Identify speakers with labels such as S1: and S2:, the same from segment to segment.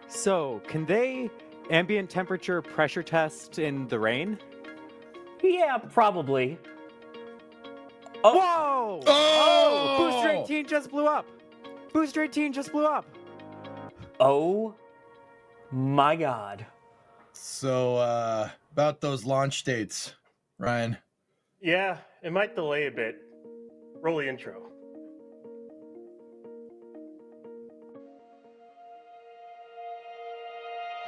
S1: So, can they ambient temperature pressure test in the rain?
S2: Yeah, probably.
S1: Whoa!
S3: Oh!
S1: Booster 18 just blew up! Booster 18 just blew up!
S2: Oh my god.
S3: So, about those launch dates, Ryan.
S4: Yeah, it might delay a bit. Roll the intro.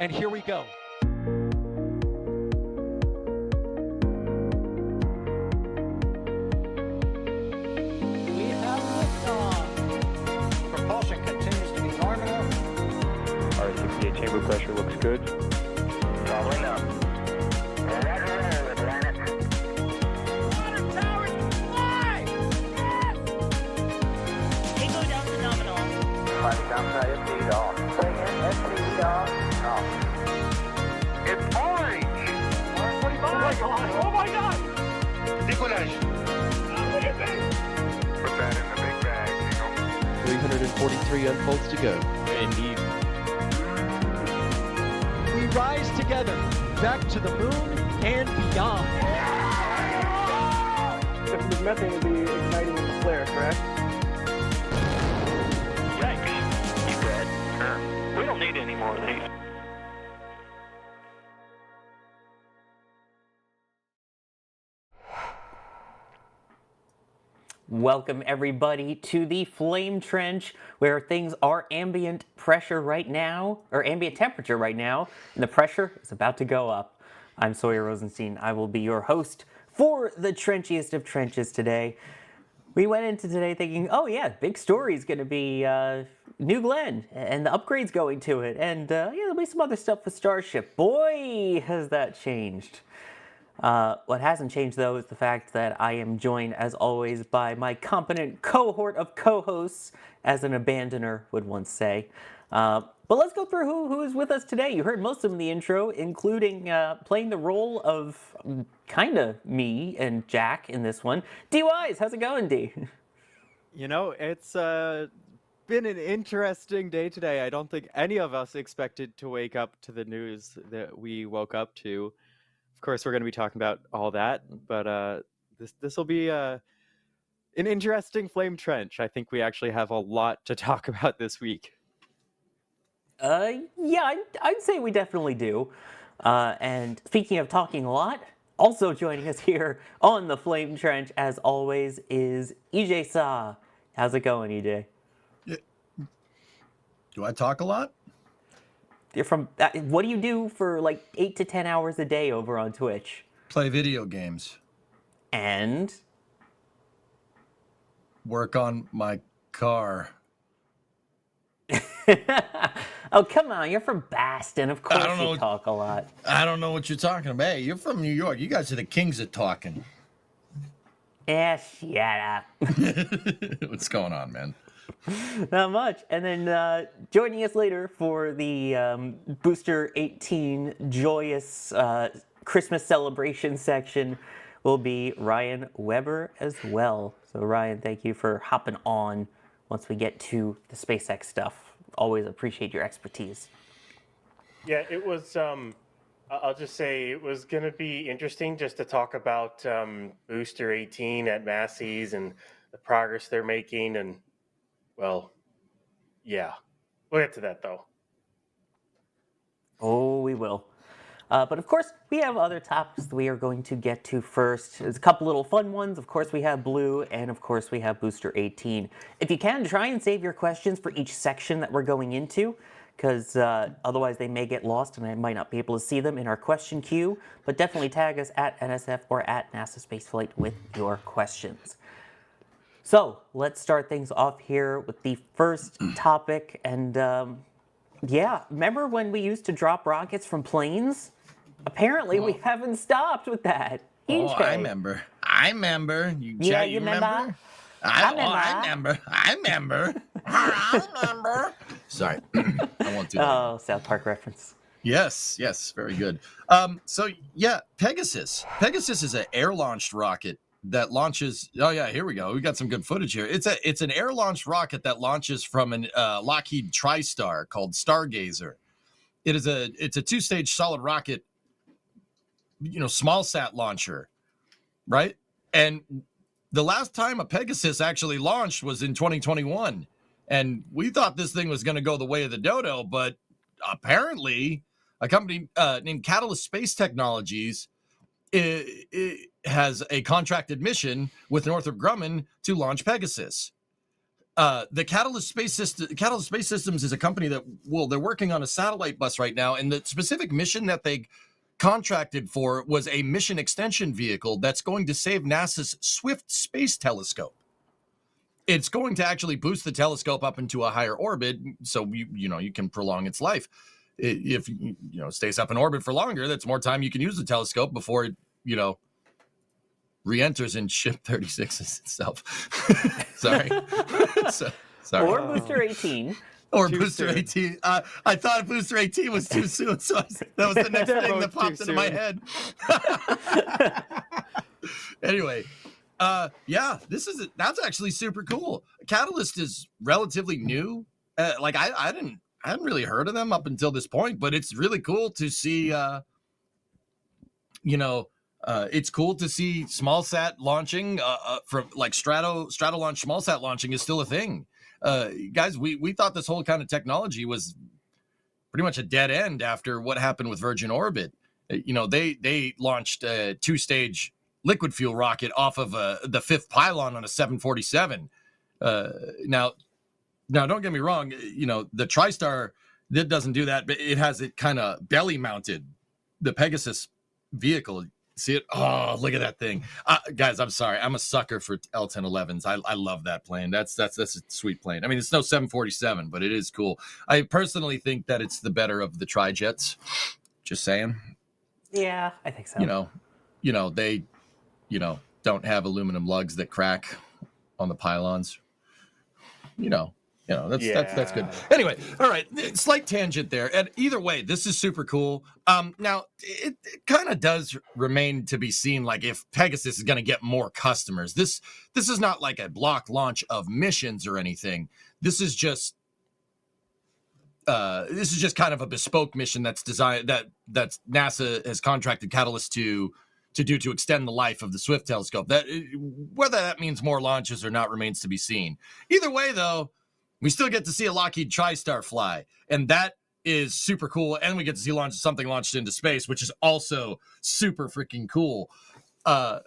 S5: And here we go. We have liftoff. Propulsion continues to be normal.
S6: RCPA chamber pressure looks good.
S7: Following up. Roger, planet.
S5: Water towers fly! Yes!
S8: Tango down to nominal.
S7: Fighting downside SPD off. Bring in SPD off. It's orange!
S5: 145. Oh my god! Oh my god!
S7: Decollage. Put that in the big bag, Jingle.
S9: 343 unfolds to go.
S1: Indeed.
S5: We rise together, back to the moon and beyond.
S6: If there's methane, it'd be igniting in the flare, correct?
S7: Yikes. You read? We don't need any more of these.
S2: Welcome everybody to the Flame Trench, where things are ambient pressure right now, or ambient temperature right now, and the pressure is about to go up. I'm Sawyer Rosenstein. I will be your host for the trenchiest of trenches today. We went into today thinking, oh yeah, big story is going to be New Glenn and the upgrades going to it, and yeah, there'll be some other stuff with Starship. Boy, has that changed. What hasn't changed, though, is the fact that I am joined, as always, by my competent cohort of co-hosts, as an abandoner would once say. But let's go through who is with us today. You heard most of them in the intro, including playing the role of kind of me and Jack in this one. D Wise, how's it going, D?
S1: You know, it's been an interesting day today. I don't think any of us expected to wake up to the news that we woke up to. Of course, we're going to be talking about all that, but this will be an interesting flame trench. I think we actually have a lot to talk about this week.
S2: Yeah, I'd say we definitely do. And speaking of talking a lot, also joining us here on the Flame Trench, as always, is EJ Saw. How's it going, EJ?
S3: Do I talk a lot?
S2: You're from. What do you do for like 8 to 10 hours a day over on Twitch?
S3: Play video games.
S2: And
S3: Work on my car.
S2: oh, come on, you're from Boston. Of course
S3: don't know.
S2: you talk a lot.
S3: I don't know what you're talking about. Hey, you're from New York. You guys are the kings of talking.
S2: Yeah, shut up.
S3: What's going on, man?
S2: Not much. And then joining us later for the Booster 18 joyous Christmas celebration section will be Ryan Weber as well. So Ryan, thank you for hopping on once we get to the SpaceX stuff. Always appreciate your expertise.
S4: Yeah, it was, I'll just say it was going to be interesting just to talk about Booster 18 at Massey's and the progress they're making. And, well, yeah, we'll get to that though.
S2: Oh, we will. But of course, we have other topics that we are going to get to first. There's a couple little fun ones. Of course, we have Blue, and of course, we have Booster 18. If you can, try and save your questions for each section that we're going into, because otherwise they may get lost and I might not be able to see them in our question queue. But definitely tag us at NSF or at NASA Spaceflight with your questions. So let's start things off here with the first topic. And yeah, remember when we used to drop rockets from planes? Apparently, we haven't stopped with that.
S3: Oh,
S2: EJ.
S3: I remember. You
S2: remember?
S3: I remember. Sorry. I won't do that.
S2: Oh, South Park reference.
S3: Yes, very good. So yeah, Pegasus. Pegasus is an air-launched rocket that launches. Oh yeah, here we go. We got some good footage here. It's an air-launched rocket that launches from an Lockheed TriStar called Stargazer. it's a two-stage solid rocket, small sat launcher, right? And the last time a Pegasus actually launched was in 2021. And we thought this thing was going to go the way of the dodo, but apparently a company named Catalyst Space Technologies it has a contracted mission with Northrop Grumman to launch Pegasus. The Catalyst Space Systems is a company that, they're working on a satellite bus right now, and the specific mission that they contracted for was a mission extension vehicle that's going to save NASA's Swift Space Telescope. It's going to actually boost the telescope up into a higher orbit, so you can prolong its life. If it stays up in orbit for longer, that's more time you can use the telescope before it re-enters in ship 36 itself. Sorry. Sorry.
S2: Or Booster 18.
S3: Or
S1: Too
S3: Booster
S1: soon.
S3: 18. I thought Booster 18 was too soon, so that was the next
S1: They're
S3: thing that
S1: both
S3: popped
S1: too
S3: into my
S1: soon.
S3: head. Anyway, that's actually super cool. Catalyst is relatively new. I hadn't really heard of them up until this point, but it's really cool to see. It's cool to see small sat launching from like strato launch. Small sat launching is still a thing. Guys, we thought this whole kind of technology was pretty much a dead end after what happened with Virgin Orbit. They launched a two-stage liquid fuel rocket off of the fifth pylon on a 747. Now, don't get me wrong. The TriStar that doesn't do that, but it has it kind of belly mounted. The Pegasus vehicle. See it? Oh, look at that thing. Guys, I'm sorry. I'm a sucker for L-1011s. I love that plane. That's a sweet plane. I mean, it's no 747, but it is cool. I personally think that it's the better of the tri-jets. Just saying.
S2: Yeah, I think so.
S3: They don't have aluminum lugs that crack on the pylons. That's good. Anyway, all right, slight tangent there. And either way, this is super cool. Now it kind of does remain to be seen, like if Pegasus is going to get more customers. This is not like a block launch of missions or anything. This is just kind of a bespoke mission that's designed that NASA has contracted Catalyst to do to extend the life of the Swift telescope. That whether that means more launches or not remains to be seen. Either way, though, we still get to see a Lockheed TriStar fly, and that is super cool. And we get to see something launched into space, which is also super freaking cool. And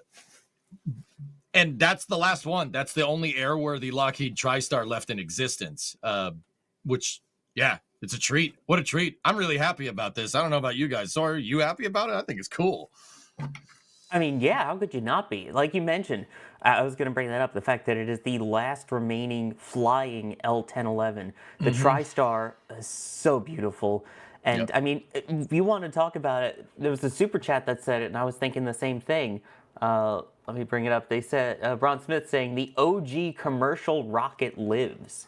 S3: that's the last one. That's the only airworthy Lockheed TriStar left in existence, which, yeah, it's a treat. What a treat. I'm really happy about this. I don't know about you guys. So are you happy about it? I think it's cool.
S2: I mean, yeah, how could you not be? Like you mentioned, I was going to bring that up, the fact that it is the last remaining flying L-1011. The TriStar is so beautiful. And,
S3: Yep.
S2: I mean, if you want to talk about it, there was a super chat that said it, and I was thinking the same thing. Let me bring it up. They said, Ron Smith saying, the OG commercial rocket lives.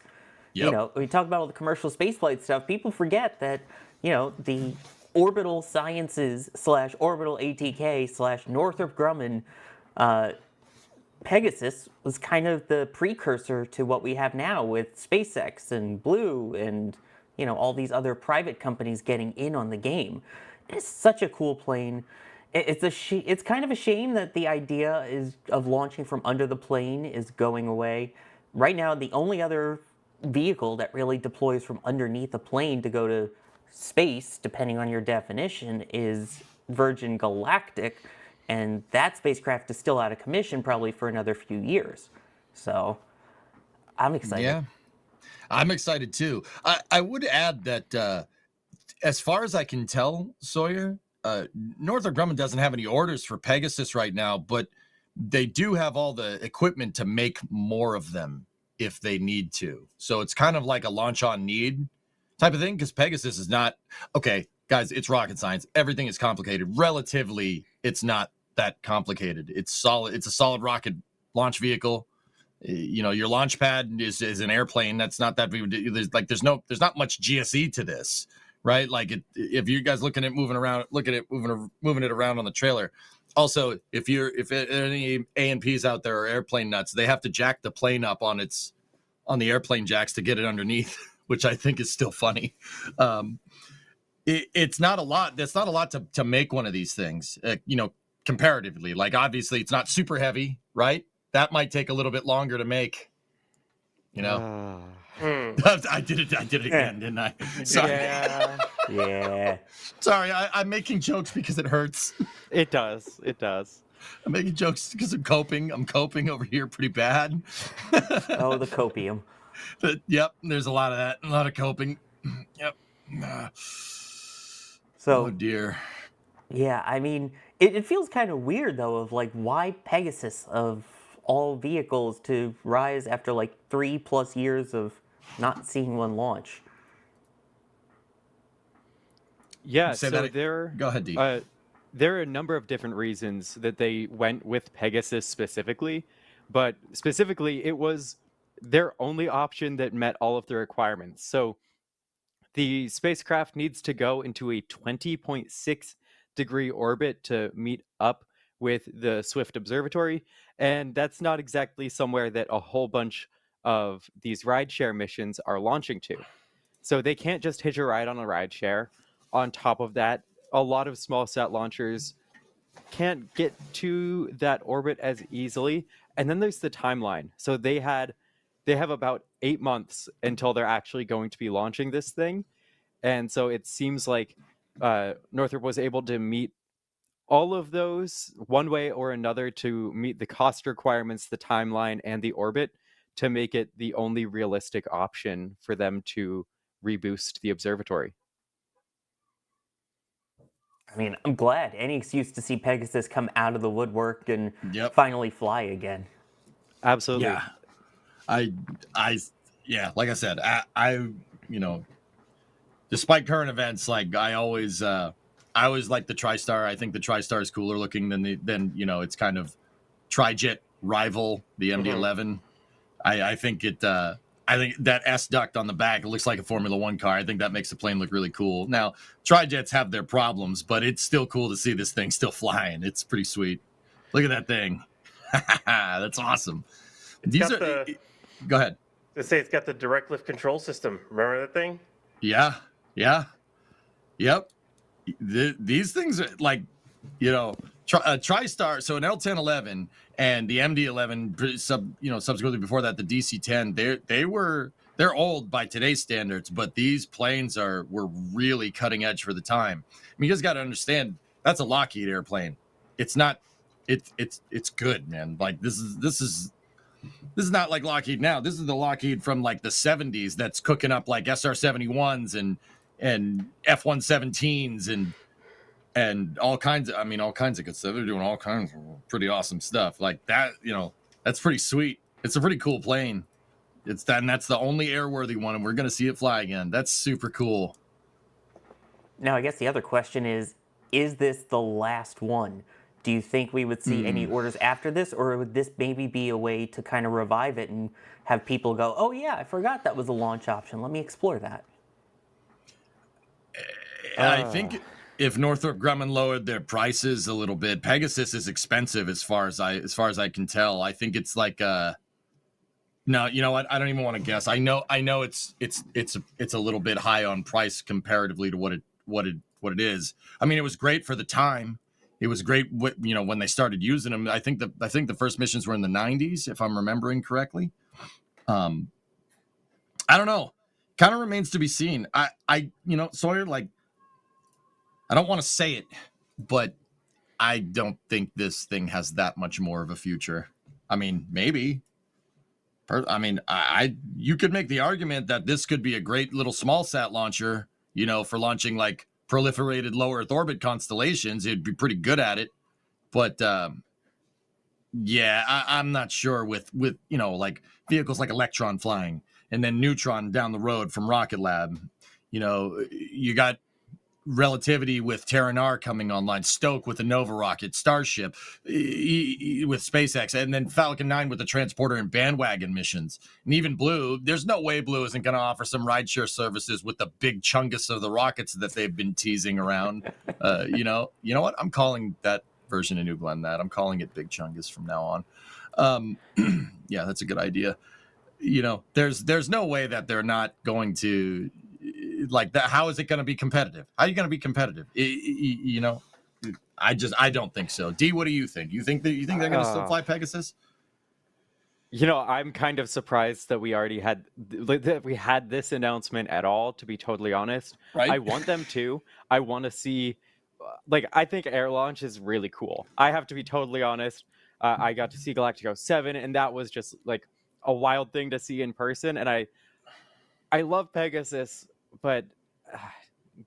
S3: Yep.
S2: We talk about all the commercial spaceflight stuff. People forget that, the Orbital Sciences / Orbital ATK / Northrop Grumman Pegasus was kind of the precursor to what we have now with SpaceX and Blue and, all these other private companies getting in on the game. It's such a cool plane. It's kind of a shame that the idea of launching from under the plane is going away. Right now, the only other vehicle that really deploys from underneath a plane to go to space, depending on your definition, is Virgin Galactic, and that spacecraft is still out of commission probably for another few years. So I'm excited.
S3: Yeah, I'm excited too. I would add that as far as I can tell, Sawyer, Northrop Grumman doesn't have any orders for Pegasus right now, but they do have all the equipment to make more of them if they need to. So it's kind of like a launch on need type of thing, because Pegasus is not, okay, guys, it's rocket science. Everything is complicated. Relatively, it's not that complicated. It's solid. It's a solid rocket launch vehicle. Your launch pad is an airplane. That's not that there's not much GSE to this, right? Like if you guys moving it around on the trailer. Also, if any A&Ps out there are airplane nuts, they have to jack the plane up on the airplane jacks to get it underneath, which I think is still funny. it's not a lot. That's not a lot to make one of these things, comparatively. Like, obviously, it's not super heavy, right? That might take a little bit longer to make. I did it again, didn't I? Sorry.
S1: Yeah,
S2: Yeah.
S3: Sorry, I'm making jokes because it hurts.
S1: it does. It does.
S3: I'm making jokes because I'm coping. I'm coping over here pretty bad.
S2: Oh, the copium.
S3: But, yep, there's a lot of that. A lot of coping. Yep.
S2: So,
S3: Oh, dear.
S2: yeah, I mean, it feels kind of weird, though, of like, why Pegasus of all vehicles to rise after like 3+ years of not seeing one launch?
S1: Yeah,
S3: Say
S1: so
S3: that-
S1: there,
S3: Go ahead, D.
S1: there are a number of different reasons that they went with Pegasus specifically, but specifically, it was their only option that met all of the requirements. So the spacecraft needs to go into a 20.6 degree orbit to meet up with the Swift Observatory, and that's not exactly somewhere that a whole bunch of these rideshare missions are launching to. So they can't just hitch a ride on a rideshare. On top of that, a lot of small sat launchers can't get to that orbit as easily. And then there's the timeline. So they have about 8 months until they're actually going to be launching this thing. And so it seems like Northrop was able to meet all of those one way or another to meet the cost requirements, the timeline, and the orbit to make it the only realistic option for them to reboost the observatory.
S2: I mean, I'm glad. Any excuse to see Pegasus come out of the woodwork and
S3: Yep.
S2: finally fly again.
S1: Absolutely.
S3: Yeah. Yeah, like I said, I despite current events, like I always like the TriStar. I think the TriStar is cooler looking than its kind of tri-jet rival, the MD-11. I think that S duct on the back, it looks like a Formula One car. I think that makes the plane look really cool. Now, tri-jets have their problems, but it's still cool to see this thing still flying. It's pretty sweet. Look at that thing. That's awesome. Go ahead.
S4: They say it's got the direct lift control system. Remember that thing?
S3: Yeah. Yep. These things are like, TriStar. So an L1011 and the MD11, subsequently before that, the DC10. They're old by today's standards, but these planes were really cutting edge for the time. I mean, you guys got to understand that's a Lockheed airplane. It's not. It's good, man. Like this is not like Lockheed now. This is the Lockheed from like the 70s that's cooking up like SR-71s and F-117s and all kinds of good stuff. They're doing all kinds of pretty awesome stuff. Like that, that's pretty sweet. It's a pretty cool plane. And that's the only airworthy one, and we're gonna see it fly again. That's super cool.
S2: Now, I guess the other question is this the last one? Do you think we would see any orders after this, or would this maybe be a way to kind of revive it and have people go, oh yeah, I forgot that was a launch option. Let me explore that.
S3: I think if Northrop Grumman lowered their prices a little bit, Pegasus is expensive as far as I can tell. I think it's like no, you know what? I don't even want to guess. I know it's a little bit high on price comparatively to what it is. I mean, it was great for the time. It was great, when they started using them. I think the first missions were in the 90s, if I'm remembering correctly. I don't know. Kind of remains to be seen. Sawyer, like, I don't want to say it, but I don't think this thing has that much more of a future. I mean, maybe. You could make the argument that this could be a great little small sat launcher, for launching like proliferated low Earth orbit constellations. It'd be pretty good at it. But I'm not sure with like vehicles like Electron flying and then Neutron down the road from Rocket Lab. You got Relativity with Terranar coming online, Stoke with the Nova rocket, Starship with SpaceX, and then Falcon 9 with the transporter and bandwagon missions. And even Blue, there's no way Blue isn't going to offer some rideshare services with the big chungus of the rockets that they've been teasing around. You know what? I'm calling that version of New Glenn that. I'm calling it Big Chungus from now on. Yeah, that's a good idea. There's no way that they're not going to like that. How is it going to be competitive? How are you going to be competitive? You know, I don't think so. D, what do you think? You think they're going to still fly Pegasus?
S1: You know, I'm kind of surprised that we already had this announcement at all, to be totally honest.
S3: Right.
S1: I want them to. I want to see, I think air launch is really cool. I have to be totally honest. I got to see Galactico 7, and that was just like a wild thing to see in person. And I love Pegasus, but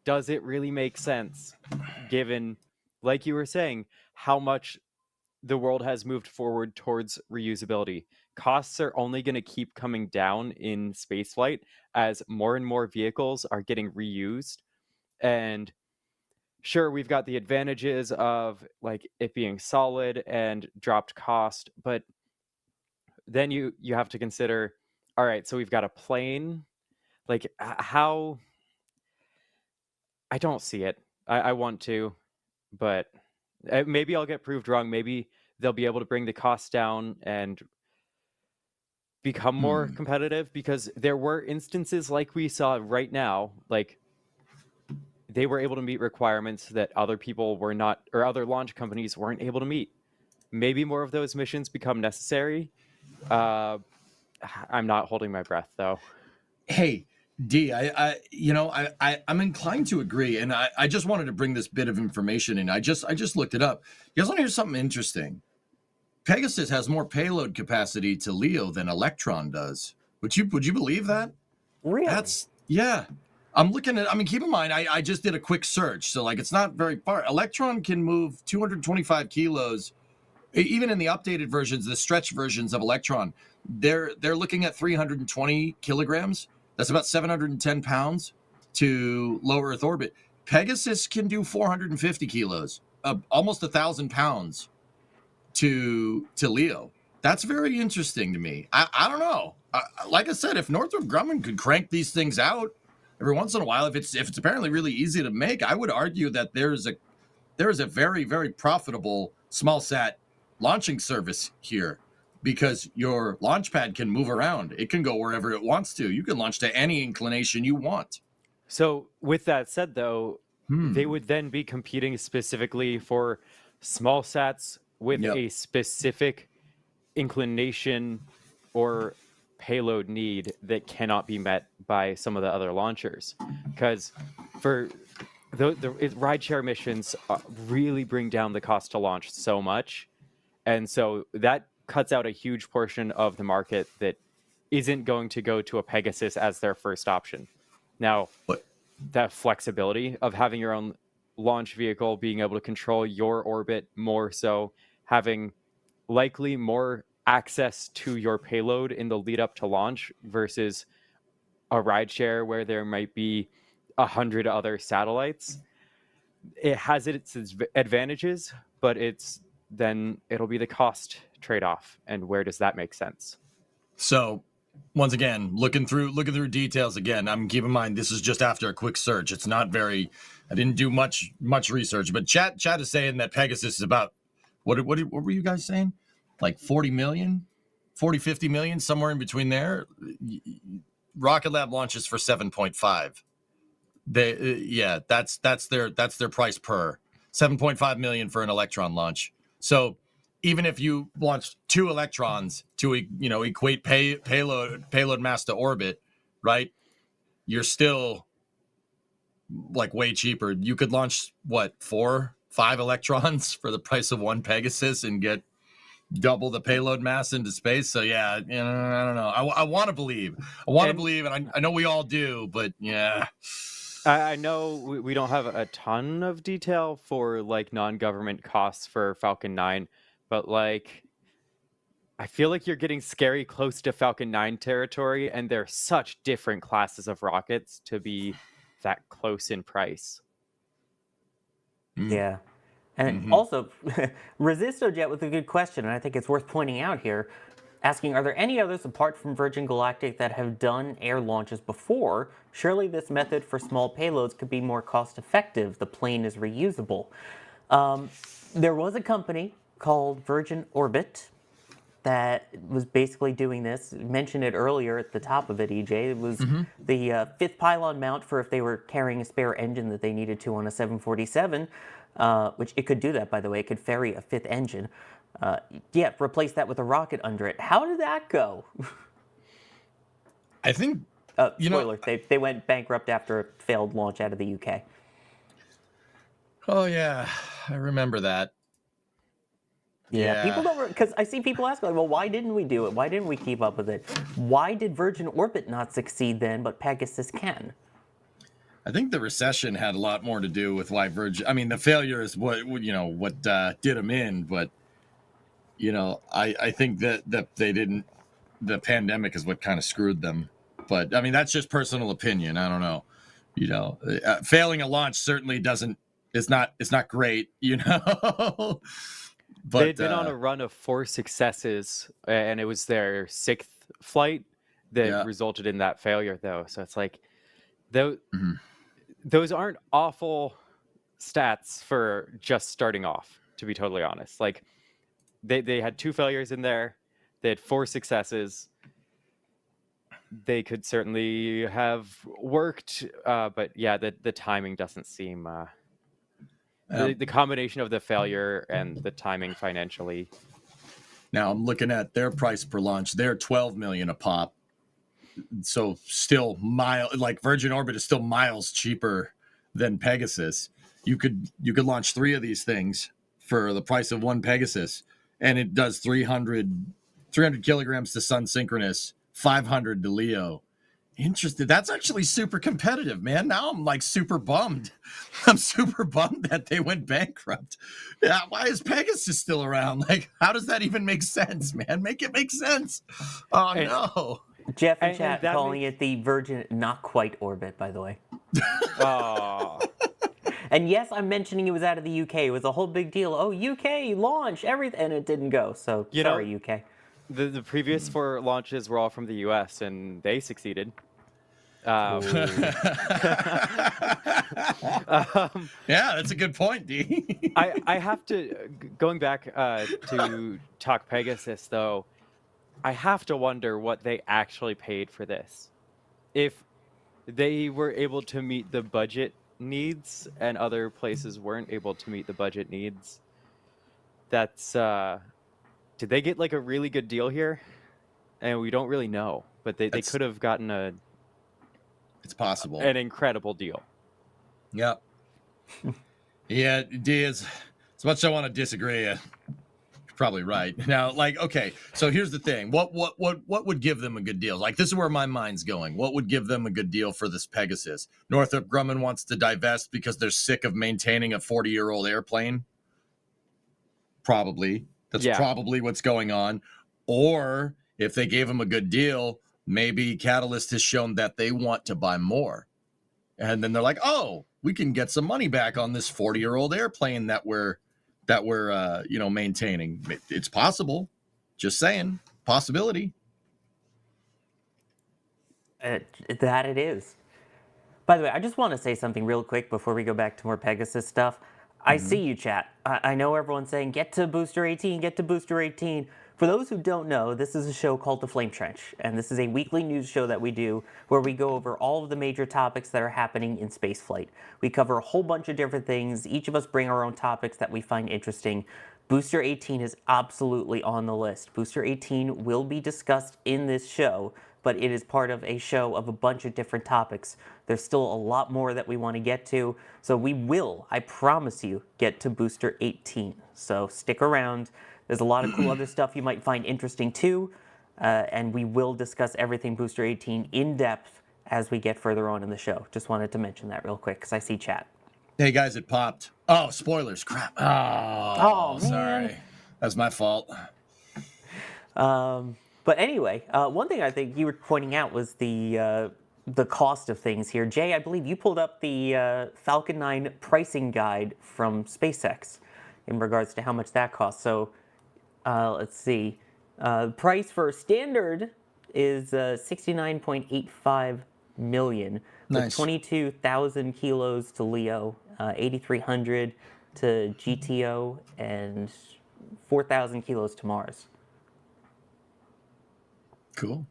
S1: does it really make sense given, like you were saying, how much the world has moved forward towards reusability? Costs are only going to keep coming down in spaceflight as more and more vehicles are getting reused. And sure, we've got the advantages of like it being solid and dropped cost, but then you have to consider, all right, so we've got a plane. Like how I don't see it. I want to, but maybe I'll get proved wrong. Maybe they'll be able to bring the cost down and become more competitive, because there were instances like we saw right now, like they were able to meet requirements that other people were not, or other launch companies weren't able to meet. Maybe more of those missions become necessary. I'm not holding my breath though.
S3: Hey, D, I'm inclined to agree, and I just wanted to bring this bit of information in. I just looked it up. You guys want to hear something interesting? Pegasus has more payload capacity to LEO than Electron does. Would you believe that?
S2: Really?
S3: Yeah. I'm looking at, I mean, keep in mind, I just did a quick search, so like it's not very far. Electron can move 225 kilos. Even in the updated versions, the stretch versions of Electron, they're looking at 320 kilograms. That's about 710 pounds to low Earth orbit. Pegasus can do 450 kilos, almost 1,000 pounds to Leo. That's very interesting to me. I don't know. Like I said, if Northrop Grumman could crank these things out every once in a while, if it's apparently really easy to make, I would argue that there is a very, very profitable small sat launching service here, because your launch pad can move around. It can go wherever it wants to. You can launch to any inclination you want.
S1: So with that said though, they would then be competing specifically for small sats with a specific inclination or payload need that cannot be met by some of the other launchers. Because for the rideshare missions really bring down the cost to launch so much. And so that cuts out a huge portion of the market that isn't going to go to a Pegasus as their first option. Now, that flexibility of having your own launch vehicle, being able to control your orbit more so, having likely more access to your payload in the lead up to launch versus a rideshare where there might be 100 other satellites. It has its advantages, but it'll be the cost trade-off, and where does that make sense?
S3: So once again, looking through details again, I'm keep in mind this is just after a quick search. It's not very, I didn't do much research, but chat is saying that Pegasus is about what were you guys saying? Like 40 million, 50 million, somewhere in between there. Rocket Lab launches for 7.5. That's their price per 7.5 million for an Electron launch. So even if you launched 2 Electrons to equate payload mass to orbit, right? You're still like way cheaper. You could launch 4, 5 Electrons for the price of 1 Pegasus and get double the payload mass into space. So yeah, I don't know. I want to believe. And I know we all do, but yeah.
S1: I know we don't have a ton of detail for like non-government costs for Falcon 9, but like I feel like you're getting scary close to Falcon 9 territory, and they're such different classes of rockets to be that close in price.
S2: Yeah. And also, Resistojet with a good question, and I think it's worth pointing out here, asking, are there any others apart from Virgin Galactic that have done air launches before? Surely this method for small payloads could be more cost effective. The plane is reusable. There was a company called Virgin Orbit that was basically doing this. Mentioned it earlier at the top of it, EJ. It was the fifth pylon mount for if they were carrying a spare engine that they needed to on a 747, which it could do that, by the way. It could ferry a fifth engine. Yeah, replace that with a rocket under it. How did that go?
S3: I think
S2: Spoiler, they went bankrupt after a failed launch out of the UK.
S3: Oh yeah, I remember that.
S2: Yeah, people don't, because I see people ask, like, well, why didn't we do it? Why didn't we keep up with it? Why did Virgin Orbit not succeed then, but Pegasus can?
S3: I think the recession had a lot more to do with why Virgin. I mean, the failure is what did them in, but I think that they didn't. The pandemic is what kind of screwed them. But I mean, that's just personal opinion. I don't know. Failing a launch certainly doesn't. It's not great. But
S1: They'd been on a run of 4 successes, and it was their 6th flight that resulted in that failure, though. So it's like, those aren't awful stats for just starting off, to be totally honest. Like, they had 2 failures in there. They had 4 successes. They could certainly have worked, but yeah, the timing doesn't seem... The combination of the failure and the timing financially.
S3: Now I'm looking at their price per launch. They're $12 million a pop. So still like Virgin Orbit is still miles cheaper than Pegasus. You could launch 3 of these things for the price of 1 Pegasus, and it does 300 kilograms to sun synchronous, 500 to LEO. Interesting. That's actually super competitive, man. Now I'm like super bummed. I'm super bummed that they went bankrupt. Yeah, why is Pegasus still around? Like, how does that even make sense, man? Make it make sense. Oh, no.
S2: Jeff in chat calling it the Virgin not quite orbit, by the way. And yes, I'm mentioning it was out of the UK. It was a whole big deal. Oh, UK launch, everything, and it didn't go. So sorry, UK.
S1: The previous 4 launches were all from the US, and they succeeded.
S3: Yeah, that's a good point, D.
S1: I have to, going back to talk Pegasus, though, I have to wonder what they actually paid for this. If they were able to meet the budget needs and other places weren't able to meet the budget needs, that's, did they get like a really good deal here? And we don't really know, but they could have gotten
S3: it's possible.
S1: An incredible deal.
S3: Yep. Yeah, D, as much as I want to disagree, you're probably right. Now, like, okay, so here's the thing. What would give them a good deal? Like, this is where my mind's going. What would give them a good deal for this Pegasus? Northrop Grumman wants to divest because they're sick of maintaining a 40-year-old airplane? Probably. That's probably what's going on. Or if they gave them a good deal, maybe Catalyst has shown that they want to buy more. And then they're like, oh, we can get some money back on this 40-year-old airplane that we're maintaining. It's possible. Just saying. Possibility.
S2: That it is. By the way, I just want to say something real quick before we go back to more Pegasus stuff. I see you, chat. I know everyone's saying, get to Booster 18, get to Booster 18. For those who don't know, this is a show called The Flame Trench, and this is a weekly news show that we do where we go over all of the major topics that are happening in spaceflight. We cover a whole bunch of different things. Each of us bring our own topics that we find interesting. Booster 18 is absolutely on the list. Booster 18 will be discussed in this show, but it is part of a show of a bunch of different topics. There's still a lot more that we want to get to, so we will, I promise you, get to Booster 18. So stick around. There's a lot of cool other stuff you might find interesting too, and we will discuss everything Booster 18 in depth as we get further on in the show. Just wanted to mention that real quick because I see chat.
S3: Hey guys, it popped. Oh, spoilers, crap. Oh, sorry. That's my fault.
S2: But anyway, one thing I think you were pointing out was the cost of things here. Jay, I believe you pulled up the Falcon 9 pricing guide from SpaceX in regards to how much that costs. So let's see. Price for standard is $69.85 million,
S3: Nice.
S2: with 22,000 kilos to LEO, 8,300 to GTO, and 4,000 kilos to Mars.
S3: Cool.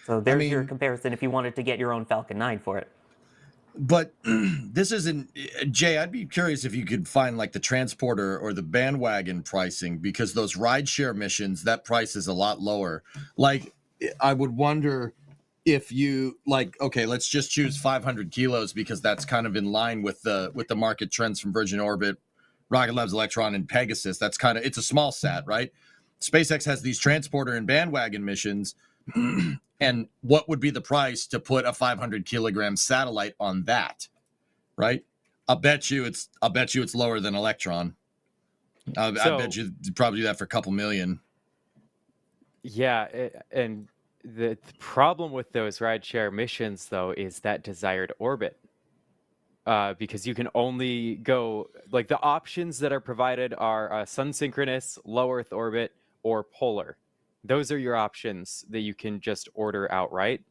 S2: So there's your
S3: mean-
S2: comparison if you wanted to get your own Falcon 9 for it.
S3: But this isn't, Jay, I'd be curious if you could find like the transporter or the bandwagon pricing, because those rideshare missions, that price is a lot lower. Like, I would wonder if you like, okay, let's just choose 500 kilos because that's kind of in line with the market trends from Virgin Orbit, Rocket Lab's Electron, and Pegasus. That's kind of, it's a small sat, right? SpaceX has these transporter and bandwagon missions. And what would be the price to put a 500 kilogram satellite on that, right? I'll bet you it's lower than Electron. I bet you'd probably do that for a couple million.
S1: Yeah, and the problem with those rideshare missions, though, is that desired orbit. Because you can only go, like, the options that are provided are sun synchronous, low Earth orbit, or polar. Those are your options that you can just order outright.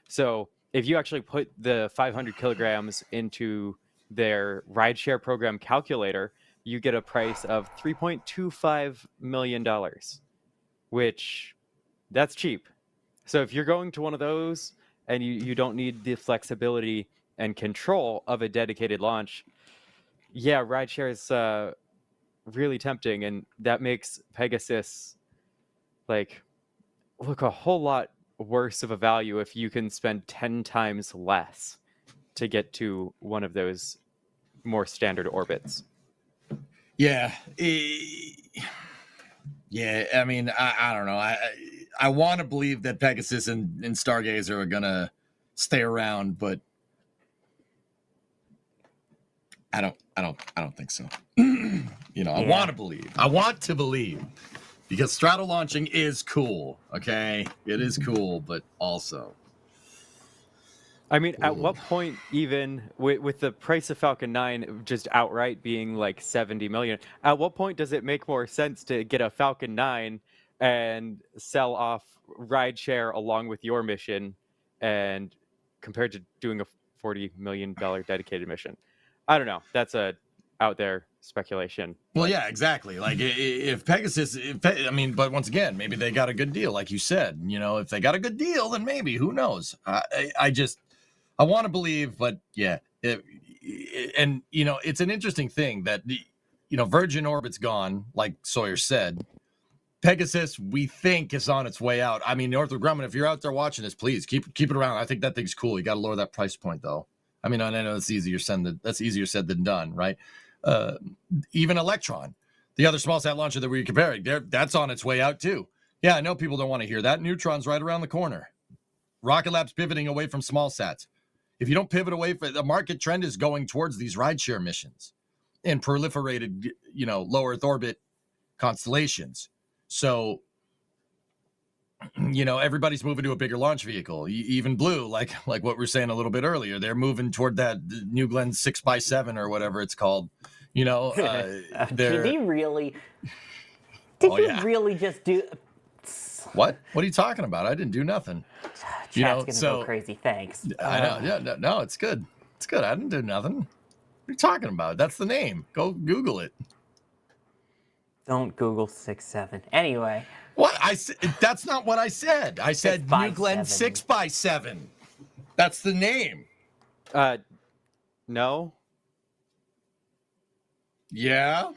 S1: So if you actually put the 500 kilograms into their rideshare program calculator, you get a price of $3.25 million, which that's cheap. So if you're going to one of those and you don't need the flexibility and control of a dedicated launch, yeah, rideshare is really tempting, and that makes Pegasus like look a whole lot worse of a value if you can spend 10 times less to get to one of those more standard orbits.
S3: Yeah. Yeah, I mean, I don't know. I want to believe that Pegasus and Stargazer are gonna stay around, but I don't think so. I want to believe because straddle launching is cool. Okay, it is cool, but also,
S1: I mean, at what point, even with the price of Falcon 9 just outright being like 70 million, at what point does it make more sense to get a Falcon 9 and sell off rideshare along with your mission, and compared to doing a $40 million dedicated mission? I don't know. That's a out there speculation.
S3: well, yeah, exactly. Like if Pegasus, but once again, maybe they got a good deal, like you said. If they got a good deal, then maybe, who knows? I want to believe, but yeah. It's an interesting thing that, Virgin Orbit's gone, like Sawyer said. Pegasus, we think, is on its way out. I mean, Northrop Grumman, if you're out there watching this, please keep it around. I think that thing's cool. You got to lower that price point, though. I mean, I know that's easier said than done, right? Even Electron, the other small sat launcher that we're comparing, that's on its way out, too. Yeah, I know people don't want to hear that. Neutron's right around the corner. Rocket Lab's pivoting away from small sats. If you don't pivot away from the market trend is going towards these rideshare missions and proliferated, low Earth orbit constellations. So, everybody's moving to a bigger launch vehicle. Even Blue, like what we were saying a little bit earlier, they're moving toward that New Glenn 6x7 or whatever it's called.
S2: Did he really? Did he really just do?
S3: What? What are you talking about? I didn't do nothing.
S2: Chat's gonna go crazy. Thanks.
S3: I know. Yeah. No, it's good. It's good. I didn't do nothing. What are you talking about? That's the name. Go Google it.
S2: Don't Google 6-7. Anyway.
S3: What? That's not what I said. I said New Glenn 6x7. That's the name.
S1: No.
S3: Yeah.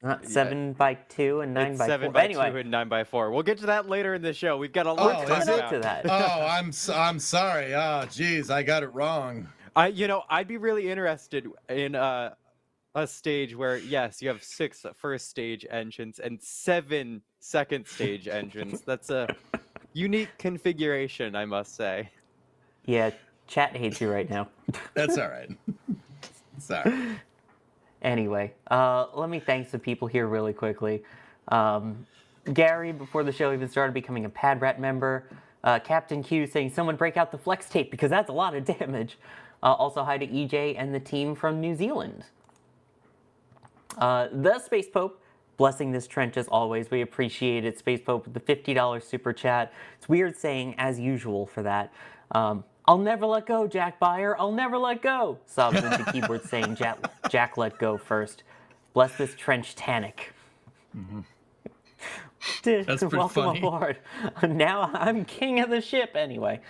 S2: Not 7x2 and 9x4.
S1: 7x2
S2: anyway,
S1: and 9x4. We'll get to that later in the show. We've got a lot to talk about.
S2: to that.
S3: Oh, I'm sorry. Oh, geez, I got it wrong.
S1: I'd be really interested in a stage where, yes, you have 6 first stage engines and 7 second stage engines. That's a unique configuration, I must say.
S2: Yeah, chat hates you right now.
S3: That's all right. Sorry.
S2: Anyway, let me thank some people here really quickly. Gary, before the show even started, becoming a Pad Rat member. Captain Q saying, someone break out the flex tape because that's a lot of damage. Also, hi to EJ and the team from New Zealand. The Space Pope, blessing this trench as always. We appreciate it. Space Pope with the $50 super chat. It's weird saying as usual for that. I'll never let go, Jack Byer. I'll never let go. Subs into keyboard saying Jack let go first. Bless this trench Tanic.
S3: Mm-hmm. That's pretty
S2: Welcome
S3: funny.
S2: aboard. Now I'm king of the ship anyway.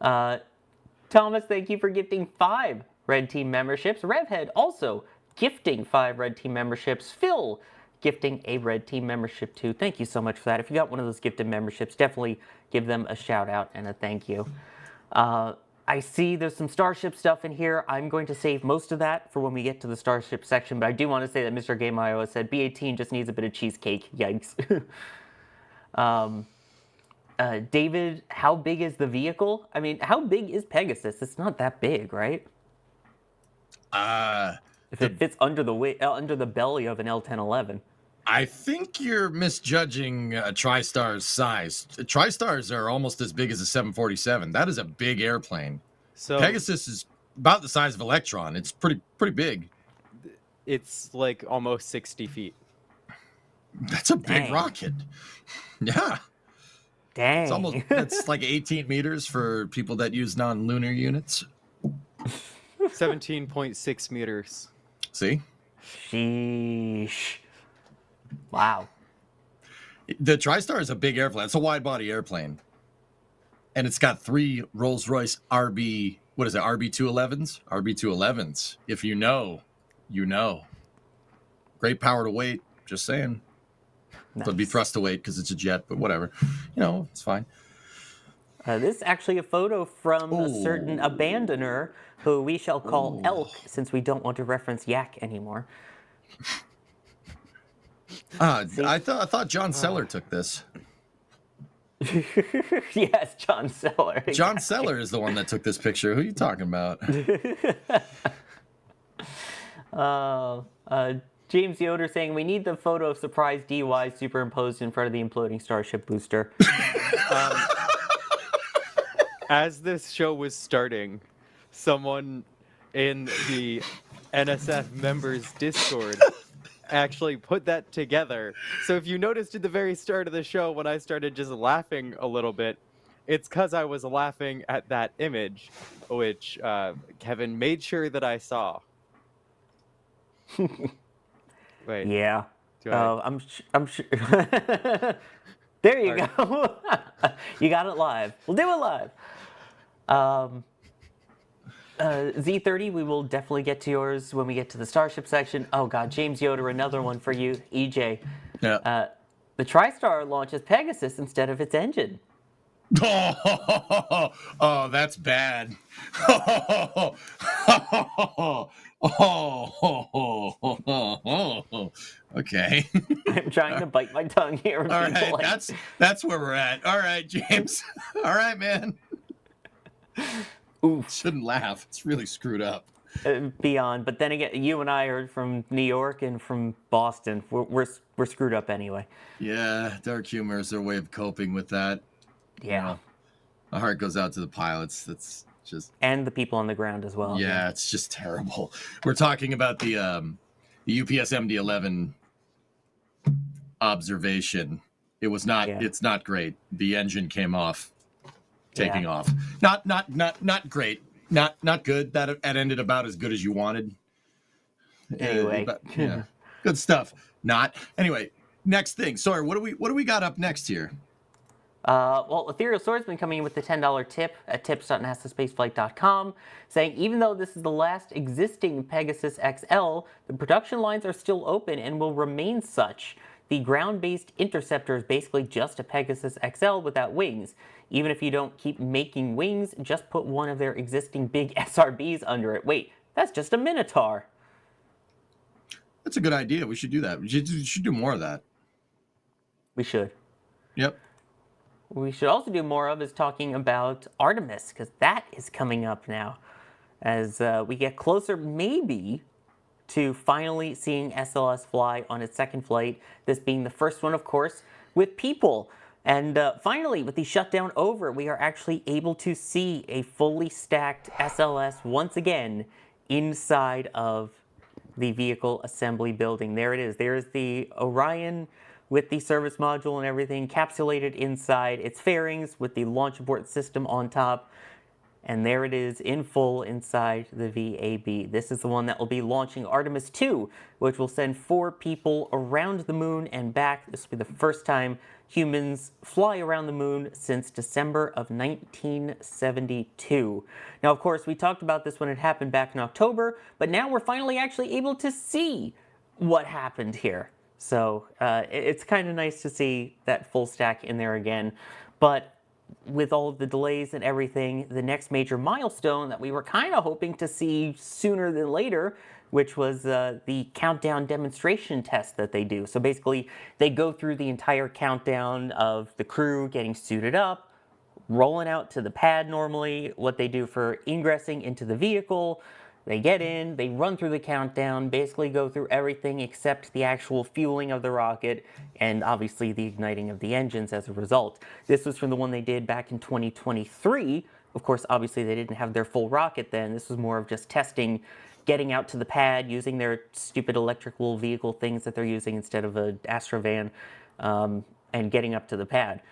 S2: Thomas, thank you for gifting 5 Red Team memberships. Revhead also gifting 5 Red Team memberships. Phil gifting a Red Team membership too. Thank you so much for that. If you got one of those gifted memberships, definitely give them a shout out and a thank you. I see there's some Starship stuff in here. I'm going to save most of that for when we get to the Starship section, but I do want to say that Mr. Game iOS said B18 just needs a bit of cheesecake. Yikes. David, how big is the vehicle? I mean, how big is Pegasus? It's not that big, right? If it fits under the belly of an L-1011.
S3: I think you're misjudging TriStar's size. TriStars are almost as big as a 747. That is a big airplane.
S1: So
S3: Pegasus is about the size of Electron. It's pretty big.
S1: it's like almost 60 feet.
S3: That's a big
S2: Dang.
S3: rocket. Yeah.
S2: Dang.
S3: That's like 18 meters for people that use non-lunar units.
S1: 17.6 meters.
S3: See?
S2: Sheesh. Wow.
S3: The TriStar is a big airplane. It's a wide-body airplane. And it's got 3 Rolls-Royce RB211s? RB211s. If you know, you know. Great power to weight. Just saying.
S2: Nice.
S3: It'll be thrust to weight because it's a jet, but whatever. You know, it's fine.
S2: This is actually a photo from a certain abandoner who we shall call Elk, since we don't want to reference Yak anymore.
S3: I thought John Seller took this.
S2: Yes, John Seller.
S3: John Seller is the one that took this picture. Who are you talking about?
S2: James Yoder saying, we need the photo of surprise DY superimposed in front of the imploding Starship booster.
S1: As this show was starting, someone in the NSF members Discord actually put that together. So if you noticed at the very start of the show when I started just laughing a little bit, it's because I was laughing at that image, which Kevin made sure that I saw. Wait.
S2: Yeah.
S1: Do I-
S2: I'm sure. There you go. You got it live. We'll do it live. Z30, we will definitely get to yours when we get to the Starship section. Oh God, James Yoder, another one for you. EJ.
S3: Yeah.
S2: The TriStar launches Pegasus instead of its engine.
S3: Oh, that's bad. Okay.
S2: I'm trying to bite my tongue here.
S3: All right, that's where we're at. All right, James. All right, man.
S2: Oof.
S3: Shouldn't laugh. It's really screwed up.
S2: Beyond, but then again, you and I are from New York and from Boston. We're screwed up anyway.
S3: Yeah, dark humor is their way of coping with that.
S2: Yeah.
S3: You know, my heart goes out to the pilots. That's just
S2: And the people on the ground as well.
S3: yeah, it's just terrible. We're talking about the UPS MD-11 observation. It was not.
S2: Yeah.
S3: It's not great. The engine came off, taking
S2: Yeah.
S3: off. Not great. Not good. That ended about as good as you wanted.
S2: Anyway.
S3: Yeah, good stuff. Not anyway. Next thing. Sorry. What do we got up next here?
S2: Well, Ethereal Sword's been coming in with the $10 tip at tips.nasaspaceflight.com, saying even though this is the last existing Pegasus XL, the production lines are still open and will remain such. The ground-based interceptor is basically just a Pegasus XL without wings. Even if you don't keep making wings, just put one of their existing big SRBs under it. Wait, that's just a Minotaur.
S3: That's a good idea. We should do that. We should do more of that.
S2: We should.
S3: Yep.
S2: What we should also do more of is talking about Artemis, because that is coming up now. As we get closer, maybe, to finally seeing SLS fly on its second flight, this being the first one, of course, with people. And finally, with the shutdown over, we are actually able to see a fully stacked SLS once again inside of the vehicle assembly building. There it is. There's the Orion with the service module and everything encapsulated inside its fairings with the launch abort system on top. And there it is in full inside the VAB. This is the one that will be launching Artemis 2, which will send 4 people around the moon and back. This will be the first time humans fly around the moon since December of 1972. Now, of course, we talked about this when it happened back in October, but now we're finally actually able to see what happened here. So it's kind of nice to see that full stack in there again. But with all of the delays and everything, the next major milestone that we were kind of hoping to see sooner than later, which was the countdown demonstration test that they do. So basically, they go through the entire countdown of the crew getting suited up, rolling out to the pad normally, what they do for ingressing into the vehicle. They get in, they run through the countdown, basically go through everything except the actual fueling of the rocket and obviously the igniting of the engines as a result. This was from the one they did back in 2023. Of course, obviously they didn't have their full rocket then. This was more of just testing, getting out to the pad, using their stupid electrical vehicle things that they're using instead of an Astrovan, and getting up to the pad.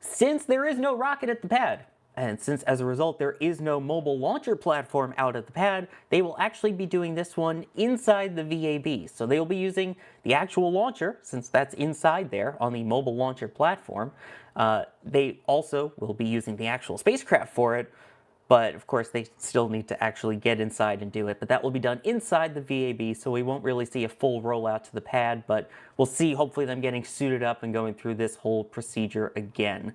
S2: Since there is no rocket at the pad, and since as a result there is no mobile launcher platform out at the pad, they will actually be doing this one inside the VAB. So they will be using the actual launcher, since that's inside there on the mobile launcher platform. They also will be using the actual spacecraft for it, but of course they still need to actually get inside and do it. But that will be done inside the VAB, so we won't really see a full rollout to the pad, but we'll see hopefully them getting suited up and going through this whole procedure again.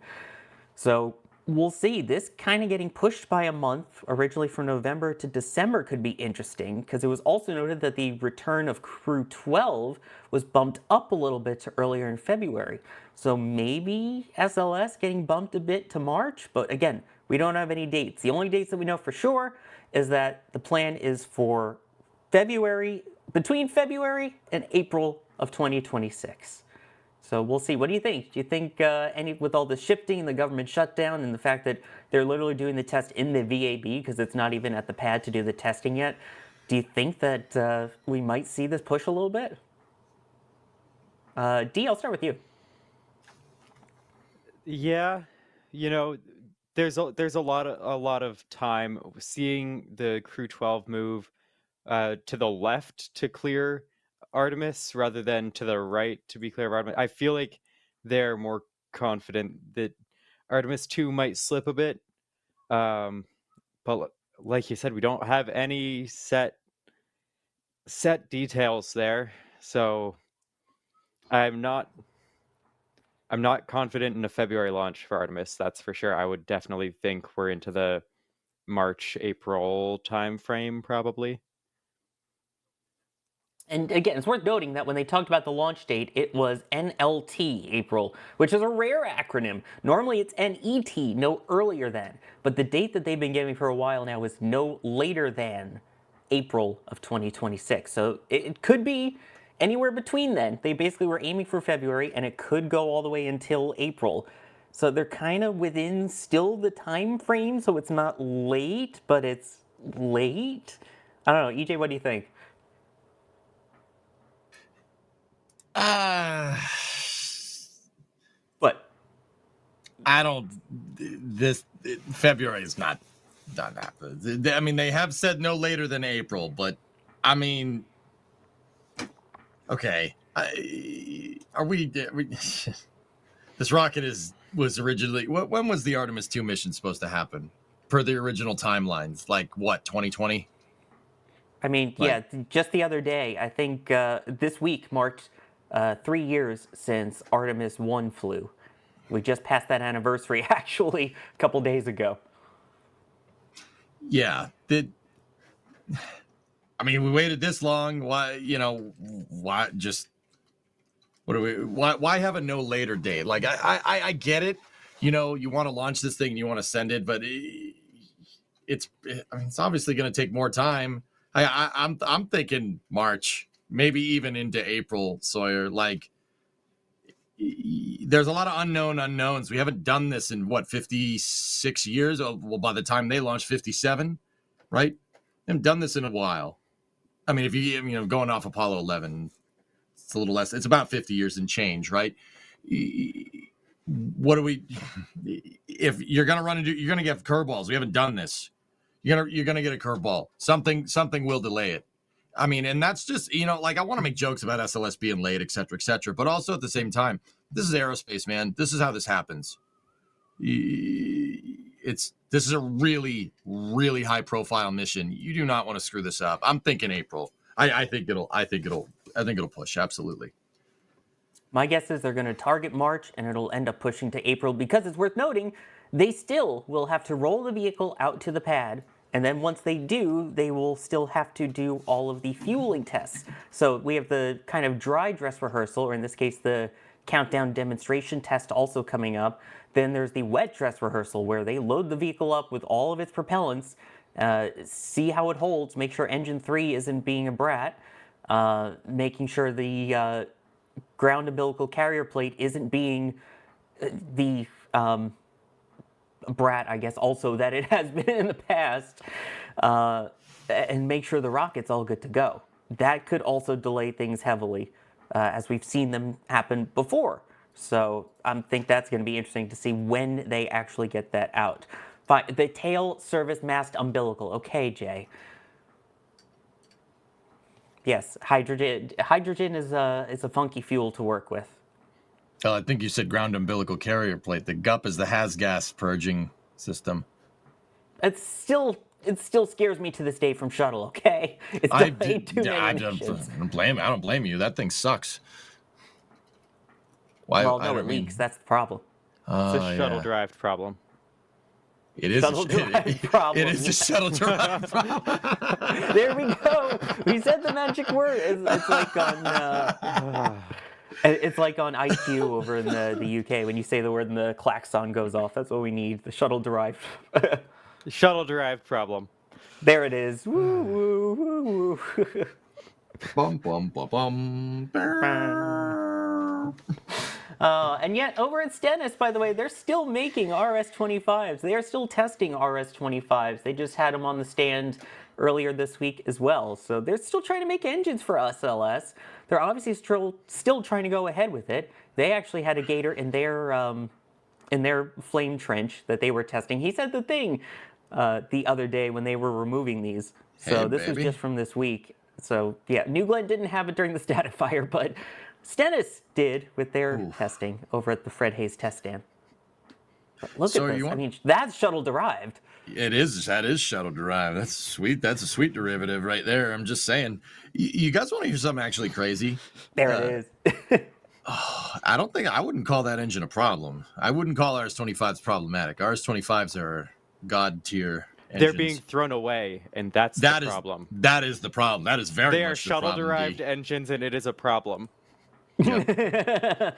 S2: So we'll see. This kind of getting pushed by a month, originally from November to December, could be interesting, because it was also noted that the return of Crew 12 was bumped up a little bit to earlier in February. So maybe SLS getting bumped a bit to March, but again, we don't have any dates. The only dates that we know for sure is that the plan is for between February and April of 2026. So we'll see. What do you think? Do you think with all the shifting and the government shutdown and the fact that they're literally doing the test in the VAB because it's not even at the pad to do the testing yet, do you think that we might see this push a little bit? D, I'll start with you.
S1: Yeah, there's a lot of time seeing the Crew 12 move to the left to clear Artemis rather than to the right to be clear of Artemis. I feel like they're more confident that Artemis 2 might slip a bit. But like you said, we don't have any set details there. So I'm not confident in a February launch for Artemis, that's for sure. I would definitely think we're into the March, April time frame probably.
S2: And again, it's worth noting that when they talked about the launch date, it was NLT, April, which is a rare acronym. Normally it's NET, no earlier than. But the date that they've been giving for a while now is no later than April of 2026. So it could be anywhere between then. They basically were aiming for February, and it could go all the way until April. So they're kind of within still the time frame, so it's not late, but it's late. I don't know. EJ, what do you think? What?
S3: I don't. This February is not done. I mean, they have said no later than April, but I mean, okay. Are we? This rocket was originally. When was the Artemis 2 mission supposed to happen? Per the original timelines, like what, 2020?
S2: I mean, yeah, just the other day, I think this week marked 3 years since Artemis 1 flew. We just passed that anniversary, actually, a couple days ago.
S3: Yeah. I mean, we waited this long. Why, why have a no later date? Like, I get it. You want to launch this thing and you want to send it, but it's obviously going to take more time. I'm thinking March, maybe even into April, Sawyer. Like, there's a lot of unknowns. We haven't done this in 56 years. Well, by the time they launched, 57, right? We haven't done this in a while. I mean, if you going off Apollo 11, it's a little less. It's about 50 years and change, right? What do we? If you're gonna you're gonna get curveballs. We haven't done this. You're gonna get a curveball. Something will delay it. I mean, and that's just, like, I want to make jokes about SLS being late, et cetera, but also at the same time, this is aerospace, man. This is how this happens. This is a really, really high profile mission. You do not want to screw this up. I'm thinking April. I think it'll push. Absolutely.
S2: My guess is they're going to target March and it'll end up pushing to April because it's worth noting they still will have to roll the vehicle out to the pad. And then once they do, they will still have to do all of the fueling tests. So we have the kind of dry dress rehearsal, or in this case, the countdown demonstration test also coming up. Then there's the wet dress rehearsal where they load the vehicle up with all of its propellants, see how it holds, make sure engine 3 isn't being a brat, making sure the ground umbilical carrier plate isn't being the brat, I guess, also that it has been in the past, and make sure the rocket's all good to go. That could also delay things heavily, as we've seen them happen before. So I think that's going to be interesting to see when they actually get that out. Fine. The tail service mast umbilical. Okay, Jay. Yes, hydrogen. Hydrogen is a funky fuel to work with.
S3: I think you said ground umbilical carrier plate. The GUP is the has gas purging system.
S2: It still scares me to this day from shuttle. Okay, it's delayed too many missions.
S3: I don't blame you. That thing sucks. Why?
S2: Well, no, it leaks. That's the problem.
S1: It's a shuttle-derived problem.
S3: It is
S2: shuttle-derived problem.
S3: It is a shuttle-derived problem.
S2: There we go. We said the magic word. It's like on. It's like on IQ over in the UK when you say the word and the klaxon goes off. That's what we need. The shuttle-derived.
S1: Shuttle-derived problem.
S2: There it is. Woo woo woo woo.
S3: Bum bum bum bum.
S2: And yet, over at Stennis, by the way, they're still making RS-25s. They are still testing RS-25s. They just had them on the stand earlier this week as well. So they're still trying to make engines for SLS. They're obviously still trying to go ahead with it. They actually had a Gator in their flame trench that they were testing. He said the thing the other day when they were removing these. So
S3: hey,
S2: this was just from this week. So yeah, New Glenn didn't have it during the static fire, but Stennis did with their testing over at the Fred Hayes test stand. But look at this. I mean, that's shuttle derived.
S3: It is. That is shuttle derived. That's sweet. That's a sweet derivative right there. I'm just saying. You guys want to hear something actually crazy?
S2: There it is.
S3: I wouldn't call that engine a problem. I wouldn't call RS-25s problematic. RS-25s are god tier engines.
S1: They're being thrown away, and that's the problem.
S3: That is the problem. That is very much the problem.
S1: They are shuttle-derived engines, and it is a problem.
S3: Yep.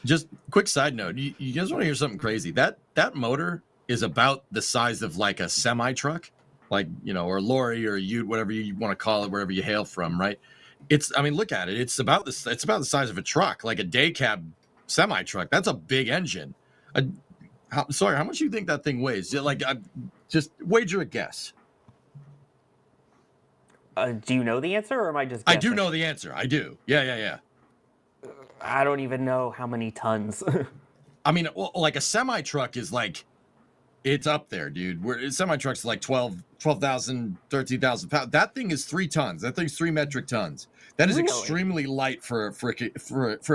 S3: Just quick side note. You guys want to hear something crazy? That motor is about the size of like a semi-truck, like, or lorry or ute, whatever you want to call it, wherever you hail from, right? Look at it. It's about the size of a truck, like a day cab semi-truck. That's a big engine. How much do you think that thing weighs? Just wager a guess.
S2: Do you know the answer, or am I just guessing?
S3: I do know the answer. I do. Yeah.
S2: I don't even know how many tons.
S3: I mean, like a semi-truck is like, it's up there, dude. Semi-trucks like 12,000, 13,000 pounds. That thing is 3 tons. That thing's 3 metric tons. That is really? Extremely light for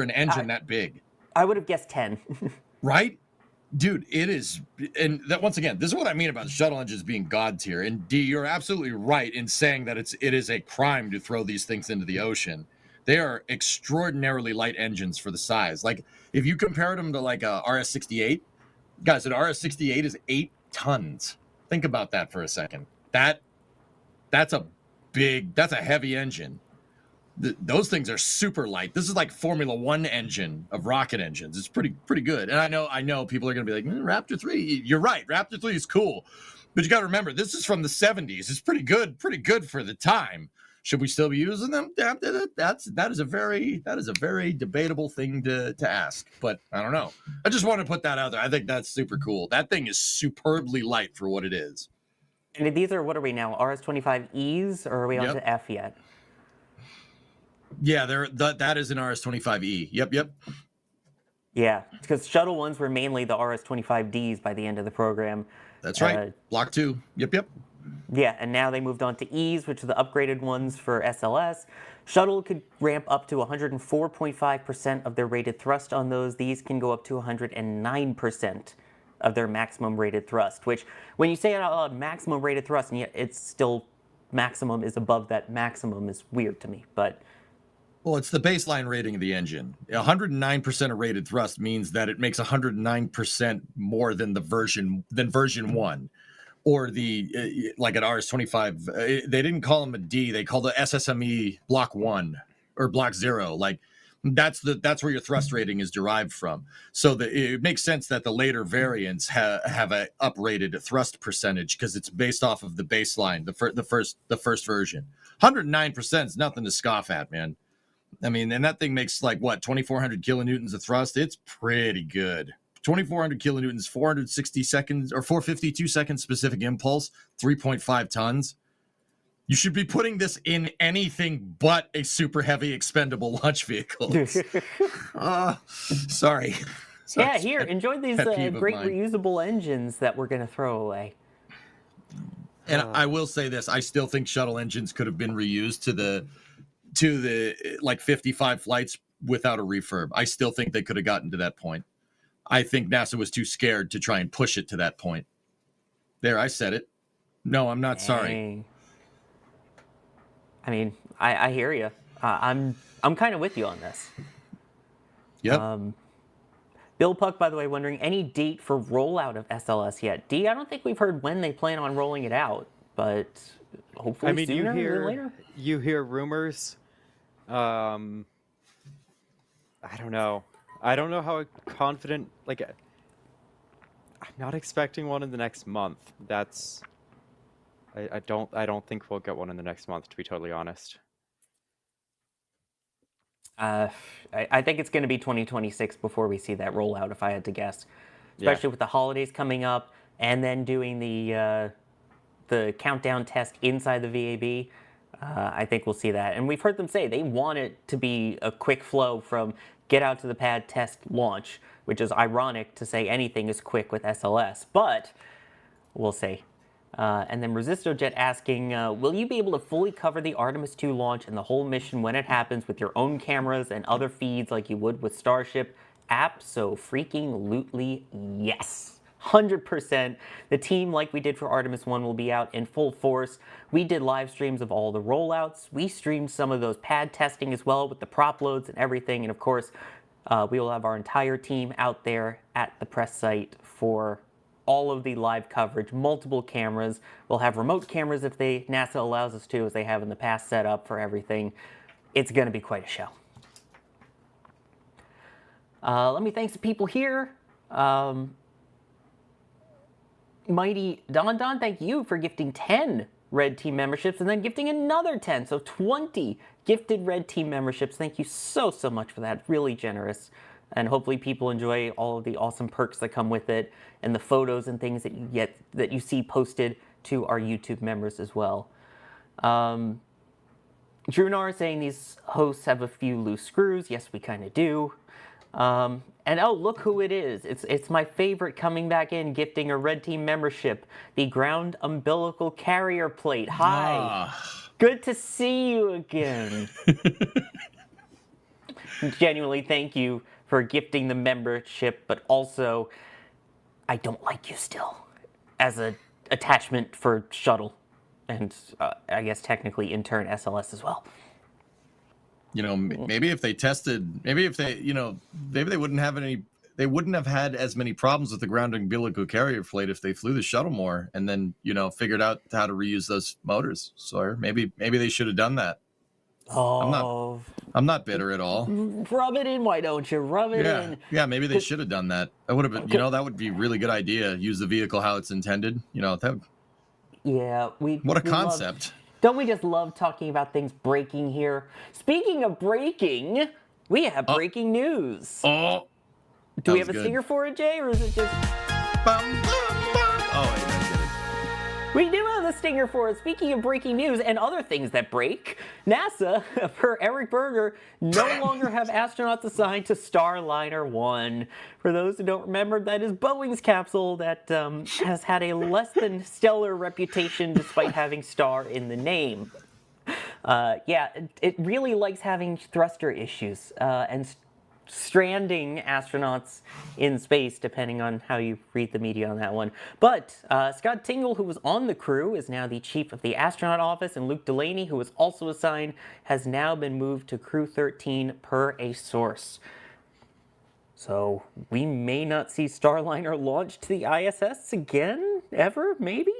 S3: an engine that big. I
S2: would have guessed 10.
S3: Right? Dude, it is. And that, once again, this is what I mean about shuttle engines being god tier. And D, you're absolutely right in saying that it is a crime to throw these things into the ocean. They are extraordinarily light engines for the size. Like, if you compared them to like a RS-68, guys, an RS-68 is 8 tons. Think about that for a second. That's a heavy engine. Those things are super light. This is like Formula One engine of rocket engines. It's pretty good. And I know people are going to be like, Raptor 3. You're right. Raptor 3 is cool. But you got to remember, this is from the 70s. It's pretty good for the time. Should we still be using them? That is a very debatable thing to ask. But I don't know. I just want to put that out there. I think that's super cool. That thing is superbly light for what it is.
S2: And these are, what are we now, RS-25Es, or are we on to F yet?
S3: Yeah, that is an RS-25E. Yep.
S2: Yeah, because shuttle ones were mainly the RS-25Ds by the end of the program.
S3: That's right. Block 2. Yep.
S2: Yeah, and now they moved on to E's, which are the upgraded ones for SLS. Shuttle could ramp up to 104.5% of their rated thrust on those. These can go up to 109% of their maximum rated thrust, which when you say it out loud, maximum rated thrust, and yet it's still maximum is above that maximum is weird to me, but...
S3: Well, it's the baseline rating of the engine. 109% of rated thrust means that it makes 109% more than version 1. Or the like at RS-25, they didn't call them a D, they called the SSME Block 1 or Block 0. Like that's where your thrust rating is derived from. So it makes sense that the later variants have a uprated thrust percentage because it's based off of the baseline, the first version. 109% is nothing to scoff at, man. I mean, and that thing makes like what, 2,400 kilonewtons of thrust. It's pretty good. 2,400 kilonewtons, 460 seconds or 452 seconds specific impulse, 3.5 tons. You should be putting this in anything but a super heavy expendable launch vehicle. Sorry.
S2: Yeah, here, enjoy these great reusable engines that we're going to throw away.
S3: And I will say this, I still think shuttle engines could have been reused to the like 55 flights without a refurb. I still think they could have gotten to that point. I think NASA was too scared to try and push it to that point. There, I said it. No, I'm not sorry.
S2: I mean, I hear you. I'm kind of with you on this.
S3: Yep.
S2: Bill Puck, by the way, wondering, any date for rollout of SLS yet? D, I don't think we've heard when they plan on rolling it out, but hopefully sooner than later.
S1: You hear rumors. I don't know. I don't know how confident. Like, I'm not expecting one in the next month. That's. I don't think we'll get one in the next month, to be totally honest.
S2: I think it's going to be 2026 before we see that rollout, if I had to guess. Especially with the holidays coming up, and then doing the countdown test inside the VAB. I think we'll see that. And we've heard them say they want it to be a quick flow from get out to the pad, test, launch, which is ironic to say anything is quick with SLS, but we'll see. And then ResistoJet asking, will you be able to fully cover the Artemis 2 launch and the whole mission when it happens with your own cameras and other feeds like you would with Starship? Abso-freaking-lutely yes. 100%. The team, like we did for Artemis 1, will be out in full force. We did live streams of all the rollouts. We streamed some of those pad testing as well with the prop loads and everything. And of course, we will have our entire team out there at the press site for all of the live coverage, multiple cameras. We'll have remote cameras if NASA allows us to, as they have in the past, set up for everything. It's going to be quite a show. Let me thank some people here. Mighty Don, thank you for gifting 10 Red Team memberships and then gifting another 10, so 20 gifted Red Team memberships. Thank you so much for that. Really generous. And hopefully people enjoy all of the awesome perks that come with it and the photos and things that you get, that you see posted to our YouTube members as well. Drunar saying these hosts have a few loose screws. Yes, we kind of do. And oh, look who it is. It's my favorite coming back in, gifting a Red Team membership, the Ground Umbilical Carrier Plate. Hi. Good to see you again. Genuinely, thank you for gifting the membership, but also, I don't like you still as an attachment for Shuttle, and I guess technically intern SLS as well.
S3: You know, maybe if they tested, maybe they wouldn't have had as many problems with the ground umbilical carrier plate if they flew the shuttle more and then, figured out how to reuse those motors. So maybe they should have done that.
S2: Oh,
S3: I'm not bitter at all.
S2: Rub it in, why don't you? Rub it in.
S3: Yeah, maybe they should have done that. That would have been, that would be a really good idea. Use the vehicle how it's intended. What a concept.
S2: Don't we just love talking about things breaking here? Speaking of breaking, we have breaking news.
S3: Oh,
S2: do we have a stinger for it, Jay, or is it just...
S3: Oh, wait, I get it.
S2: We do have the stinger for it. Speaking of breaking news and other things that break, NASA, per Eric Berger, no longer have astronauts assigned to Starliner 1. For those who don't remember, that is Boeing's capsule that has had a less than stellar reputation despite having star in the name. Yeah, it really likes having thruster issues and stranding astronauts in space, depending on how you read the media on that one. But Scott Tingle, who was on the crew, is now the chief of the astronaut office, and Luke Delaney, who was also assigned, has now been moved to Crew 13 per a source. So we may not see Starliner launched to the ISS again, ever, maybe?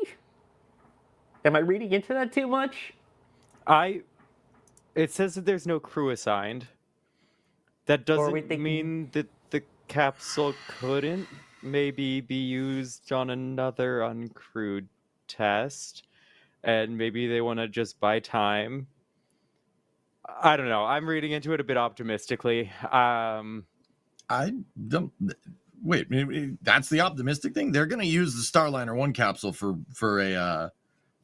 S2: Am I reading into that too much?
S1: It says that there's no crew assigned. That doesn't mean that the capsule couldn't maybe be used on another uncrewed test, and maybe they want to just buy time. I don't know. I'm reading into it a bit optimistically.
S3: I don't. Wait, that's the optimistic thing. They're going to use the Starliner 1 capsule for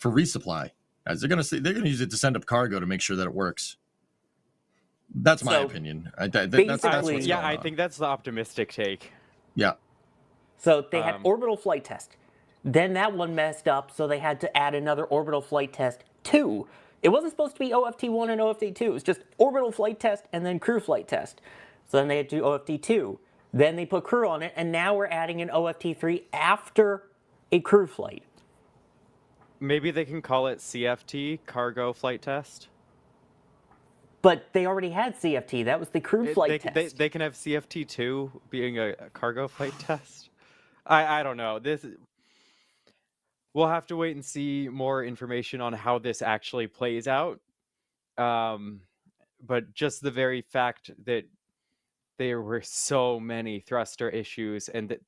S3: resupply. As they're going to use it to send up cargo to make sure that it works. That's my opinion. That's what's going on.
S1: I think that's the optimistic take.
S3: Yeah.
S2: So they had orbital flight test. Then that one messed up, so they had to add another orbital flight test 2. It wasn't supposed to be OFT1 and OFT2. It was just orbital flight test and then crew flight test. So then they had to do OFT2. Then they put crew on it, and now we're adding an OFT3 after a crew flight.
S1: Maybe they can call it CFT, cargo flight test.
S2: But they already had CFT. That was the crew flight test.
S1: They can have CFT2 being a cargo flight test. I don't know. We'll have to wait and see more information on how this actually plays out. But just the very fact that there were so many thruster issues and that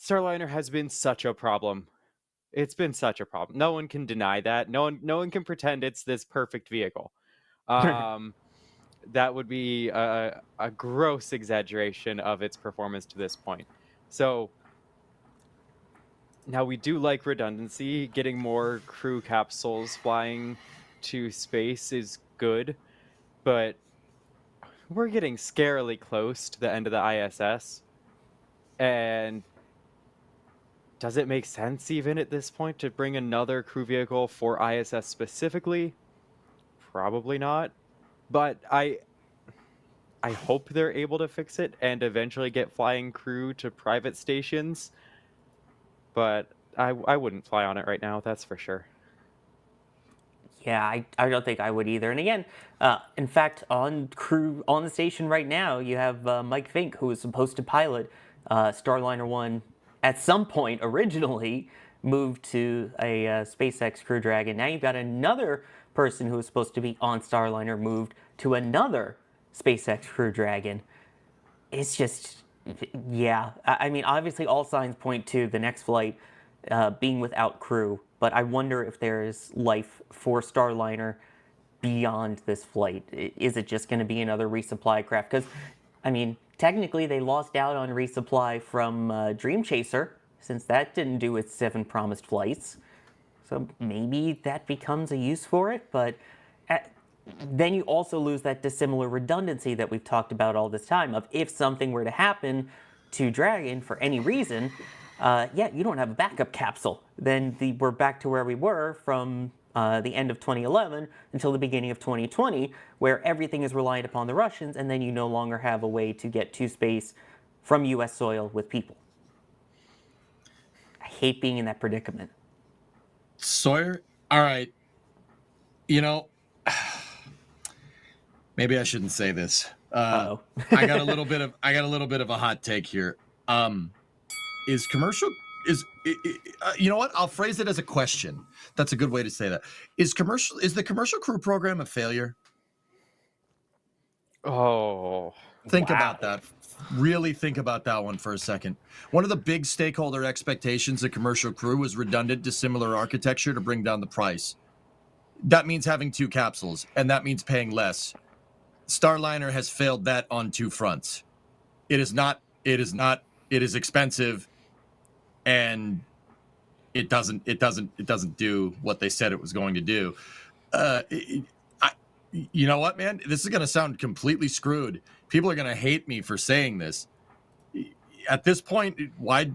S1: Starliner has been such a problem. It's been such a problem. No one can deny that. No one can pretend it's this perfect vehicle. That would be a gross exaggeration of its performance to this point. So now we do like redundancy. Getting more crew capsules flying to space is good, but we're getting scarily close to the end of the ISS. And does it make sense even at this point to bring another crew vehicle for ISS specifically? Probably not. But I hope they're able to fix it and eventually get flying crew to private stations. But I wouldn't fly on it right now, that's for sure.
S2: Yeah, I don't think I would either. And again, in fact, on the station right now, you have Mike Fink, who was supposed to pilot Starliner 1 at some point originally, moved to a SpaceX Crew Dragon. Now you've got another person who was supposed to be on Starliner moved to another SpaceX Crew Dragon. It's just, yeah. I mean, obviously all signs point to the next flight being without crew, but I wonder if there is life for Starliner beyond this flight. Is it just going to be another resupply craft? Because, I mean, technically they lost out on resupply from Dream Chaser, since that didn't do its 7 promised flights. So maybe that becomes a use for it, but then you also lose that dissimilar redundancy that we've talked about all this time of if something were to happen to Dragon for any reason, yeah, you don't have a backup capsule. Then we're back to where we were from the end of 2011 until the beginning of 2020, where everything is reliant upon the Russians, and then you no longer have a way to get to space from U.S. soil with people. I hate being in that predicament.
S3: Sawyer, all right. You know, maybe I shouldn't say this. I got a little bit of a hot take here. You know what? I'll phrase it as a question. That's a good way to say that. Is the commercial crew program a failure?
S1: Oh,
S3: think about that. Really think about that one for a second. One of the big stakeholder expectations of commercial crew was redundant, dissimilar architecture to bring down the price. That means having 2 capsules, and that means paying less. Starliner has failed that on 2 fronts. It is expensive, and it doesn't do what they said it was going to do. You know what, man? This is going to sound completely screwed. People are going to hate me for saying this. At this point, why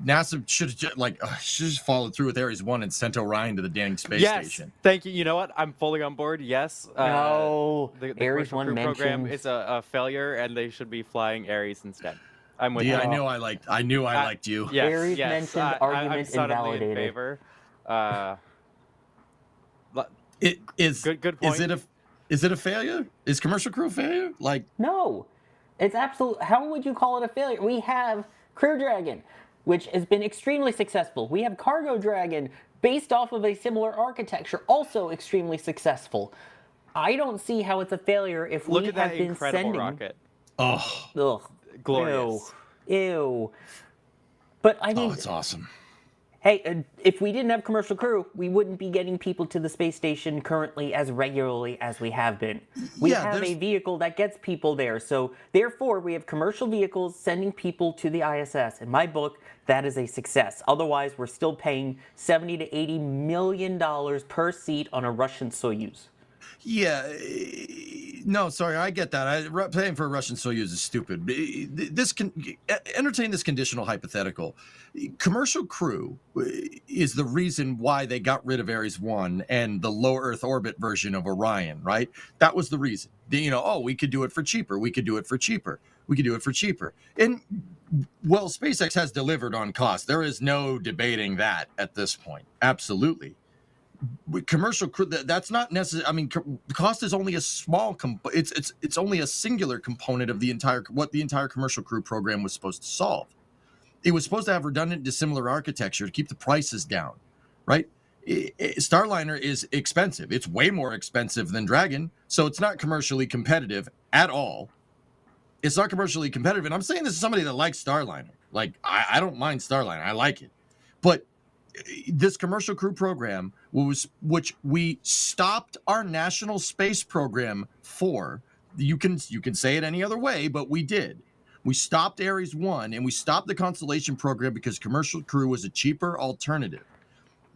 S3: NASA should have just followed through with Ares 1 and sent Orion to the dang space station.
S1: Thank you. You know what? I'm fully on board. Yes.
S2: No,
S1: The
S2: Ares
S1: Commercial
S2: 1
S1: Crew program
S2: mentioned-
S1: is a failure, and they should be flying Ares instead. I'm with
S3: Yeah,
S1: you.
S3: I knew I liked you.
S1: Yes,
S2: Ares
S1: yes.
S2: mentioned
S1: I'm
S2: argument
S1: suddenly in
S2: invalidated.
S1: favor.
S3: It is
S1: Good point.
S3: Is it a failure? Is Commercial Crew a failure? Like,
S2: No, it's absolute. How would you call it a failure? We have Crew Dragon, which has been extremely successful. We have Cargo Dragon, based off of a similar architecture, also extremely successful. I don't see how it's a failure if
S1: Look
S2: we
S1: at
S2: have
S1: that
S2: been
S1: incredible
S2: sending.
S1: rocket.
S3: oh,
S2: Ugh,
S1: Glorious.
S2: Ew. But I mean,
S3: it's awesome.
S2: hey, if we didn't have Commercial Crew, we wouldn't be getting people to the space station currently as regularly as we have been. We
S3: Yeah,
S2: have a
S3: there's-
S2: vehicle that gets people there. So therefore, we have commercial vehicles sending people to the ISS. In my book, that is a success. Otherwise, we're still paying $70 to $80 million per seat on a Russian Soyuz.
S3: Yeah, no, sorry, I get that. Paying for a Russian Soyuz is stupid. This can entertain this conditional hypothetical. Commercial Crew is the reason why they got rid of Ares 1 and the low Earth orbit version of Orion, right? That was the reason. We could do it for cheaper. We could do it for cheaper. We could do it for cheaper. And well, SpaceX has delivered on cost. There is no debating that at this point. Absolutely. Commercial Crew, that's not necessary. I mean, cost is only a small it's only a singular component of the entire Commercial Crew program was supposed to solve. It was supposed to have redundant dissimilar architecture to keep the prices down, right? Starliner is expensive. It's way more expensive than Dragon, so it's not commercially competitive at all. It's not commercially competitive, and I'm saying this as somebody that likes Starliner. Like, I don't mind Starliner. I like it. But this Commercial Crew program which we stopped our national space program for. You can say it any other way, but we did. We stopped Ares 1 and we stopped the Constellation program because Commercial Crew was a cheaper alternative.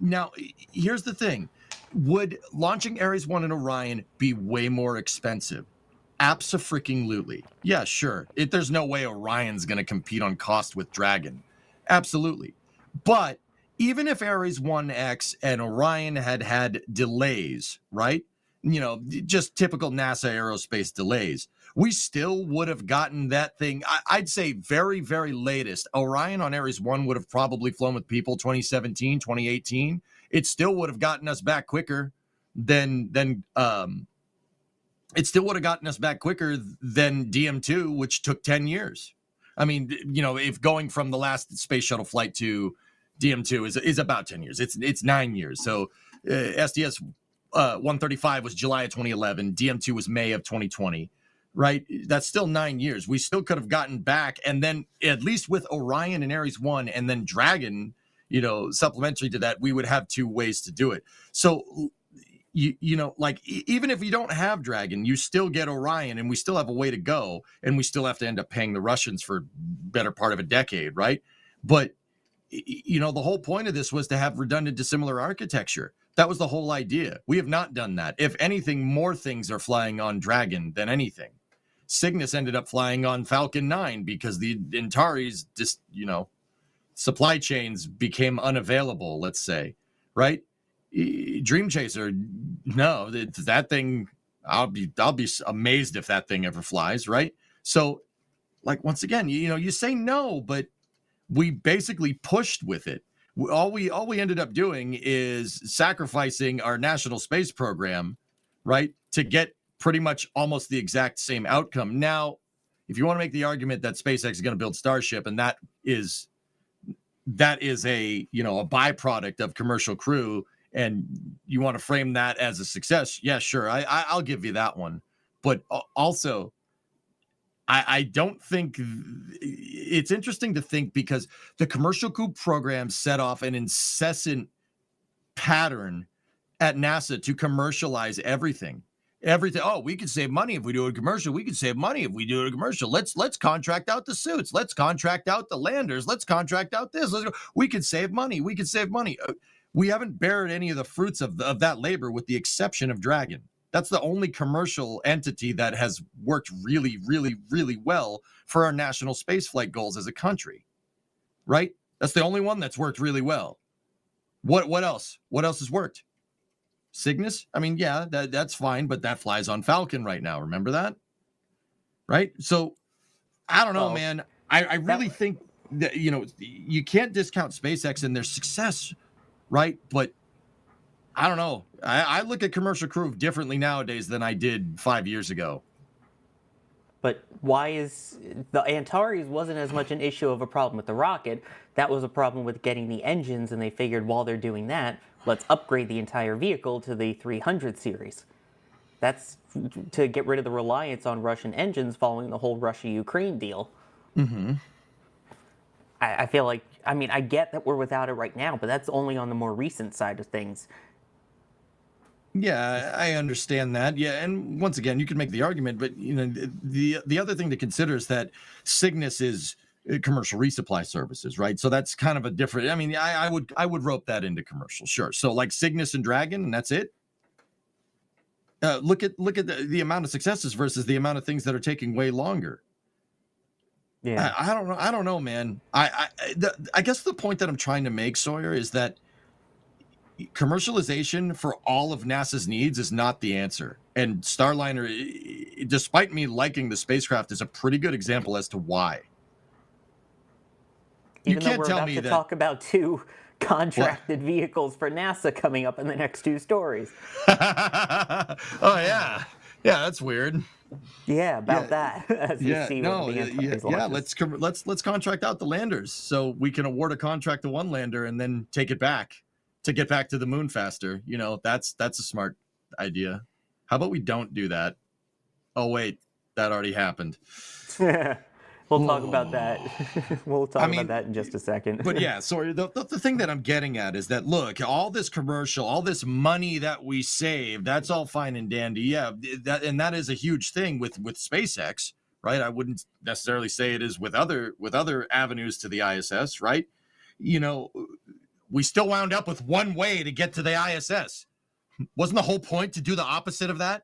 S3: Now, here's the thing. Would launching Ares 1 and Orion be way more expensive? Abso-freaking-lutely. Yeah, sure. There's no way Orion's going to compete on cost with Dragon. Absolutely. But even if Ares 1X and Orion had delays, right? Just typical NASA aerospace delays, we still would have gotten that thing. I'd say very, very latest. Orion on Ares 1 would have probably flown with people 2017, 2018. It still would have gotten us back quicker than DM2, which took 10 years. I mean, if going from the last space shuttle flight to DM2 is about 10 years. It's 9 years. So SDS 135 was July of 2011. DM2 was May of 2020, right? That's still 9 years. We still could have gotten back. And then at least with Orion and Ares 1 and then Dragon, supplementary to that, we would have 2 ways to do it. So, even if you don't have Dragon, you still get Orion and we still have a way to go. And we still have to end up paying the Russians for better part of a decade, right? But the whole point of this was to have redundant dissimilar architecture. That was the whole idea. We have not done that. If anything, more things are flying on Dragon than anything. Cygnus ended up flying on Falcon 9 because the Antares just, supply chains became unavailable, let's say, right? Dream Chaser, no, that thing, I'll be amazed if that thing ever flies, right? So, once again, you say no, but we basically pushed with it. All we ended up doing is sacrificing our national space program, right, to get pretty much almost the exact same outcome. Now, if you want to make the argument that SpaceX is going to build Starship, and that is a a byproduct of Commercial Crew, and you want to frame that as a success, yeah, sure, I'll give you that one. But also, I don't think it's interesting to think because the Commercial Crew program set off an incessant pattern at NASA to commercialize everything. Everything. Oh, we could save money if we do a commercial. We could save money if we do a commercial. Let's contract out the suits. Let's contract out the landers. Let's contract out this. We could save money. We could save money. We haven't bared any of the fruits of that labor, with the exception of Dragon. That's the only commercial entity that has worked really, really, really well for our national spaceflight goals as a country. Right? That's the only one that's worked really well. What else? What else has worked? Cygnus? I mean, yeah, that's fine, but that flies on Falcon right now. Remember that? Right? So I don't know, man. I really think that, you can't discount SpaceX and their success, right? But I don't know. I look at Commercial Crew differently nowadays than I did 5 years ago.
S2: But why is the Antares wasn't as much an issue of a problem with the rocket? That was a problem with getting the engines, and they figured while they're doing that, let's upgrade the entire vehicle to the 300 series. That's to get rid of the reliance on Russian engines following the whole Russia-Ukraine deal.
S3: Mm-hmm.
S2: I feel like, I mean, I get that we're without it right now, but that's only on the more recent side of things.
S3: Yeah, I understand that. Yeah, and once again, you can make the argument, but the other thing to consider is that Cygnus is commercial resupply services, right? So that's kind of a different. I mean, I would rope that into commercial, sure. So like Cygnus and Dragon, and that's it. Look at the amount of successes versus the amount of things that are taking way longer.
S2: Yeah,
S3: I don't know. I don't know, man. I guess the point that I'm trying to make, Sawyer, is that commercialization for all of NASA's needs is not the answer. And Starliner, despite me liking the spacecraft, is a pretty good example as to why.
S2: even though we're about to talk about 2 contracted vehicles for NASA coming up in the next 2 stories.
S3: Oh yeah, that's weird.
S2: Yeah, about that. As you see,
S3: let's contract out the landers so we can award a contract to one lander and then take it back to get back to the moon faster. That's a smart idea. How about we don't do that? Oh wait, that already happened.
S2: We'll talk about that. We'll talk about that in just a second.
S3: But yeah, so the thing that I'm getting at is that, look, all this commercial, all this money that we save, that's all fine and dandy. Yeah, that is a huge thing with SpaceX, right? I wouldn't necessarily say it is with other avenues to the ISS, right? We still wound up with one way to get to the ISS. Wasn't the whole point to do the opposite of that?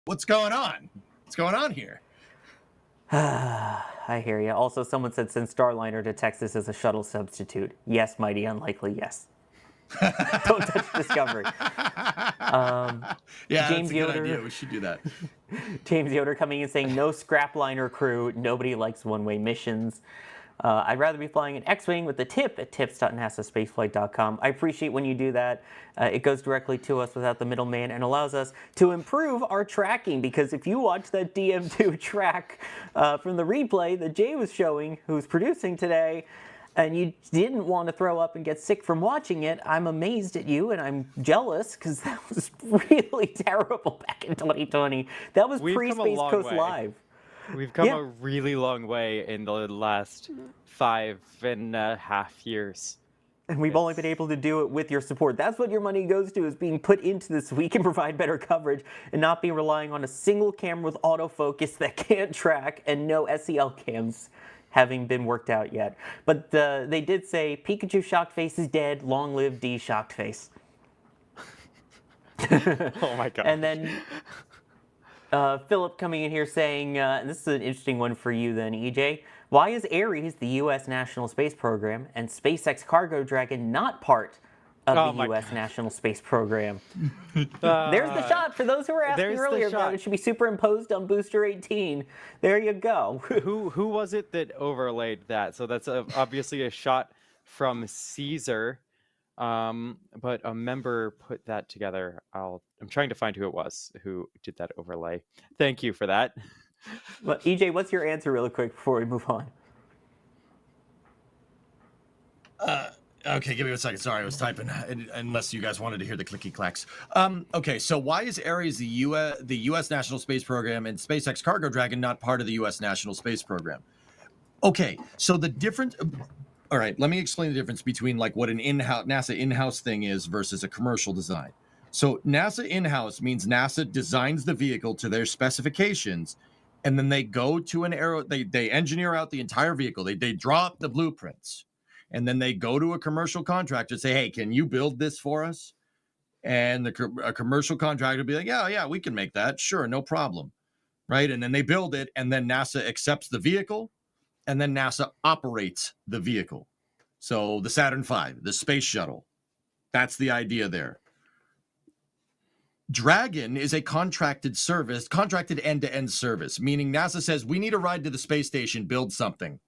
S3: What's going on? What's going on here?
S2: I hear you. Also, someone said send Starliner to Texas as a shuttle substitute. Yes, mighty unlikely, yes. Don't touch Discovery.
S3: James Yoder, idea. We should do that.
S2: James Yoder coming in saying, no Scrapliner crew. Nobody likes one-way missions. I'd rather be flying an X-Wing with the tip at tips.nasaspaceflight.com. I appreciate when you do that. It goes directly to us without the middleman and allows us to improve our tracking, because if you watch that DM2 track from the replay that Jay was showing, who's producing today, and you didn't want to throw up and get sick from watching it, I'm amazed at you and I'm jealous, because that was really terrible back in 2020. That was pre-Space Coast Live.
S1: We've come a really long way in the last 5.5 years.
S2: And we've only been able to do it with your support. That's what your money goes to, is being put into this so we can provide better coverage and not be relying on a single camera with autofocus that can't track and no SEL cams having been worked out yet. But they did say, Pikachu shocked face is dead, long live D shocked face.
S1: Oh my god.
S2: And then Philip coming in here saying, this is an interesting one for you then, EJ. Why is Ares, the U.S. National Space Program, and SpaceX Cargo Dragon not part of the U.S. National Space Program? There's the shot for those who were asking earlier about it. Should be superimposed on Booster 18. There you go.
S1: Who was it that overlaid that? So that's obviously a shot from Caesar. But a member put that together. I'm trying to find who it was who did that overlay. Thank you for that.
S2: Well, EJ, what's your answer really quick before we move on?
S3: Okay, give me 1 second. Sorry, I was typing, unless you guys wanted to hear the clicky clacks. Okay, so why is Ares, the U.S. National Space Program, and SpaceX Cargo Dragon not part of the U.S. National Space Program? Okay, so the difference... All right, let me explain the difference between like what an NASA in-house thing is versus a commercial design. So NASA in-house means NASA designs the vehicle to their specifications, and then they go to an they engineer out the entire vehicle. They draw up the blueprints, and then they go to a commercial contractor and say, hey, can you build this for us? And a commercial contractor will be like, yeah, we can make that. Sure, no problem. Right. And then they build it, and then NASA accepts the vehicle, and then NASA operates the vehicle. So the Saturn V, the space shuttle, that's the idea there. Dragon is a contracted end-to-end service, meaning NASA says, we need a ride to the space station, build something.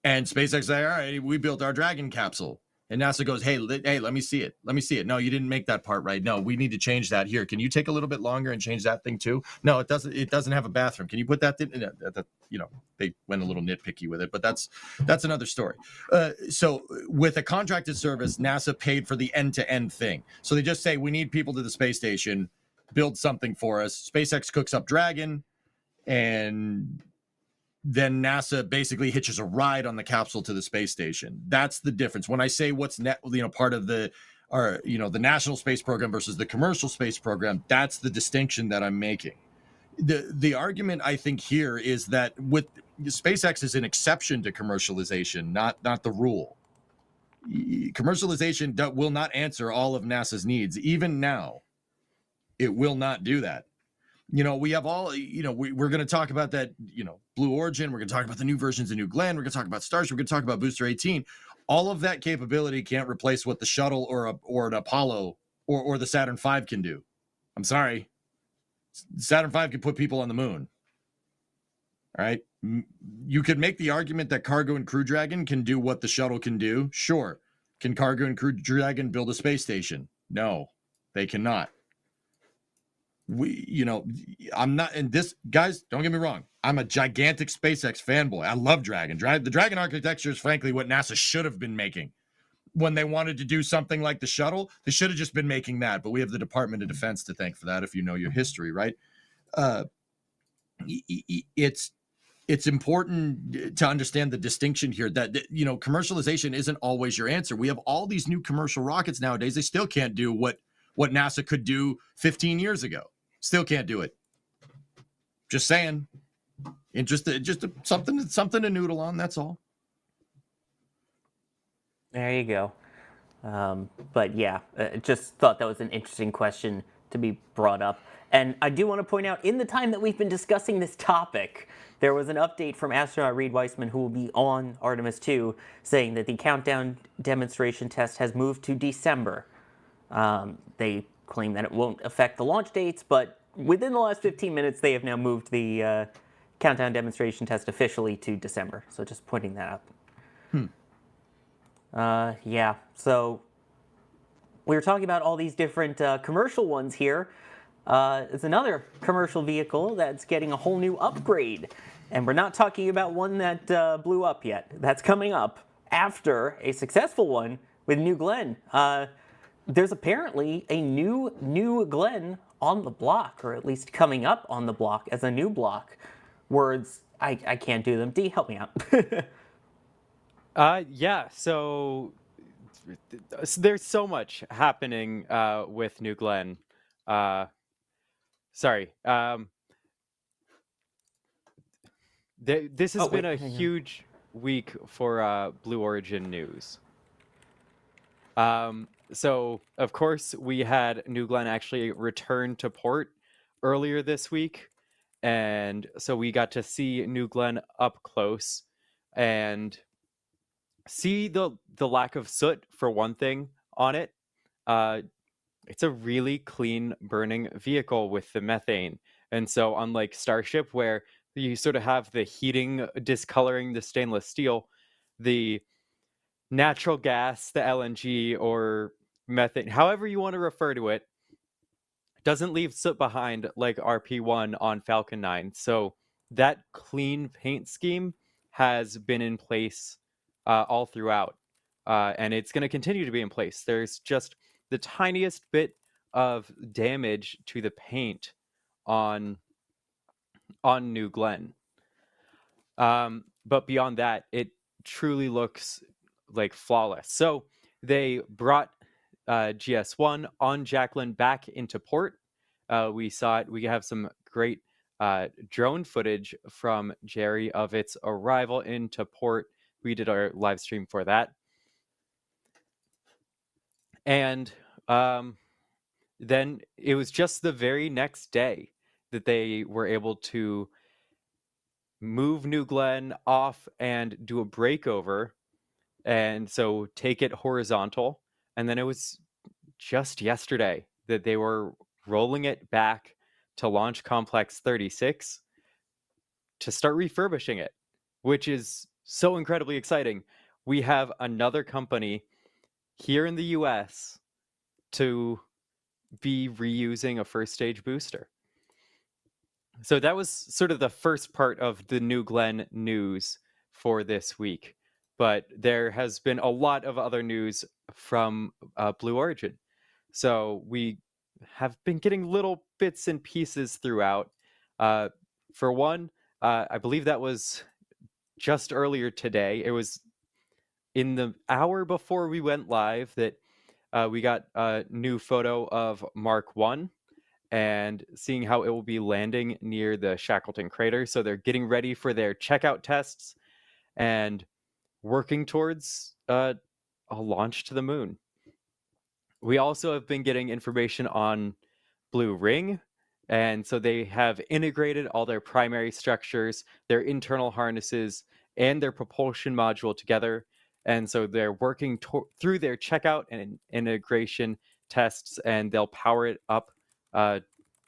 S3: And SpaceX say, all right, we built our Dragon capsule. And NASA goes, hey, let me see it. Let me see it. No, you didn't make that part right. No, we need to change that here. Can you take a little bit longer and change that thing too? No, it doesn't. It doesn't have a bathroom. Can you put that in? They went a little nitpicky with it, but that's another story. So with a contracted service, NASA paid for the end-to-end thing. So they just say, we need people to the space station, build something for us. SpaceX cooks up Dragon, and then NASA basically hitches a ride on the capsule to the space station. That's the difference. When I say what's part of the national space program versus the commercial space program, that's the distinction that I'm making. The argument I think here is that with SpaceX is an exception to commercialization, not the rule. Commercialization will not answer all of NASA's needs. Even now, it will not do that. We have all, we're going to talk about that, Blue Origin. We're going to talk about the new versions of New Glenn. We're going to talk about Starship. We're going to talk about Booster 18. All of that capability can't replace what the shuttle or an Apollo or the Saturn V can do. I'm sorry. Saturn V can put people on the moon. All right. You could make the argument that Cargo and Crew Dragon can do what the shuttle can do. Sure. Can Cargo and Crew Dragon build a space station? No, they cannot. I'm not, and this, guys, don't get me wrong, I'm a gigantic SpaceX fanboy. I love Dragon. The Dragon architecture is frankly what NASA should have been making when they wanted to do something like the shuttle. They should have just been making that, but we have the Department of Defense to thank for that, if you know your history, right? It's important to understand the distinction here that commercialization isn't always your answer. We have all these new commercial rockets nowadays. They still can't do what NASA could do 15 years ago. Still can't do it. Just saying. Something to noodle on. That's all.
S2: There you go. But yeah, just thought that was an interesting question to be brought up. And I do want to point out, in the time that we've been discussing this topic, there was an update from astronaut Reed Weissman, who will be on Artemis 2, saying that the countdown demonstration test has moved to December. They claim that it won't affect the launch dates, but within the last 15 minutes, they have now moved the countdown demonstration test officially to December. So just pointing that out. Yeah, so we were talking about all these different commercial ones here. It's another commercial vehicle that's getting a whole new upgrade. And we're not talking about one that blew up yet. That's coming up after a successful one with New Glenn. There's apparently a new Glenn on the block, or at least coming up on the block as a new block. Words, I can't do them. D, help me out.
S1: Yeah, so there's so much happening with New Glenn. Sorry. This has been a huge week for Blue Origin news. So, of course, we had New Glenn actually return to port earlier this week. And so we got to see New Glenn up close and see the lack of soot, for one thing, on it. It's a really clean burning vehicle with the methane. And so unlike Starship, where you sort of have the heating discoloring the stainless steel, the natural gas, the LNG or methane, however you want to refer to it, doesn't leave soot behind like RP1 on Falcon 9. So that clean paint scheme has been in place all throughout. And it's going to continue to be in place. There's just the tiniest bit of damage to the paint on New Glenn. But beyond that, it truly looks like flawless. So they brought GS1 on Jacqueline back into port. We saw it. We have some great drone footage from Jerry of its arrival into port. We did our live stream for that. And then it was just the very next day that they were able to move New Glenn off and do a breakover, and so take it horizontal. And then it was just yesterday that they were rolling it back to Launch Complex 36 to start refurbishing it, which is so incredibly exciting. We have another company here in the US to be reusing a first stage booster. So that was sort of the first part of the New Glenn news for this week. But there has been a lot of other news from Blue Origin. So we have been getting little bits and pieces throughout. For one, I believe that was just earlier today. It was in the hour before we went live that we got a new photo of Mark 1 and seeing how it will be landing near the Shackleton crater. So they're getting ready for their checkout tests and working towards a launch to the moon. We also have been getting information on Blue Ring, and so they have integrated all their primary structures, their internal harnesses, and their propulsion module together. And so they're working through their checkout and integration tests, and they'll power it up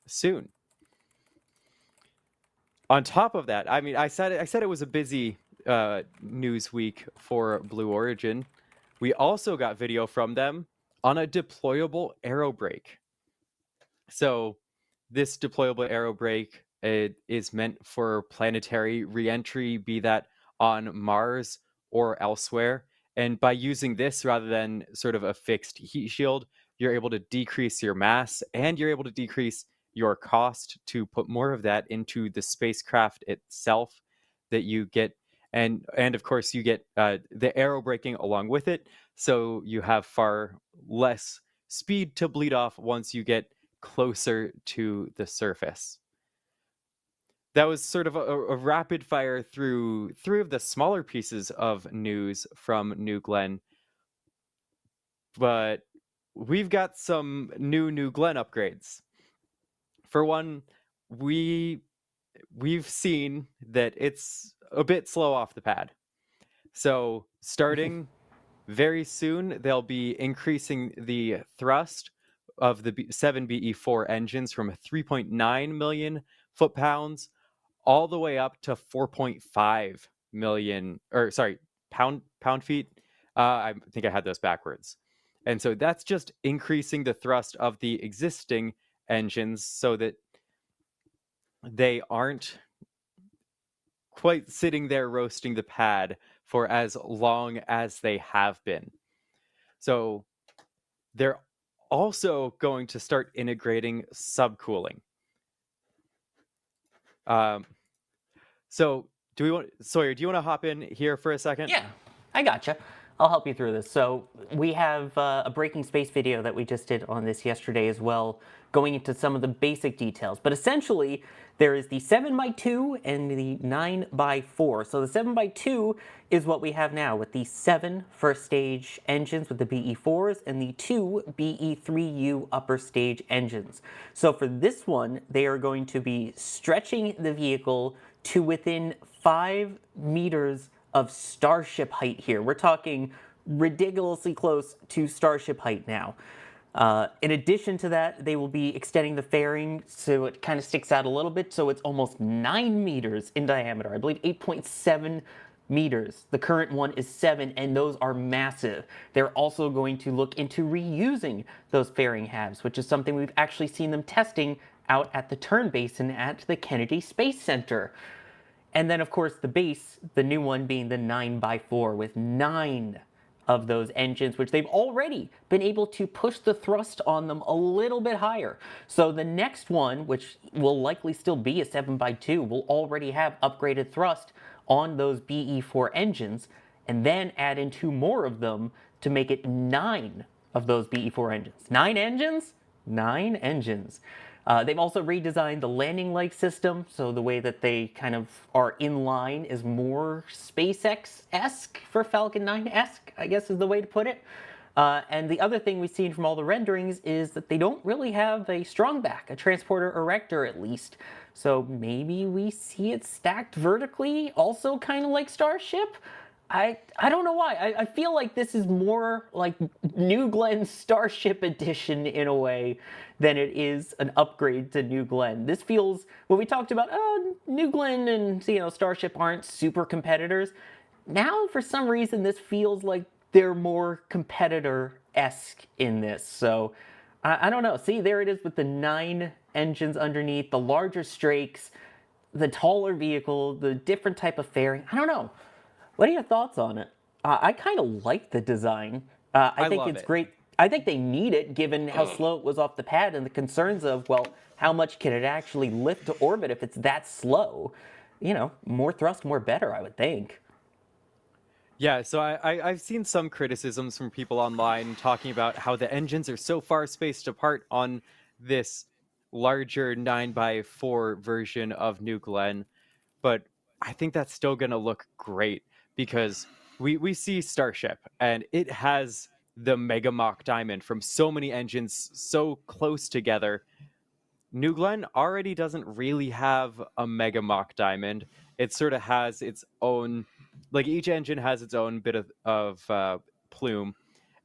S1: soon. On top of that, I mean, I said it was a busy news week for Blue Origin. We also got video from them on a deployable aero brake. So this deployable aero brake is meant for planetary reentry, be that on Mars or elsewhere. And by using this rather than sort of a fixed heat shield, you're able to decrease your mass and you're able to decrease your cost to put more of that into the spacecraft itself that you get. And of course, you get the aero braking along with it. So you have far less speed to bleed off once you get closer to the surface. That was sort of a rapid fire through three of the smaller pieces of news from New Glenn. But we've got some New Glenn upgrades. For one, we've seen that it's a bit slow off the pad. So starting very soon, they'll be increasing the thrust of the 7 BE4 engines from 3.9 million foot-pounds all the way up to 4.5 million, or sorry, pound feet. I think I had those backwards. And so that's just increasing the thrust of the existing engines so that they aren't quite sitting there roasting the pad for as long as they have been. So they're also going to start integrating subcooling. So Sawyer, do you want to hop in here for a second?
S2: Yeah, I gotcha. I'll help you through this. So we have a breaking space video that we just did on this yesterday as well, going into some of the basic details. But essentially, there is the 7x2 and the 9x4. So the 7x2 is what we have now with the 7 first stage engines with the BE4s and the 2 BE3U upper stage engines. So for this one, they are going to be stretching the vehicle to within 5 meters of Starship height here. We're talking ridiculously close to Starship height now. In addition to that, they will be extending the fairing so it kind of sticks out a little bit, so it's almost 9 meters in diameter. I believe 8.7 meters. The current one is 7, and those are massive. They're also going to look into reusing those fairing halves, which is something we've actually seen them testing out at the Turn Basin at the Kennedy Space Center. And then, of course, the base, the new one being the 9x4 with 9 of those engines, which they've already been able to push the thrust on them a little bit higher. So the next one, which will likely still be a 7x2, will already have upgraded thrust on those BE4 engines, and then add in 2 more of them to make it 9 of those BE4 engines. 9 engines? 9 engines. They've also redesigned the landing leg system, so the way that they kind of are in line is more SpaceX-esque for Falcon 9-esque, I guess is the way to put it. And the other thing we've seen from all the renderings is that they don't really have a strong back, a transporter erector at least. So maybe we see it stacked vertically, also kind of like Starship? I don't know why. I feel like this is more like New Glenn Starship Edition in a way than it is an upgrade to New Glenn. This feels, when we talked about, New Glenn and Starship aren't super competitors. Now, for some reason, this feels like they're more competitor-esque in this. So, I don't know. See, there it is with the 9 engines underneath, the larger strakes, the taller vehicle, the different type of fairing. I don't know. What are your thoughts on it? I kind of like the design. I think
S1: love
S2: it's
S1: it.
S2: great. I think they need it given how slow it was off the pad and the concerns of, well, how much can it actually lift to orbit if it's that slow? More thrust, more better, I would think.
S1: Yeah, so I've seen some criticisms from people online talking about how the engines are so far spaced apart on this larger 9x4 version of New Glenn, but I think that's still going to look great because we see Starship and it has the Mega Mach Diamond from so many engines so close together. New Glenn already doesn't really have a Mega Mach Diamond. It sort of has its own, like each engine has its own bit of plume,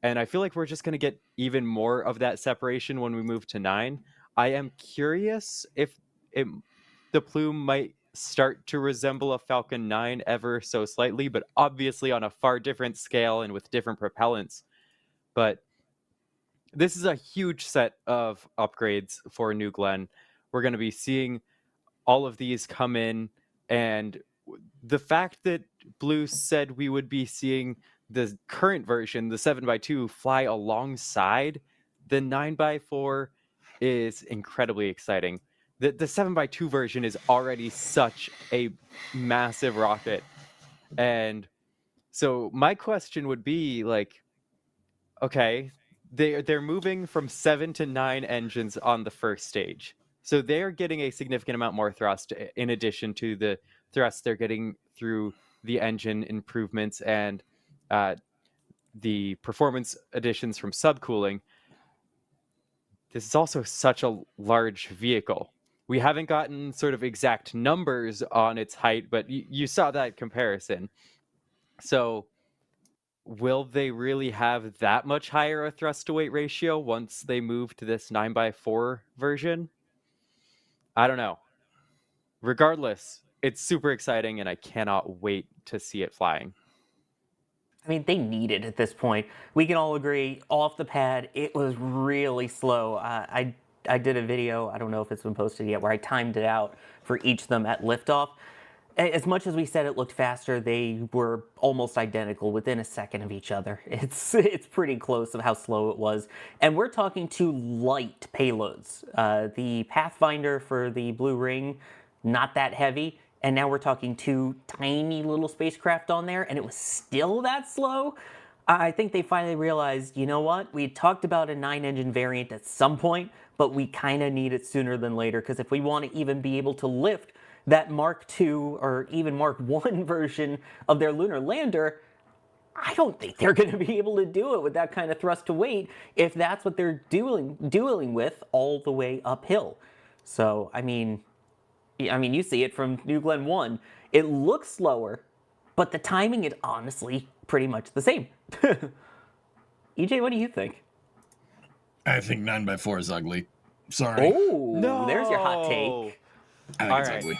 S1: and I feel like we're just going to get even more of that separation when we move to 9. I am curious if it, the plume might start to resemble a Falcon 9 ever so slightly, but obviously on a far different scale and with different propellants. But this is a huge set of upgrades for New Glenn. We're going to be seeing all of these come in, and the fact that Blue said we would be seeing the current version, the 7x2, fly alongside the 9x4 is incredibly exciting. The 7x2 version is already such a massive rocket. And so my question would be like, okay, they're moving from 7 to 9 engines on the first stage. So they're getting a significant amount more thrust in addition to the thrust they're getting through the engine improvements and the performance additions from subcooling. This is also such a large vehicle. We haven't gotten sort of exact numbers on its height, but you saw that comparison. So will they really have that much higher a thrust to weight ratio once they move to this 9x4 version? I don't know. Regardless, it's super exciting and I cannot wait to see it flying.
S2: I mean, they need it at this point. We can all agree, off the pad, it was really slow. I did a video, I don't know if it's been posted yet, where I timed it out for each of them at liftoff. As much as we said it looked faster, they were almost identical within a second of each other. It's pretty close of how slow it was. And we're talking 2 light payloads. The Pathfinder for the Blue Ring, not that heavy. And now we're talking 2 tiny little spacecraft on there, and it was still that slow. I think they finally realized, you know what? We talked about a 9-engine variant at some point, but we kind of need it sooner than later, because if we want to even be able to lift that Mark II or even Mark I version of their lunar lander, I don't think they're going to be able to do it with that kind of thrust to weight if that's what they're dueling with all the way uphill. So, I mean, you see it from New Glenn 1. It looks slower, but the timing is honestly pretty much the same. EJ, what do you think?
S3: I think 9x4 is ugly. Sorry.
S2: Oh,
S1: No!
S2: there's your hot take.
S3: I think
S1: All
S3: it's
S1: right.
S3: ugly.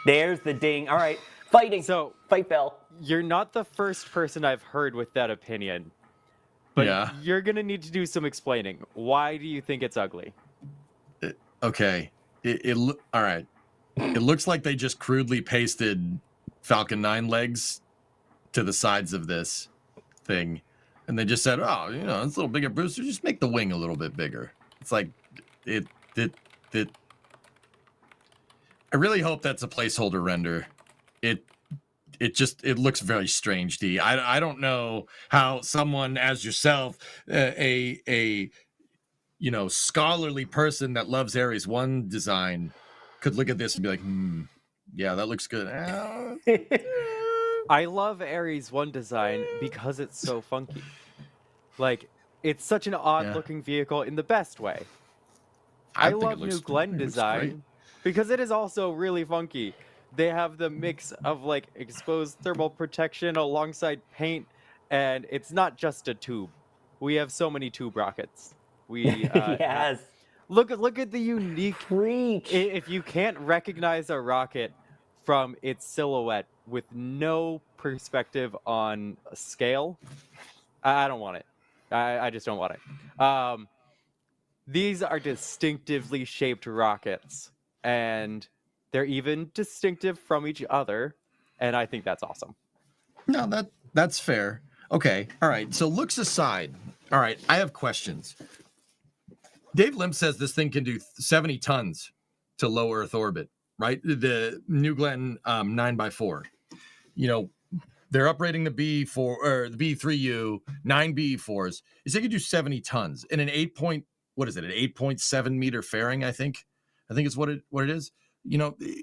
S2: There's the ding. All right, fighting.
S1: So
S2: Fight bell.
S1: you're not the first person I've heard with that opinion, but
S3: Yeah.
S1: you're going to need to do some explaining. Why do you think it's ugly?
S3: Okay. All right. It looks like they just crudely pasted Falcon 9 legs to the sides of this thing. And they just said, oh, it's a little bigger booster. Just make the wing a little bit bigger. It's like, I really hope that's a placeholder render. it looks very strange, D. I don't know how someone as yourself, a scholarly person that loves Ares 1 design, could look at this and be like, yeah, that looks good.
S1: I love Ares 1 design because it's so funky. Like, it's such an odd-looking vehicle in the best way. I love New Glenn design because it is also really funky. They have the mix of like exposed thermal protection alongside paint, and it's not just a tube. We have so many tube rockets. We
S2: Yes.
S1: look at the unique.
S2: Preach.
S1: If you can't recognize a rocket from its silhouette with no perspective on scale, I don't want it. I just don't want it. These are distinctively shaped rockets, and they're even distinctive from each other, and I think that's awesome.
S3: No, that's fair. Okay, all right. So looks aside, all right, I have questions. Dave Limp says this thing can do 70 tons to low Earth orbit, right? The New Glenn 9x4. They're uprating the B4 or the B3U 9B4s. Is they can do 70 tons in an 8.7 meter fairing, I think is what it is.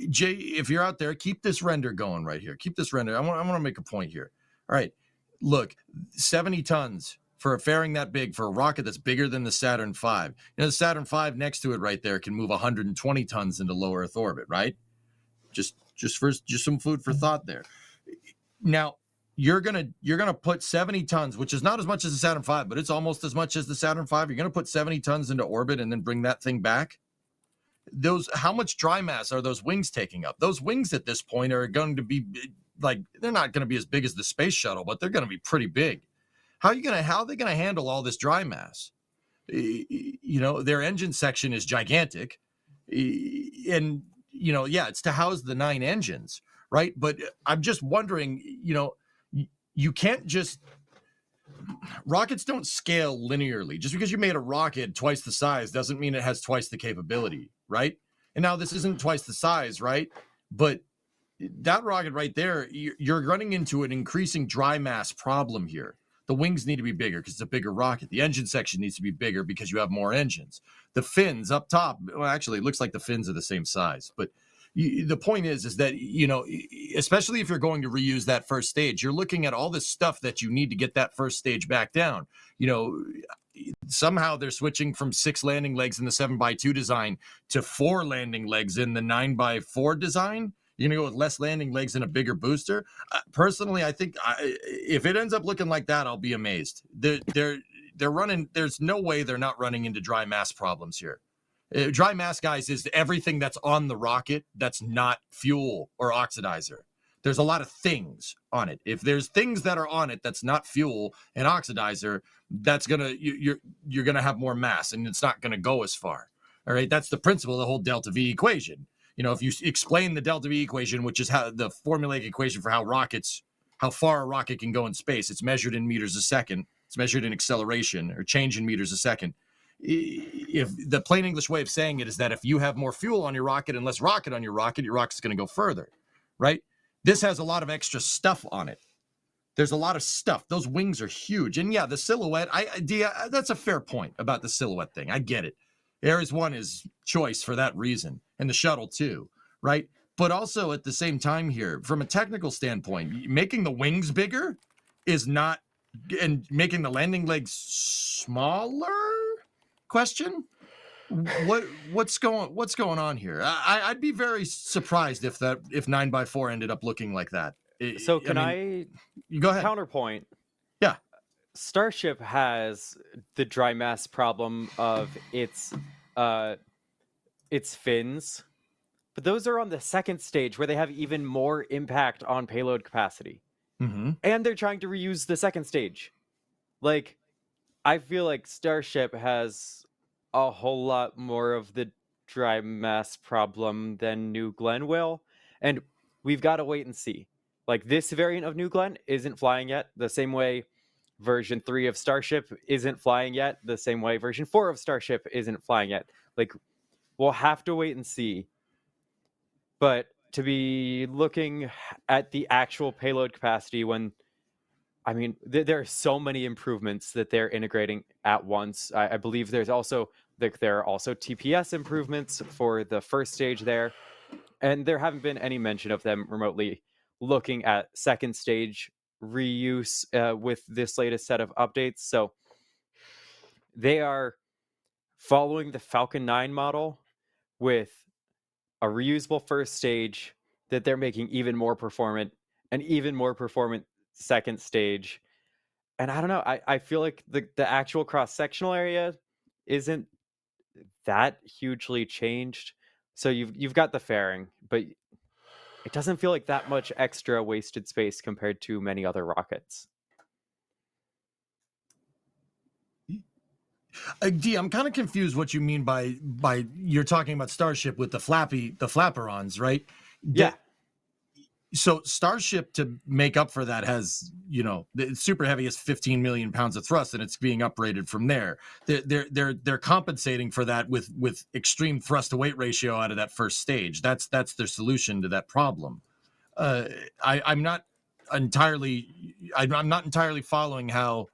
S3: Jay, if you're out there, keep this render going right here. Keep this render. I want to make a point here. All right. Look, 70 tons for a fairing that big, for a rocket that's bigger than the Saturn V. The Saturn V next to it right there can move 120 tons into low Earth orbit, right? Just some food for thought there. Now, you're gonna put 70 tons, which is not as much as the Saturn V, but it's almost as much as the Saturn V. You're gonna put 70 tons into orbit and then bring that thing back. How much dry mass are those wings taking up? Those wings at this point are going to be like, they're not going to be as big as the space shuttle, but they're going to be pretty big. How are they going to handle all this dry mass? Their engine section is gigantic, and it's to house the 9 engines, right? But I'm just wondering, you can't just, rockets don't scale linearly. Just because you made a rocket twice the size doesn't mean it has twice the capability, right? And now this isn't twice the size, right? But that rocket right there, you're running into an increasing dry mass problem here. The wings need to be bigger because it's a bigger rocket. The engine section needs to be bigger because you have more engines. The fins up top, well, actually, it looks like the fins are the same size. But the point is that, especially if you're going to reuse that first stage, you're looking at all this stuff that you need to get that first stage back down. Somehow they're switching from 6 landing legs in the 7x2 design to 4 landing legs in the 9x4 design. You're going to go with less landing legs and a bigger booster. Personally, I think if it ends up looking like that, I'll be amazed. They're running. There's no way they're not running into dry mass problems here. Dry mass, guys, is everything that's on the rocket that's not fuel or oxidizer. There's a lot of things on it. If there's things that are on it that's not fuel and oxidizer, that's you're gonna have more mass, and it's not gonna go as far. All right, that's the principle of the whole delta V equation. If you explain the delta V equation, which is how the formulaic equation for how far a rocket can go in space, it's measured in meters a second. It's measured in acceleration or change in meters a second. If the plain English way of saying it is that if you have more fuel on your rocket and less rocket on your rocket's going to go further, right? This has a lot of extra stuff on it. There's a lot of stuff. Those wings are huge. And yeah, the silhouette, that's a fair point about the silhouette thing. I get it. Ares 1 is choice for that reason, and the shuttle too, right? But also at the same time here, from a technical standpoint, making the wings bigger is not, and making the landing legs smaller? Question? What's going on here? I'd be very surprised if 9x4 ended up looking like that.
S1: So can I
S3: go ahead.
S1: Counterpoint?
S3: Yeah.
S1: Starship has the dry mass problem of its fins, but those are on the second stage where they have even more impact on payload capacity.
S3: Mm-hmm.
S1: And they're trying to reuse the second stage. Like, I feel like Starship has a whole lot more of the dry mass problem than New Glenn will, and we've got to wait and see. Like, this variant of New Glenn isn't flying yet, the same way version 3 of Starship isn't flying yet, the same way version 4 of Starship isn't flying yet. Like, we'll have to wait and see. But to be looking at the actual payload capacity when, I mean, there are so many improvements that they're integrating at once. I believe there are also TPS improvements for the first stage there, and there haven't been any mention of them remotely looking at second stage reuse with this latest set of updates. So they are following the Falcon 9 model with a reusable first stage that they're making even more performant, and even more performant second stage. And I don't know, I feel like the actual cross-sectional area isn't that hugely changed. So you've got the fairing, but it doesn't feel like that much extra wasted space compared to many other rockets.
S3: D, I'm kind of confused what you mean by you're talking about Starship with the flaperons, right?
S1: Yeah.
S3: So Starship, to make up for that, has, the super heavy is 15 million pounds of thrust, and it's being uprated from there. They're compensating for that with extreme thrust to weight ratio out of that first stage. That's their solution to that problem. I'm not entirely following how,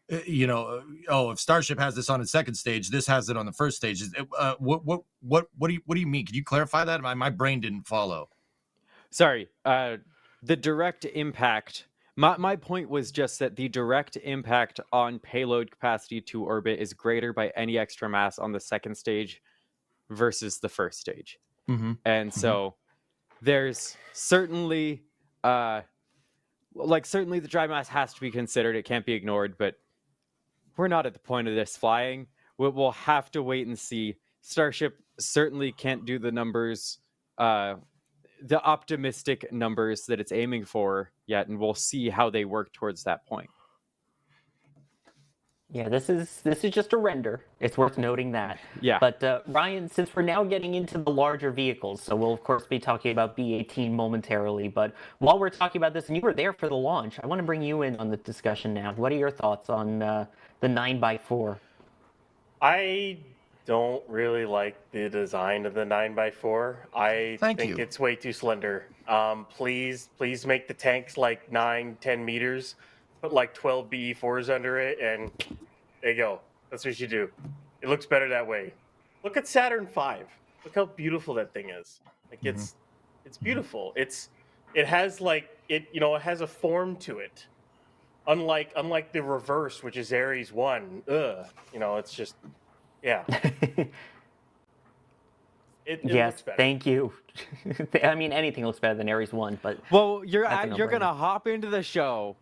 S3: if Starship has this on its second stage, this has it on the first stage. What do you mean? Can you clarify that? My brain didn't follow.
S1: Sorry, the direct impact. My point was just that the direct impact on payload capacity to orbit is greater by any extra mass on the second stage versus the first stage.
S3: Mm-hmm.
S1: And so there's certainly, certainly the dry mass has to be considered. It can't be ignored, but we're not at the point of this flying. We'll have to wait and see. Starship certainly can't do the numbers, the optimistic numbers that it's aiming for yet, and we'll see how they work towards that point.
S2: Yeah, this is just a render. It's worth noting that.
S1: Yeah.
S2: But Ryan, since we're now getting into the larger vehicles, so we'll of course be talking about B-18 momentarily. But while we're talking about this, and you were there for the launch, I want to bring you in on the discussion now. What are your thoughts on the 9x4?
S4: I don't really like the design of the 9x4. I
S3: Thank
S4: think
S3: you.
S4: it's way too slender. Please make the tanks like 9-10 meters. Put like 12 BE4s under it, and there you go. That's what you do. It looks better that way. Look at Saturn V. Look how beautiful that thing is. Like it's beautiful. It has it has a form to it. Unlike the reverse, which is Ares 1. It's just yeah. It
S2: Yes,
S4: looks better.
S2: thank you. I mean, anything looks better than Ares 1, but
S1: Well, you're
S2: that's a no-brainer.
S1: gonna hop into the show,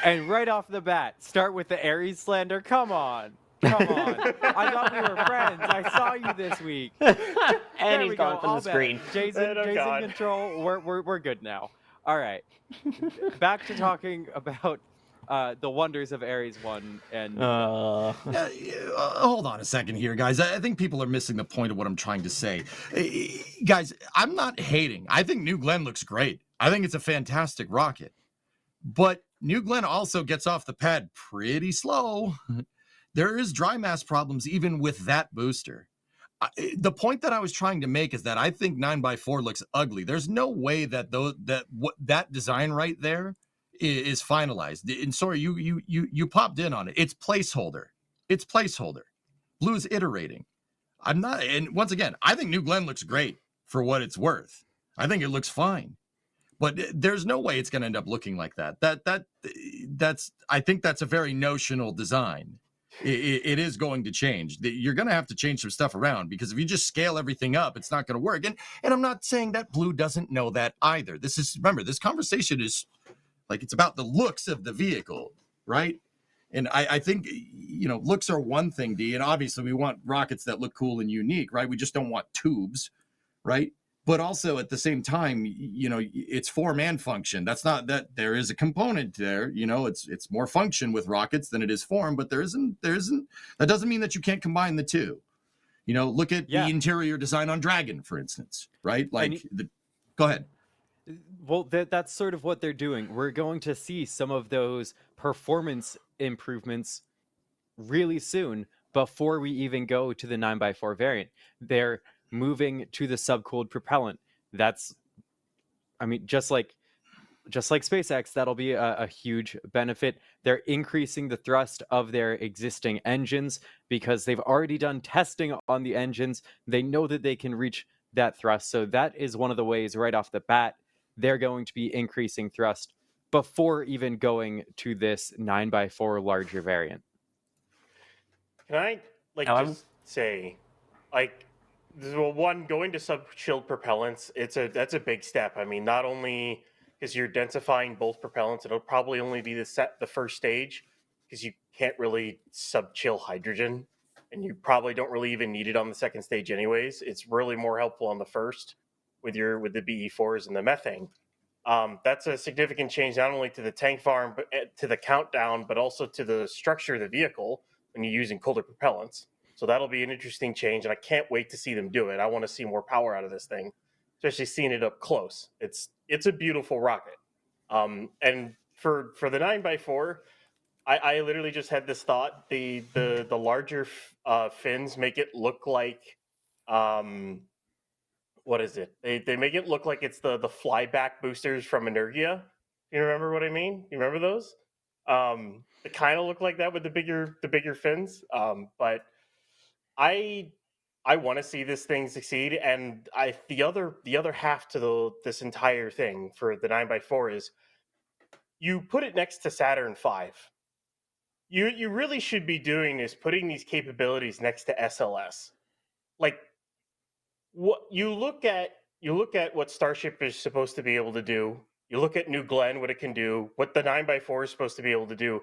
S1: and right off the bat, start with the Ares slander. Come on. I thought we were friends. I saw you this week.
S2: and
S1: There
S2: he's
S1: we
S2: gone
S1: go.
S2: from
S1: All
S2: the
S1: better.
S2: screen.
S1: Jason
S4: God.
S1: control. We're good now. All right. Back to talking about the wonders of Ares 1 and
S3: Hold on a second here, guys. I think people are missing the point of what I'm trying to say. Guys, I'm not hating. I think New Glenn looks great. I think it's a fantastic rocket. But New Glenn also gets off the pad pretty slow. There is dry mass problems even with that booster. The point that I was trying to make is that I think 9x4 looks ugly. There's no way that that design right there is finalized. And sorry, you popped in on it. It's placeholder. Blue's iterating. I'm not, and once again, I think New Glenn looks great for what it's worth. I think it looks fine. But there's no way it's going to end up looking like that. I think that's a very notional design. It is going to change. You're going to have to change some stuff around, because if you just scale everything up, it's not going to work. And I'm not saying that Blue doesn't know that either. Remember, this conversation is like, it's about the looks of the vehicle, right? And I think, looks are one thing, D, and obviously we want rockets that look cool and unique, right? We just don't want tubes, right? But also at the same time, it's form and function. That's not that there is a component there, it's more function with rockets than it is form, but there isn't, that doesn't mean that you can't combine the two. Look at the interior design on Dragon, for instance, right? Go ahead.
S1: Well, that's sort of what they're doing. We're going to see some of those performance improvements really soon before we even go to the 9x4 variant. They're moving to the subcooled propellant. That's I mean, just like SpaceX, that'll be a huge benefit. They're increasing the thrust of their existing engines because they've already done testing on the engines. They know that they can reach that thrust. So that is one of the ways right off the bat they're going to be increasing thrust before even going to this 9x4 larger variant.
S4: Can I
S2: Now,
S4: just say, like, well, one, going to sub-chilled propellants, that's a big step. I mean, not only because you're densifying both propellants, it'll probably only be the first stage because you can't really sub-chill hydrogen, and you probably don't really even need it on the second stage anyways. It's really more helpful on the first with the BE4s and the methane. That's a significant change not only to the tank farm, but to the countdown, but also to the structure of the vehicle when you're using colder propellants. So that'll be an interesting change, and I can't wait to see them do it. I want to see more power out of this thing, especially seeing it up close. It's a beautiful rocket. And for the 9x4, I literally just had this thought: the larger fins make it look like what is it? They make it look like it's the flyback boosters from Energia. You remember what I mean? You remember those? They kind of look like that with the bigger fins. But I I want to see this thing succeed, and the other half to this entire thing for the 9x4 is you put it next to Saturn V. You really should be doing is putting these capabilities next to SLS. Like what you look at what Starship is supposed to be able to do. You look at New Glenn, what it can do, what the 9x4 is supposed to be able to do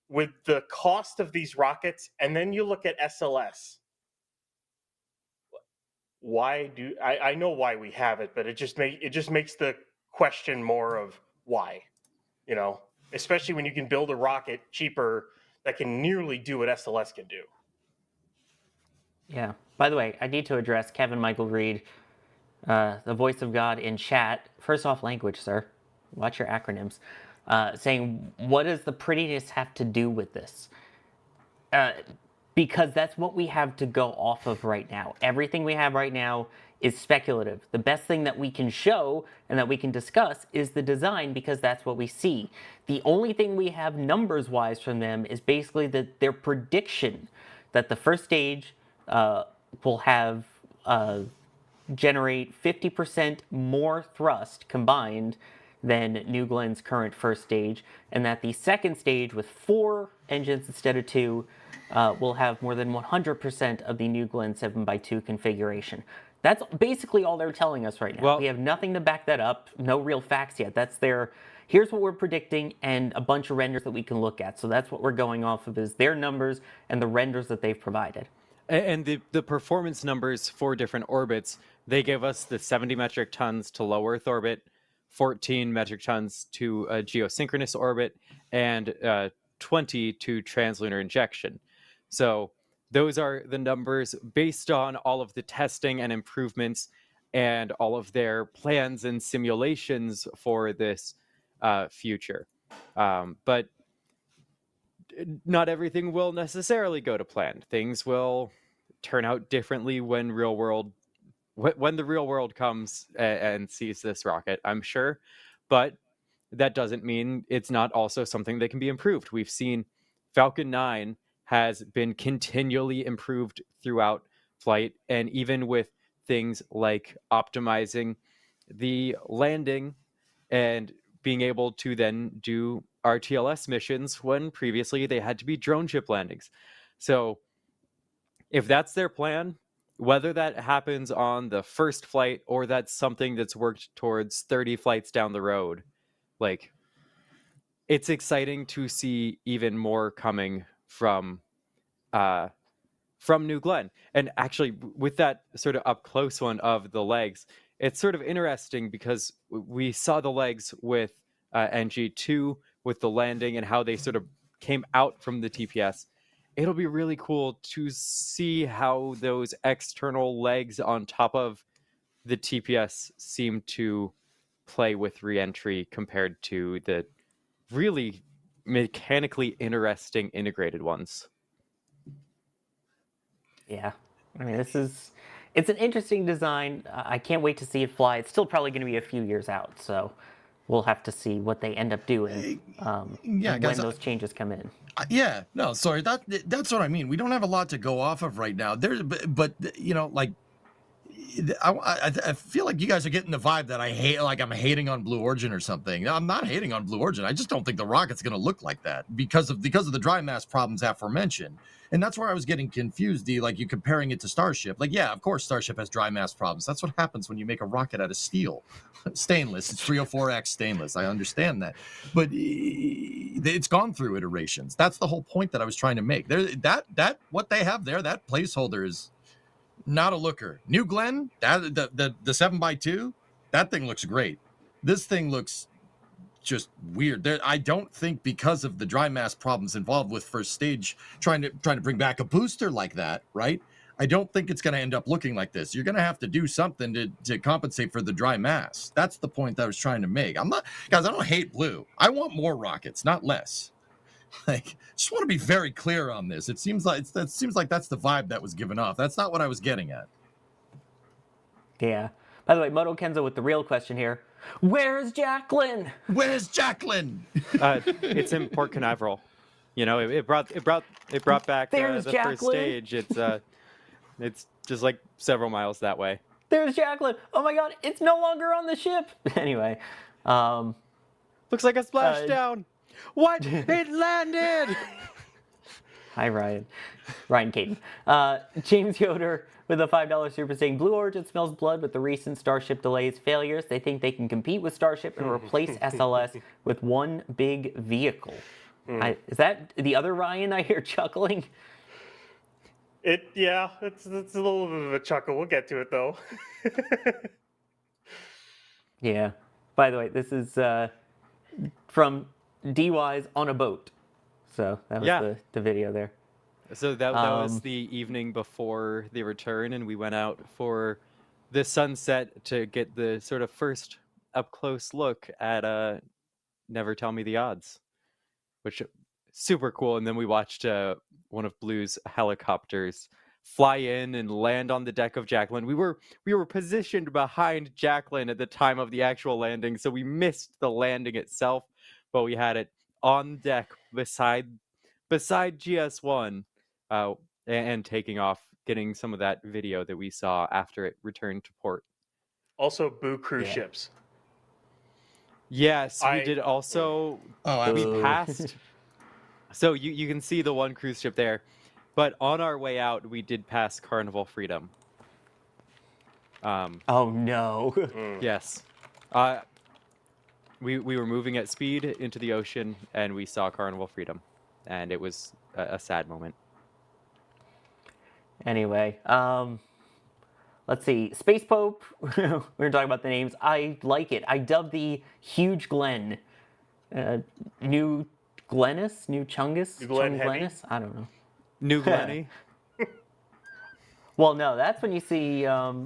S4: with the cost of these rockets, and then you look at SLS. Why do I know why we have it, but it just makes the question more of why, you know, especially when you can build a rocket cheaper that can nearly do what SLS can do.
S2: yeah. By the way, I need to address Kevin Michael Reed, the voice of God in chat. First off, language, sir. Watch your acronyms. Saying, what does the prettiness have to do with this? Because that's what we have to go off of right now. Everything we have right now is speculative. The best thing that we can show and that we can discuss is the design because that's what we see. The only thing we have numbers-wise from them is basically their prediction that the first stage will have generate 50% more thrust combined than New Glenn's current first stage, and that the second stage with 4 engines instead of 2 will have more than 100% of the New Glenn 7x2 configuration. That's basically all they're telling us right now.
S1: Well,
S2: we have nothing to back that up, no real facts yet. That's their, here's what we're predicting and a bunch of renders that we can look at. So that's what we're going off of is their numbers and the renders that they've provided.
S1: And the performance numbers for different orbits, they give us the 70 metric tons to low Earth orbit, 14 metric tons to a geosynchronous orbit, and 20 to translunar injection. So those are the numbers based on all of the testing and improvements and all of their plans and simulations for this future. But not everything will necessarily go to plan. Things will turn out differently when the real world comes and sees this rocket, I'm sure. But that doesn't mean it's not also something that can be improved. We've seen Falcon 9 has been continually improved throughout flight, and even with things like optimizing the landing and being able to then do RTLS missions when previously they had to be drone ship landings. So if that's their plan, whether that happens on the first flight or that's something that's worked towards 30 flights down the road, like it's exciting to see even more coming from New Glenn. And actually, with that sort of up close one of the legs, it's sort of interesting because we saw the legs with NG2 with the landing and how they sort of came out from the TPS. It'll be really cool to see how those external legs on top of the TPS seem to play with reentry compared to the really mechanically interesting integrated ones.
S2: Yeah. I mean, this is, it's an interesting design. I can't wait to see it fly. It's still probably going to be a few years out, so we'll have to see what they end up doing
S3: Yeah,
S2: when
S3: guys,
S2: those changes come in.
S3: yeah, no, sorry. That's what I mean. We don't have a lot to go off of right now. But you know, like, I feel like you guys are getting the vibe that I hate, like I'm hating on Blue Origin or something. I'm not hating on Blue Origin. I just don't think the rocket's going to look like that because of the dry mass problems aforementioned. And that's where I was getting confused. Like you comparing it to Starship. Like, yeah, of course Starship has dry mass problems. That's what happens when you make a rocket out of steel, stainless. It's 304X stainless. I understand that, but it's gone through iterations. That's the whole point that I was trying to make. That what they have there, that placeholder is not a looker. New Glenn, the 7x2, that thing looks great. This thing looks just weird. I don't think because of the dry mass problems involved with first stage trying to bring back a booster like that, right? I don't think it's going to end up looking like this. You're going to have to do something to compensate for the dry mass. That's the point that I was trying to make. Guys, I don't hate Blue. I want more rockets, not less. Like, just want to be very clear on this. It seems like that's the vibe that was given off. That's not what I was getting at.
S2: Yeah. By the way, Moto Kenzo with the real question here. Where's Jacqueline?
S3: Where's Jacqueline?
S1: It's in Port Canaveral. You know, it brought back
S2: There's
S1: the
S2: Jacqueline.
S1: first stage. It's just like several miles that way.
S2: There's Jacqueline. Oh my God, it's no longer on the ship. Anyway,
S1: looks like a splashdown. What? It landed!
S2: Hi, Ryan. Ryan Caden. James Yoder with a $5 super saying, Blue Origin smells blood with the recent Starship delays, failures. They think they can compete with Starship and replace SLS with one big vehicle. Is that the other Ryan I hear chuckling?
S4: Yeah, it's a little bit of a chuckle. We'll get to it, though.
S2: Yeah. By the way, this is from DY's on a boat. So that was the video there.
S1: So that was the evening before the return, and we went out for the sunset to get the sort of first up-close look at Never Tell Me the Odds, which super cool. And then we watched one of Blue's helicopters fly in and land on the deck of Jacqueline. We were positioned behind Jacqueline at the time of the actual landing, so we missed the landing itself, but we had it on deck beside GS1 and taking off, getting some of that video that we saw after it returned to port.
S4: Also, Boo cruise ships.
S1: Yes, we did also. We passed. So you can see the one cruise ship there, but on our way out, we did pass Carnival Freedom.
S2: Oh no.
S1: Yes. We were moving at speed into the ocean, and we saw Carnival Freedom, and it was a sad moment.
S2: Anyway, let's see. Space Pope, we were talking about the names. I like it. I dubbed the Huge Glenn. New Glennis? New Chungus?
S4: New Glenn Heavy?
S2: Glennis? I don't know.
S1: New Glenny.
S2: Well, no, that's when you see...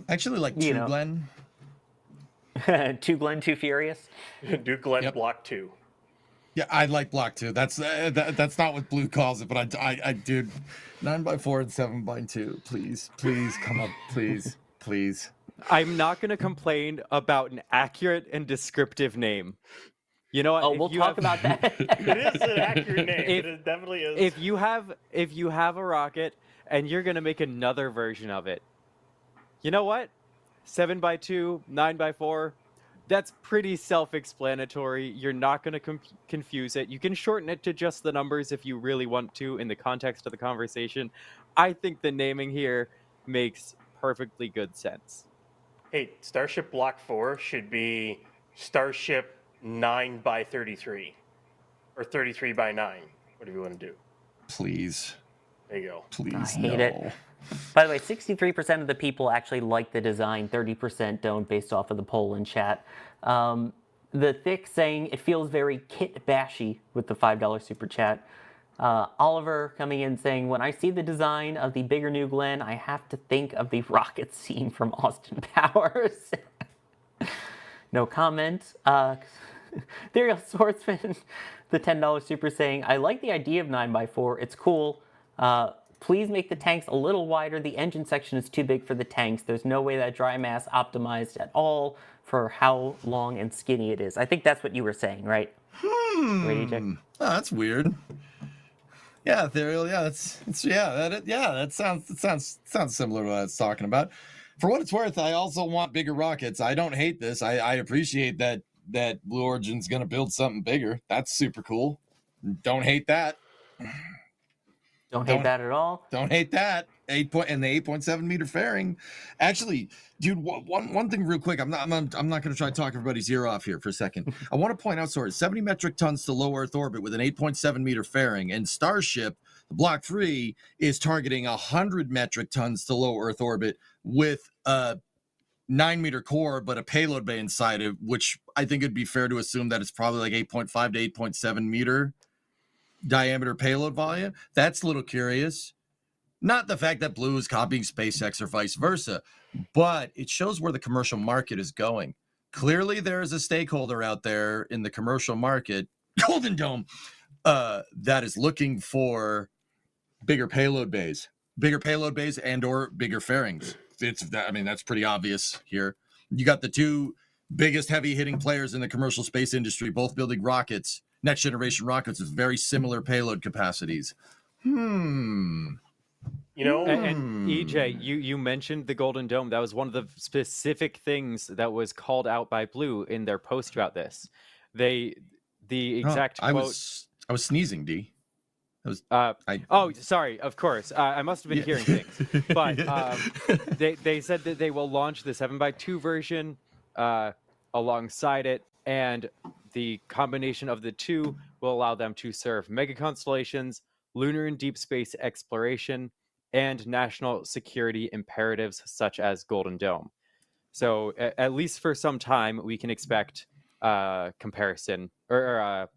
S3: Actually, like
S2: you
S3: Two
S2: know.
S3: Glenn.
S2: Two Glenn, Too Furious?
S4: Duke Glenn Block 2.
S3: Yeah, I like Block 2. That's not what Blue calls it, but I dude, 9x4 and 7x2. Please come up, please.
S1: I'm not going to complain about an accurate and descriptive name. You know what?
S2: Oh, we'll talk about that.
S4: It is an accurate name. It definitely is.
S1: If you have a rocket and you're going to make another version of it, you know what? 7x2, 9x4, that's pretty self-explanatory. You're not going to confuse it. You can shorten it to just the numbers if you really want to in the context of the conversation. I think the naming here makes perfectly good sense.
S4: Hey, Starship Block 4 should be Starship 9x33 or 33x9, whatever you want to do.
S3: Please.
S4: There you go.
S3: Please,
S2: I hate it. By the way, 63% of the people actually like the design, 30% don't, based off of the poll in chat. The Thick saying it feels very kit bashy with the $5 super chat. Oliver coming in saying, when I see the design of the bigger New Glenn, I have to think of the rocket scene from Austin Powers. No comment. Serial Swordsman, the $10 super saying, I like the idea of 9x4. It's cool. please make the tanks a little wider. The engine section is too big for the tanks. There's no way that dry mass optimized at all for how long and skinny it is. I think that's what you were saying, right? Right, EJ?
S3: Oh, that's weird. Yeah, Ethereal. Yeah, that sounds similar to what I was talking about. For what it's worth, I also want bigger rockets. I don't hate this. I appreciate that Blue Origin's going to build something bigger. That's super cool. Don't hate that.
S2: Don't hate that at all.
S3: Don't hate that. The 8.7 meter fairing. Actually, dude, one thing real quick. I'm not going to try to talk everybody's ear off here for a second. I want to point out, 70 metric tons to low Earth orbit with an 8.7 meter fairing, and Starship, the Block 3, is targeting 100 metric tons to low Earth orbit with a 9 meter core, but a payload bay inside it, which I think it'd be fair to assume that it's probably like 8.5 to 8.7 meter diameter payload volume. That's a little curious. Not the fact that Blue is copying SpaceX or vice versa, but it shows where the commercial market is going. Clearly, there is a stakeholder out there in the commercial market, Golden Dome, that is looking for bigger payload bays and or bigger fairings. That's pretty obvious here. You got the two biggest heavy hitting players in the commercial space industry, both building rockets, next generation rockets with very similar payload capacities.
S4: You know,
S1: And EJ, you mentioned the Golden Dome. That was one of the specific things that was called out by Blue in their post about this. The exact quote.
S3: I was sneezing, D.
S1: Oh, sorry. Of course, I must have been hearing things. But they said that they will launch the 7x2 version alongside it, and the combination of the two will allow them to serve mega constellations, lunar and deep space exploration, and national security imperatives such as Golden Dome. So at least for some time, we can expect comparison, or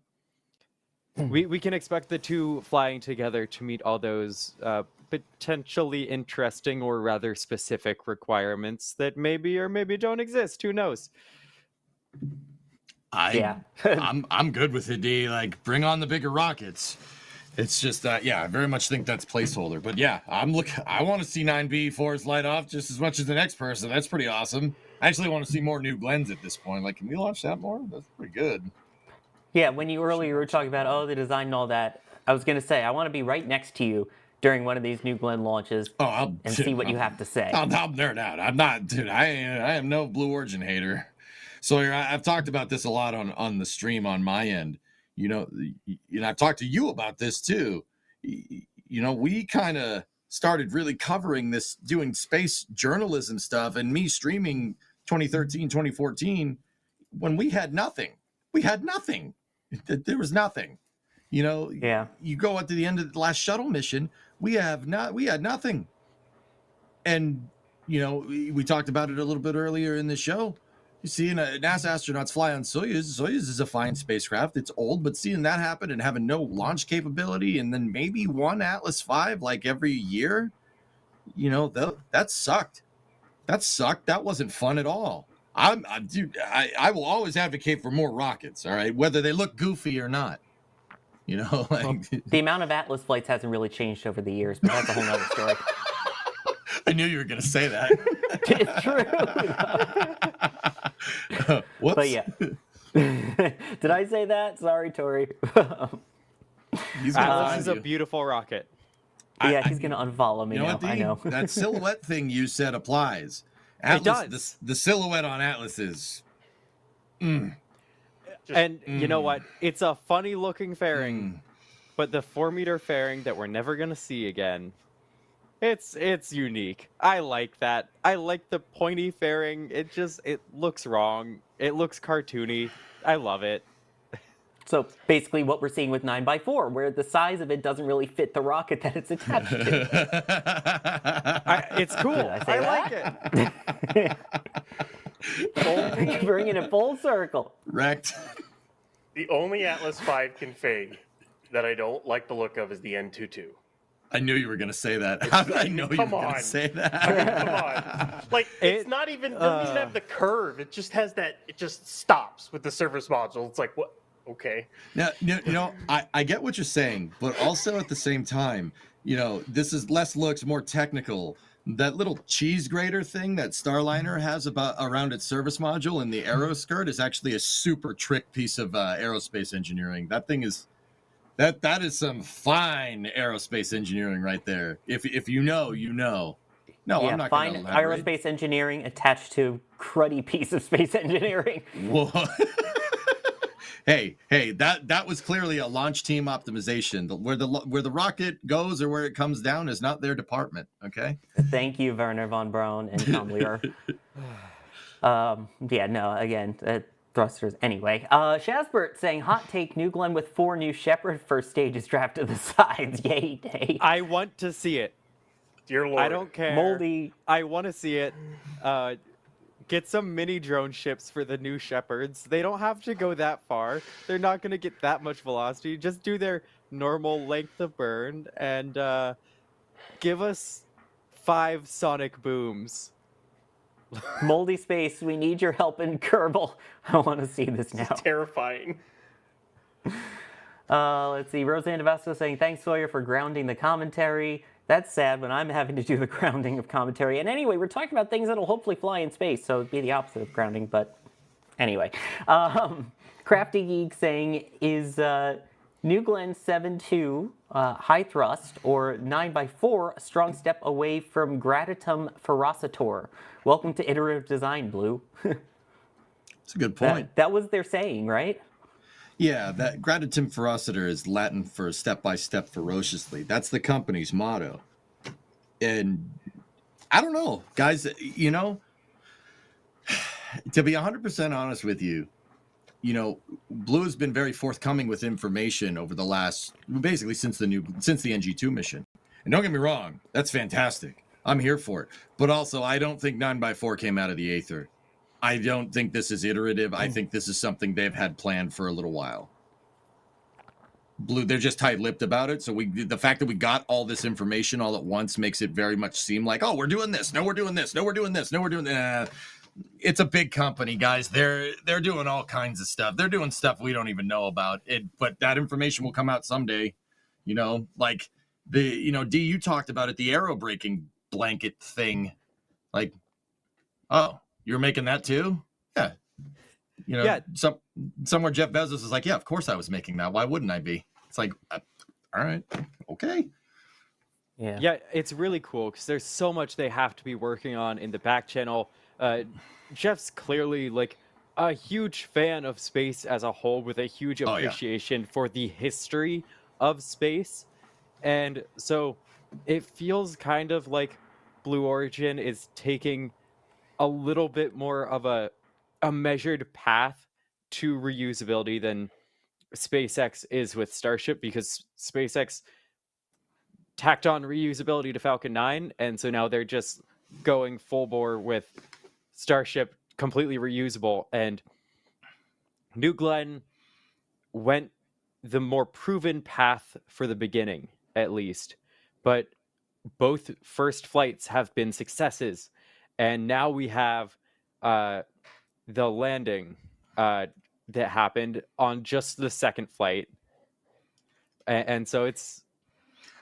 S1: we can expect the two flying together to meet all those potentially interesting or rather specific requirements that maybe or maybe don't exist. Who knows?
S3: I'm good with it, D. Like, bring on the bigger rockets. It's just I very much think that's placeholder. But yeah, I want to see 9B4s light off just as much as the next person. That's pretty awesome. I actually want to see more new Glens at this point. Like, can we launch that more? That's pretty good.
S2: Yeah, when you earlier were talking about the design and all that, I was gonna say I want to be right next to you during one of these new Glen launches and see what you have to say.
S3: I'll nerd out. I'm not, dude. I am no Blue Origin hater. So I've talked about this a lot on the stream on my end. I've talked to you about this too. We kind of started really covering this, doing space journalism stuff, and me streaming 2013, 2014 when we had nothing. We had nothing. There was nothing. You go up to the end of the last shuttle mission, we had nothing. And we talked about it a little bit earlier in the show. You see, NASA astronauts fly on Soyuz. Soyuz is a fine spacecraft. It's old, but seeing that happen and having no launch capability, and then maybe one Atlas V like every year, that sucked. That sucked. That wasn't fun at all. I will always advocate for more rockets. All right, whether they look goofy or not.
S2: The amount of Atlas flights hasn't really changed over the years, but that's a whole nother story.
S3: I knew you were going to say that.
S2: It's true.
S3: Whoops.
S2: But yeah. Did I say that? Sorry, Tori.
S1: Atlas is a beautiful rocket.
S2: Yeah, he's going to unfollow me now. I know.
S3: That silhouette thing you said applies. Atlas, it does. The silhouette on Atlas is...
S1: You know what? It's a funny looking fairing, but the 4-meter fairing that we're never going to see again, it's unique. I like that. I like the pointy fairing. It looks wrong. It looks cartoony. I love it.
S2: So basically what we're seeing with 9x4, where the size of it doesn't really fit the rocket that it's attached to.
S1: It's cool. I like
S2: it. Bringing it full circle.
S3: Wrecked.
S4: The only Atlas V config that I don't like the look of is the N22.
S3: I knew you were going to say that. I know you were going to say that.
S4: Come on. Like, it's not even, doesn't even have the curve. It just has that, it just stops with the service module. It's like, what? Okay.
S3: Now, I get what you're saying, but also at the same time, this is less looks, more technical. That little cheese grater thing that Starliner has around its service module in the aero skirt is actually a super trick piece of aerospace engineering. That thing is that is some fine aerospace engineering right there. If you know, you know. No,
S2: Yeah,
S3: I'm not
S2: fine
S3: going to elaborate.
S2: aerospace engineering attached to cruddy piece of space engineering.
S3: Whoa. hey, that was clearly a launch team optimization. Where the rocket goes or where it comes down is not their department. Okay.
S2: Thank you, Werner von Braun and Tom Lear. Thrusters. Anyway, Shazbert saying, hot take, New Glenn with 4 new Shepard first stages strapped to the sides. Yay day.
S1: I want to see it.
S4: Dear Lord.
S1: I don't care.
S2: Moldy.
S1: I want to see it. Get some mini drone ships for the new Shepards. They don't have to go that far. They're not going to get that much velocity. Just do their normal length of burn and give us 5 sonic booms.
S2: Moldy Space, we need your help in Kerbal. I want to see this now.
S4: Terrifying.
S2: Let's see. Roseanne DeVasco saying, thanks, Sawyer, for grounding the commentary. That's sad when I'm having to do the grounding of commentary. And anyway, we're talking about things that'll hopefully fly in space, so it'd be the opposite of grounding, but anyway. Crafty Geek saying, is New Glenn 7.2 high thrust or 9x4 a strong step away from Gradatum Ferocitor? Welcome to iterative design, Blue.
S3: That's a good point.
S2: That was their saying, right?
S3: Yeah, that Gradatum Ferocitor is Latin for step-by-step ferociously. That's the company's motto. And I don't know, guys, to be 100% honest with you, Blue has been very forthcoming with information over the last, basically since the NG2 mission. And don't get me wrong, that's fantastic. I'm here for it. But also, I don't think 9x4 came out of the aether. I don't think this is iterative. I think this is something they've had planned for a little while. Blue, they're just tight-lipped about it. So the fact that we got all this information all at once makes it very much seem like, oh, we're doing this. No, we're doing this. No, we're doing this. No, we're doing that. It's a big company, guys. They're doing all kinds of stuff. They're doing stuff we don't even know about. But that information will come out someday. Like D, you talked about it, the aero braking blanket thing. Like, oh, you're making that too? Yeah.
S1: Yeah.
S3: Somewhere Jeff Bezos is like, yeah, of course I was making that. Why wouldn't I be? It's like, all right, okay.
S1: Yeah, it's really cool because there's so much they have to be working on in the back channel. Jeff's clearly like a huge fan of space as a whole with a huge appreciation for the history of space. And so it feels kind of like Blue Origin is taking a little bit more of a measured path to reusability than SpaceX is with Starship, because SpaceX tacked on reusability to Falcon 9, and so now they're just going full bore with Starship, completely reusable. And New Glenn went the more proven path for the beginning, at least, but both first flights have been successes, and now we have the landing that happened on just the second flight, and so it's,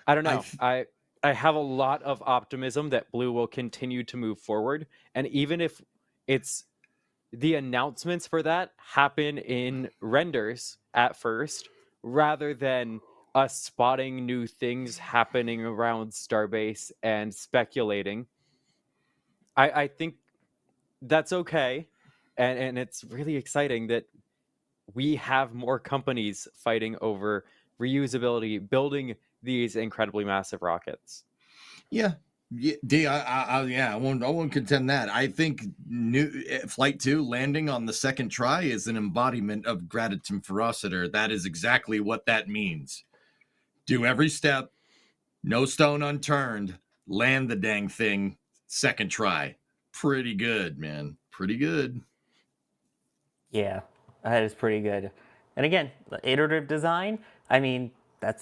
S1: I don't know, I have a lot of optimism that Blue will continue to move forward, and even if it's the announcements for that happen in renders at first rather than us spotting new things happening around Starbase and speculating, I think that's okay. And it's really exciting that we have more companies fighting over reusability, building these incredibly massive rockets.
S3: Yeah. D, I won't contend that. I think Flight 2 landing on the second try is an embodiment of Gradatum Ferocitor. That is exactly what that means. Do every step, no stone unturned, land the dang thing, second try. Pretty good, man. Pretty good.
S2: Yeah, that is pretty good. And again, iterative design, I mean,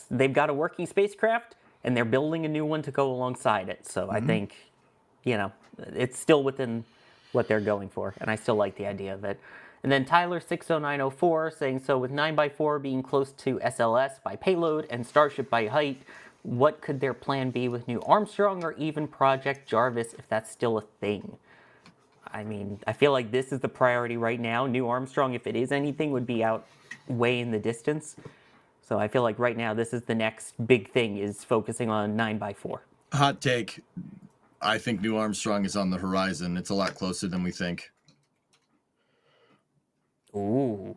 S2: they've got a working spacecraft and they're building a new one to go alongside it. So I think, it's still within what they're going for. And I still like the idea of it. And then Tyler60904 saying, so with 9x4 being close to SLS by payload and Starship by height, what could their plan be with New Armstrong or even Project Jarvis, if that's still a thing? I mean, I feel like this is the priority right now. New Armstrong, if it is anything, would be out way in the distance. So I feel like right now this is the next big thing, is focusing on 9x4.
S3: Hot take. I think New Armstrong is on the horizon. It's a lot closer than we think.
S2: Ooh.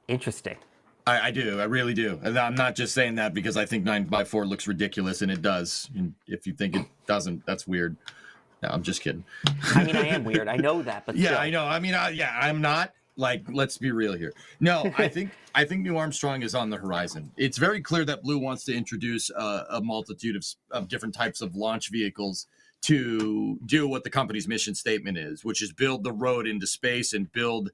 S2: Interesting.
S3: I do. I really do. And I'm not just saying that because I think 9x4 looks ridiculous, and it does. And if you think it doesn't, that's weird. No, I'm just kidding.
S2: I mean, I am weird. I know that, but
S3: Yeah,
S2: still.
S3: I know. I mean, I'm not. Like, let's be real here. No, I think New Armstrong is on the horizon. It's very clear that Blue wants to introduce a multitude of different types of launch vehicles to do what the company's mission statement is, which is build the road into space and build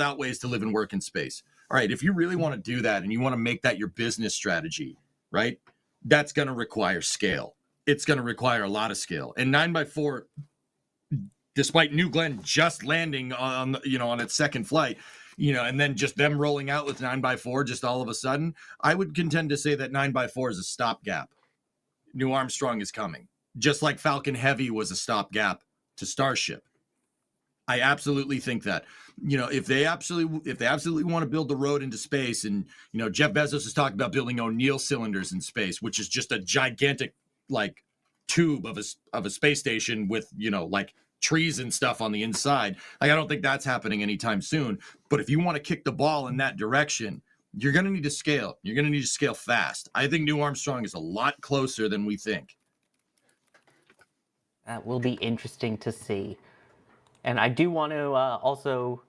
S3: out ways to live and work in space. All right, if you really want to do that and you want to make that your business strategy, right, that's going to require scale. It's going to require a lot of scale. And 9x4, despite New Glenn just landing on its second flight, and then just them rolling out with 9x4 just all of a sudden, I would contend to say that 9x4 is a stopgap. New Armstrong is coming, just like Falcon Heavy was a stopgap to Starship. I absolutely think that, if they absolutely want to build the road into space, and, Jeff Bezos has talked about building O'Neill cylinders in space, which is just a gigantic, like, tube of a space station with, like trees and stuff on the inside. Like, I don't think that's happening anytime soon. But if you want to kick the ball in that direction, you're going to need to scale. You're going to need to scale fast. I think New Armstrong is a lot closer than we think.
S2: That will be interesting to see. And I do want to also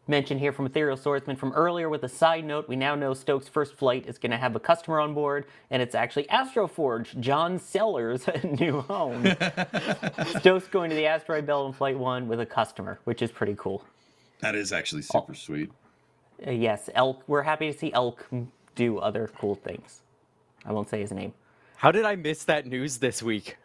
S2: mention here from Ethereal Swordsman from earlier with a side note, we now know Stoke's first flight is going to have a customer on board, and it's actually Astroforge, John Sellers' new home. Stoke's going to the asteroid belt on Flight 1 with a customer, which is pretty cool.
S3: That is actually super sweet.
S2: Yes, Elk. We're happy to see Elk do other cool things. I won't say his name.
S1: How did I miss that news this week?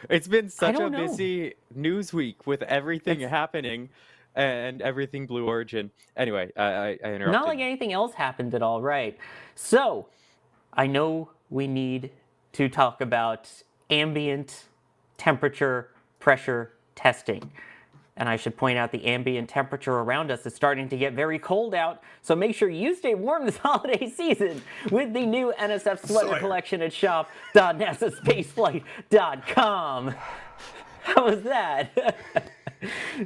S1: It's been such a
S2: don't know.
S1: busy news week with everything happening and everything Blue Origin. Anyway, I interrupted.
S2: Not like anything else happened at all, right? So, I know we need to talk about ambient temperature pressure testing. And I should point out the ambient temperature around us is starting to get very cold out, so make sure you stay warm this holiday season with the new NSF sweater collection at shop.nasaspaceflight.com. How was that?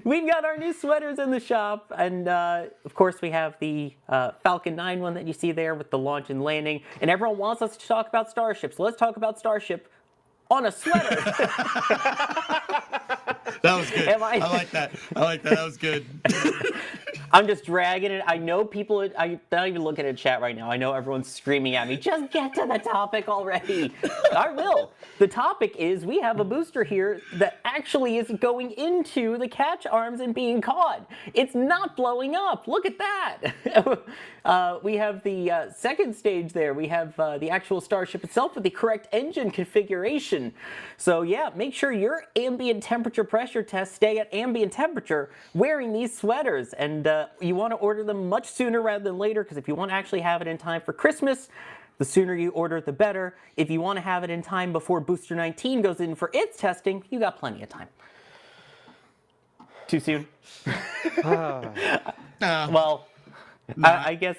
S2: We've got our new sweaters in the shop, and of course we have the Falcon 9 one that you see there with the launch and landing, and everyone wants us to talk about Starship, so let's talk about Starship on a sweater.
S3: That was good. I like that. That was good.
S2: I'm just dragging it. I know people, I'm not even looking at chat right now. I know everyone's screaming at me, just get to the topic already. I will. The topic is we have a booster here that actually is going into the catch arms and being caught. It's not blowing up. Look at that. We have the second stage there. We have the actual Starship itself with the correct engine configuration. So yeah, make sure your ambient temperature pressure tests stay at ambient temperature wearing these sweaters. And you want to order them much sooner rather than later, because if you want to actually have it in time for Christmas, the sooner you order it, the better. If you want to have it in time before Booster 19 goes in for its testing, you got plenty of time. Too soon? Well, I guess,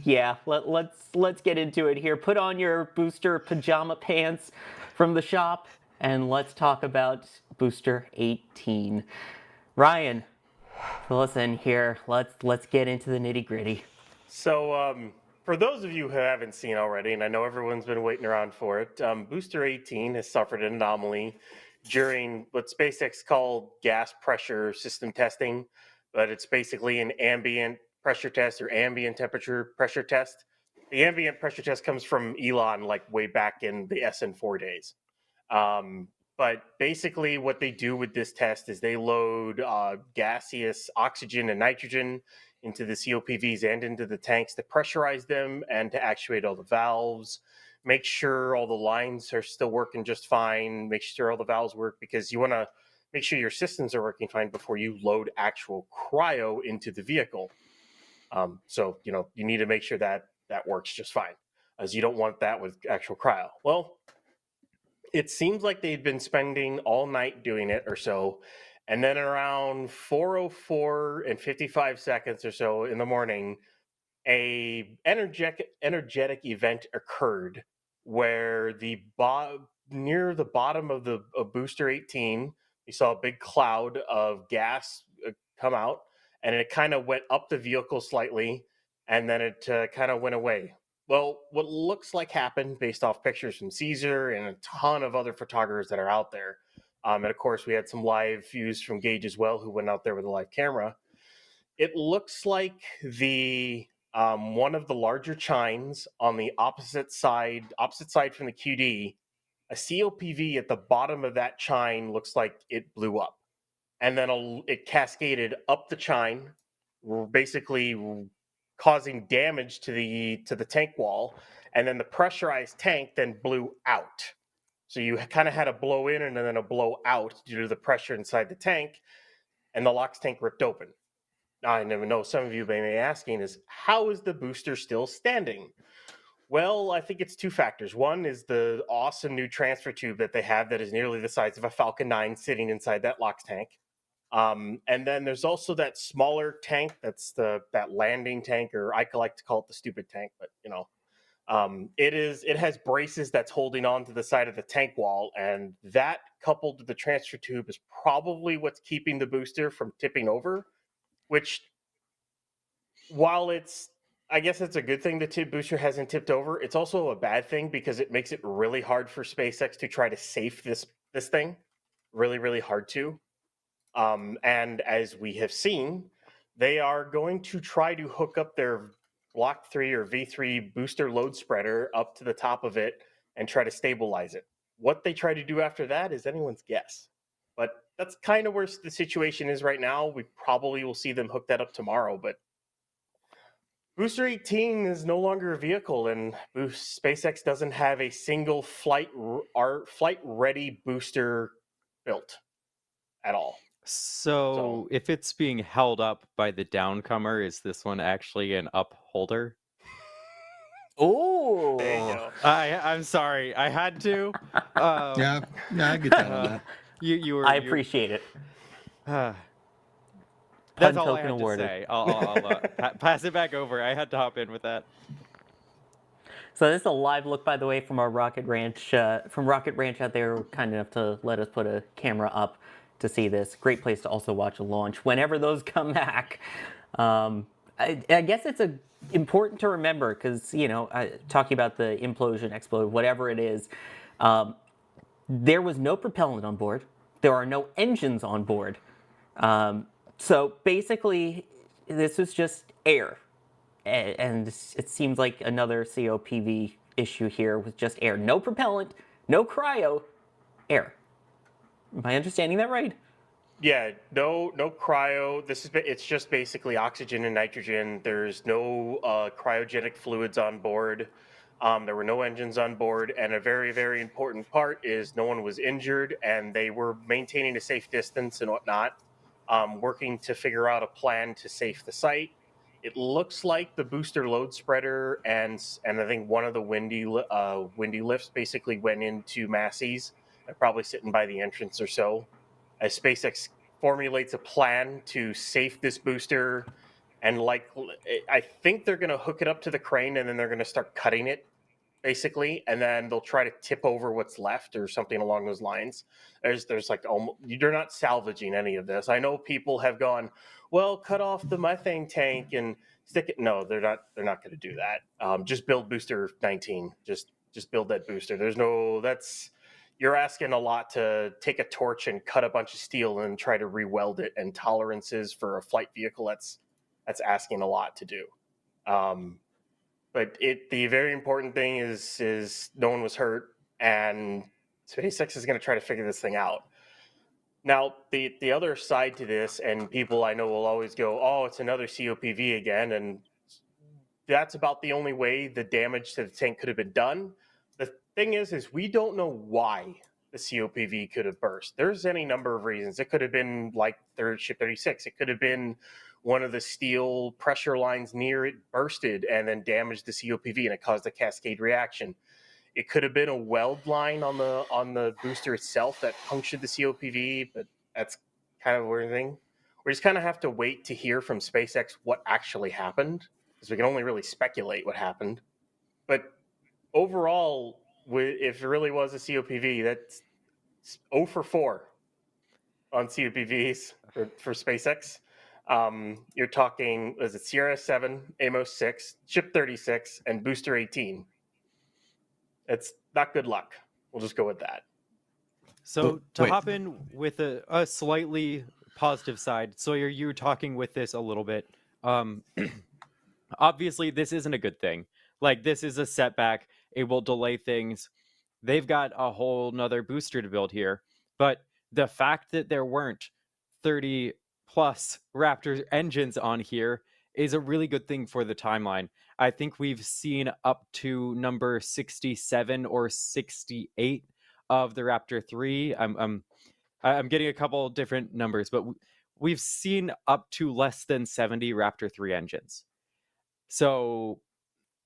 S2: yeah. Let's get into it here. Put on your booster pajama pants from the shop, and let's talk about Booster 18. Ryan, fill us in here. Let's get into the nitty gritty.
S4: So, for those of you who haven't seen already, and I know everyone's been waiting around for it, Booster 18 has suffered an anomaly during what SpaceX called gas pressure system testing, but it's basically an ambient pressure test or ambient temperature pressure test. The ambient pressure test comes from Elon, like way back in the SN4 days. But basically what they do with this test is they load gaseous oxygen and nitrogen into the COPVs and into the tanks to pressurize them and to actuate all the valves, make sure all the lines are still working just fine, make sure all the valves work, because you want to make sure your systems are working fine before you load actual cryo into the vehicle. So, you need to make sure that that works just fine. as you don't want that with actual cryo. Well, it seems like they'd been spending all night doing it or so, and then around 4:04 and 55 seconds or so in the morning, a energetic event occurred where near the bottom of booster 18, you saw a big cloud of gas come out, and it kind of went up the vehicle slightly, and then it kind of went away. Well, what looks like happened, based off pictures from Caesar and a ton of other photographers that are out there, and of course we had some live views from Gage as well, who went out there with a live camera. It looks like the one of the larger chines on the opposite side from the QD, a COPV at the bottom of that chine looks like it blew up, and then it cascaded up the chine, basically causing damage to the tank wall, and then the pressurized tank then blew out. So you kind of had a blow in and then a blow out due to the pressure inside the tank, and the LOX tank ripped open. I never know. Some of you may be asking is, how is the booster still standing? Well, I think it's two factors. One is the awesome new transfer tube that they have that is nearly the size of a Falcon 9 sitting inside that LOX tank. And then there's also that smaller tank that's that landing tank, or I like to call it the stupid tank, but it has braces that's holding on to the side of the tank wall, and that coupled to the transfer tube is probably what's keeping the booster from tipping over. Which, while I guess it's a good thing the tip booster hasn't tipped over, it's also a bad thing because it makes it really hard for SpaceX to try to safe this thing. Really, really hard to. And as we have seen, they are going to try to hook up their Block 3 or V3 booster load spreader up to the top of it and try to stabilize it. What they try to do after that is anyone's guess. But that's kind of where the situation is right now. We probably will see them hook that up tomorrow, but Booster 18 is no longer a vehicle, and SpaceX doesn't have a single flight-ready booster built at all.
S1: So, if it's being held up by the downcomer, is this one actually an upholder?
S2: Oh,
S4: There you go.
S1: I'm sorry, I had to.
S3: Yeah, I get that on that.
S1: You were.
S2: I appreciate it.
S1: That's all I
S2: token
S1: had to
S2: awarded.
S1: say. I'll pass it back over. I had to hop in with that.
S2: So this is a live look, by the way, from our Rocket Ranch. From Rocket Ranch out there, kind enough to let us put a camera up to see this. Great place to also watch a launch whenever those come back. I guess it's important to remember because, talking about the implosion, explode, whatever it is, there was no propellant on board. There are no engines on board. So basically, this was just air. And it seems like another COPV issue here with just air. No propellant, no cryo, air. Am I understanding that right?
S4: Yeah, no cryo. It's just basically oxygen and nitrogen. There's no cryogenic fluids on board. There were no engines on board, and a very, very important part is no one was injured, and they were maintaining a safe distance and whatnot, working to figure out a plan to safe the site. It looks like the booster load spreader and I think one of the windy lifts basically went into Massey's. They're probably sitting by the entrance or so, as SpaceX formulates a plan to safe this booster. And I think they're going to hook it up to the crane, and then they're going to start cutting it, basically, and then they'll try to tip over what's left or something along those lines. There's like almost, you're not salvaging any of this. I know people have gone, well, cut off the methane tank and stick it. No, they're not going to do that. Just build booster 19. Just build that booster. You're asking a lot to take a torch and cut a bunch of steel and try to re-weld it, and tolerances for a flight vehicle, that's asking a lot to do. But the very important thing is no one was hurt, and SpaceX is going to try to figure this thing out. Now, the other side to this, and people I know will always go, oh, it's another COPV again, and that's about the only way the damage to the tank could have been done. The thing is we don't know why the COPV could have burst. There's any number of reasons. It could have been like Ship 36. It could have been one of the steel pressure lines near it bursted and then damaged the COPV, and it caused a cascade reaction. It could have been a weld line on the booster itself that punctured the COPV, but that's kind of a weird thing. We just kind of have to wait to hear from SpaceX what actually happened, because we can only really speculate what happened. But overall, if it really was a COPV, that's 0 for 4 on COPVs for SpaceX. You're talking, is it Sierra 7, Amos 6, Ship 36, and Booster 18. It's not good luck. We'll just go with that.
S1: So to
S3: wait.
S1: hop in with a slightly positive side, Sawyer, you were talking with this a little bit. Obviously, this isn't a good thing. Like, this is a setback. It will delay things. They've got a whole nother booster to build here. But the fact that there weren't 30 plus Raptor engines on here is a really good thing for the timeline. I think we've seen up to number 67 or 68 of the Raptor 3. I'm getting a couple different numbers, but we've seen up to less than 70 Raptor 3 engines. So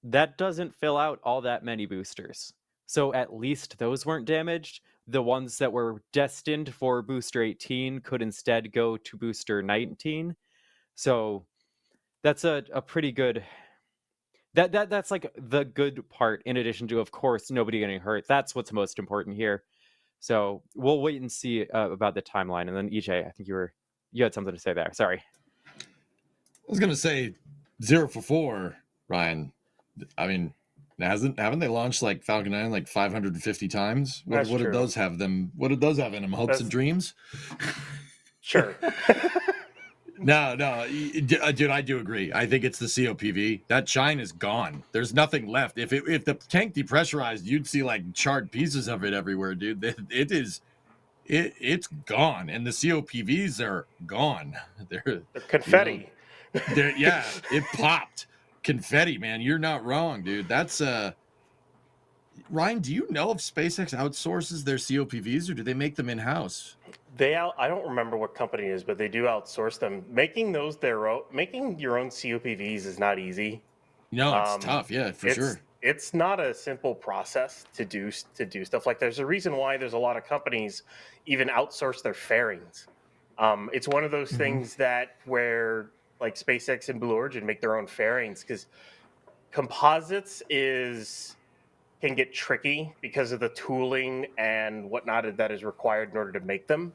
S1: that doesn't fill out all that many boosters. So at least those weren't damaged. The ones that were destined for booster 18 could instead go to booster 19. So that's a pretty good that's like the good part, in addition to, of course, nobody getting hurt. That's what's most important here. So we'll wait and see about the timeline. And then EJ, I think you had something to say there. Sorry.
S3: I was gonna say 0 for 4, Ryan. I mean, haven't they launched like Falcon 9 like 550 times? What
S4: That's
S3: did
S4: true.
S3: those have them? What did those have in them? Hopes and dreams?
S4: Sure.
S3: No, dude, I do agree. I think it's the COPV. That shine is gone. There's nothing left. If the tank depressurized, you'd see like charred pieces of it everywhere, dude. It's gone, and the COPVs are gone. They're
S4: Confetti.
S3: yeah, it popped. Confetti, man. You're not wrong, dude. That's Ryan, do you know if SpaceX outsources their COPVs or do they make them in-house?
S4: I don't remember what company it is, but they do outsource them. Making your own COPVs is not easy.
S3: No, it's tough. Yeah, for sure.
S4: It's not a simple process to do stuff like. There's a reason why there's a lot of companies even outsource their fairings. It's one of those things that where like SpaceX and Blue Origin make their own fairings, because composites can get tricky because of the tooling and whatnot that is required in order to make them.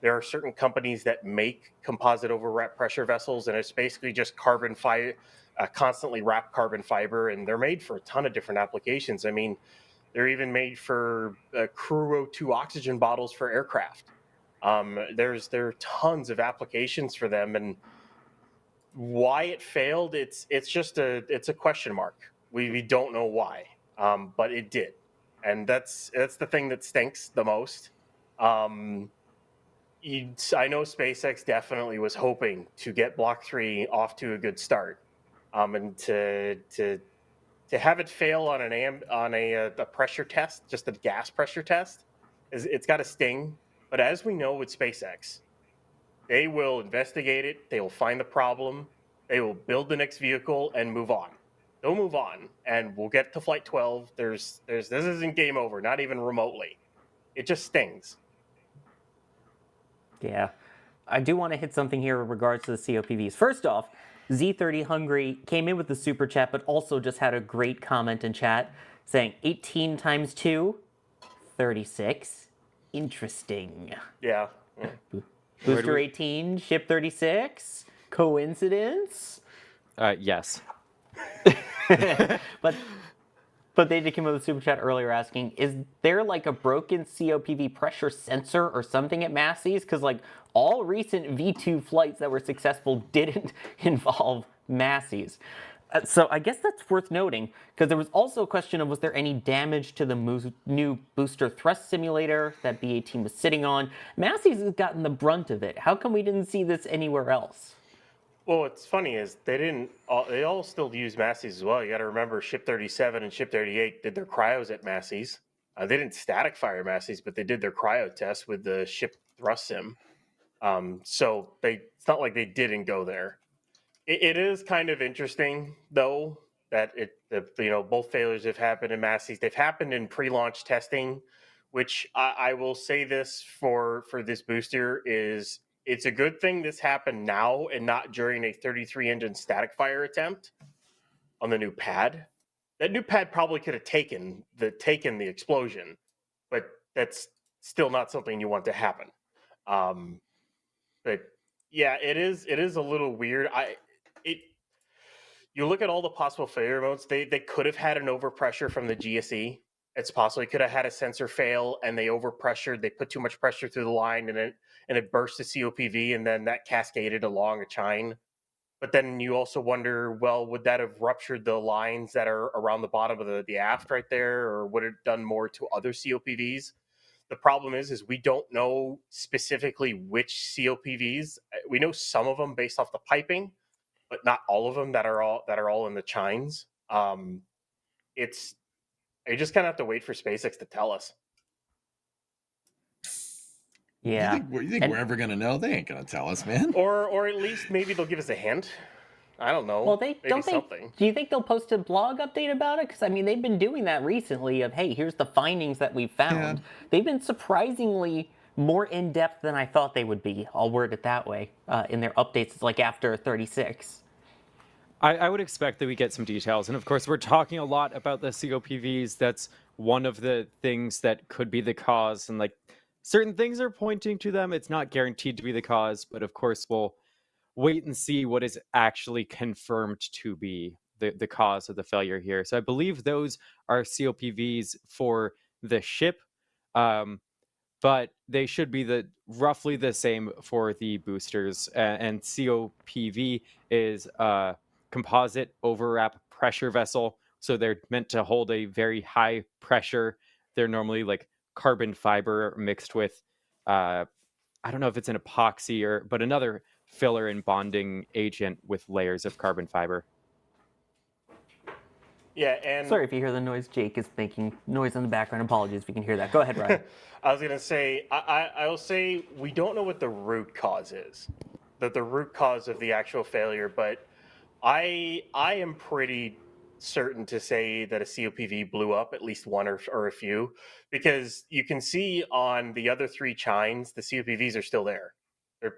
S4: There are certain companies that make composite over wrap pressure vessels, and it's basically just constantly wrapped carbon fiber, and they're made for a ton of different applications. I mean, they're even made for Crew O2 oxygen bottles for aircraft. There are tons of applications for them, and why it failed, it's a question mark. We don't know why, but it did, and that's the thing that stinks the most. I know SpaceX definitely was hoping to get Block 3 off to a good start, and to have it fail on a pressure test, just a gas pressure test, it's got to sting. But as we know with SpaceX, they will investigate it. They will find the problem. They will build the next vehicle and move on. They'll move on, and we'll get to Flight 12. This isn't game over, not even remotely. It just stings.
S2: Yeah. I do want to hit something here in regards to the COPVs. First off, Z30 Hungry came in with the super chat, but also just had a great comment in chat saying 18 times 2, 36. Interesting.
S4: Yeah.
S2: Booster 18, Ship 36. Coincidence?
S1: Yes.
S2: But they did come with a super chat earlier asking, is there like a broken COPV pressure sensor or something at Massey's? Because like all recent V2 flights that were successful didn't involve Massey's. So I guess that's worth noting, because there was also a question of, was there any damage to the new booster thrust simulator that B-18 was sitting on? Massey's has gotten the brunt of it. How come we didn't see this anywhere else?
S4: Well, what's funny is they all still use Massey's as well. You got to remember, Ship 37 and Ship 38 did their cryos at Massey's. They didn't static fire Massey's, but they did their cryo test with the ship thrust sim. So it's not like they didn't go there. It is kind of interesting, though, that both failures have happened in Massey's. They've happened in pre-launch testing, which I will say this for this booster is it's a good thing this happened now and not during a 33 engine static fire attempt on the new pad. That new pad probably could have taken the explosion, but that's still not something you want to happen. Um, but yeah, it is a little weird. It you look at all the possible failure modes. They could have had an overpressure from the GSE. It's possible they could have had a sensor fail and they overpressured. They put too much pressure through the line and it burst the COPV and then that cascaded along a chine. But then you also wonder, well, would that have ruptured the lines that are around the bottom of the aft right there, or would it have done more to other COPVs? The problem is we don't know specifically which COPVs. We know some of them based off the piping, but not all of them that are all in the chines. It's you just kind of have to wait for SpaceX to tell us.
S2: Yeah.
S3: You think we're ever gonna know? They ain't gonna tell us, man.
S4: Or at least maybe they'll give us a hint. I don't know.
S2: Well, they
S4: maybe
S2: don't they.
S4: something.
S2: Do you think they'll post a blog update about it? Because I mean, they've been doing that recently. Of hey, here's the findings that we found.
S3: Yeah.
S2: They've been surprisingly more in depth than I thought they would be. I'll word it that way. In their updates, it's like after 36.
S1: I would expect that we get some details. And of course, we're talking a lot about the COPVs. That's one of the things that could be the cause. And like certain things are pointing to them. It's not guaranteed to be the cause, but of course, we'll wait and see what is actually confirmed to be the cause of the failure here. So I believe those are COPVs for the ship. But they should be roughly the same for the boosters. And COPV is composite overwrap pressure vessel. So they're meant to hold a very high pressure. They're normally like carbon fiber mixed with, I don't know if it's an epoxy but another filler and bonding agent with layers of carbon fiber.
S4: Yeah, and
S2: Sorry if you hear the noise. Jake is making noise in the background. Apologies if you can hear that. Go ahead, Ryan.
S4: I was gonna say I'll say we don't know what the root cause is, the root cause of the actual failure, but I am pretty certain to say that a COPV blew up, at least one or a few, because you can see on the other three chines the COPVs are still there.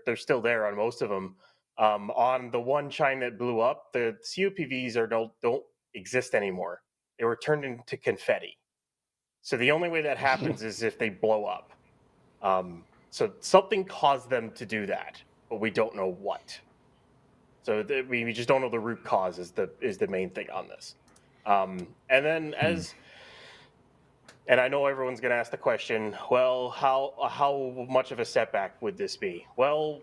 S4: They're still there on most of them. On the one chine that blew up, the COPVs don't exist anymore. They were turned into confetti. So the only way that happens is if they blow up. So something caused them to do that, but we don't know what. So we just don't know the root cause is the main thing on this. And then and I know everyone's going to ask the question, well, how much of a setback would this be? Well,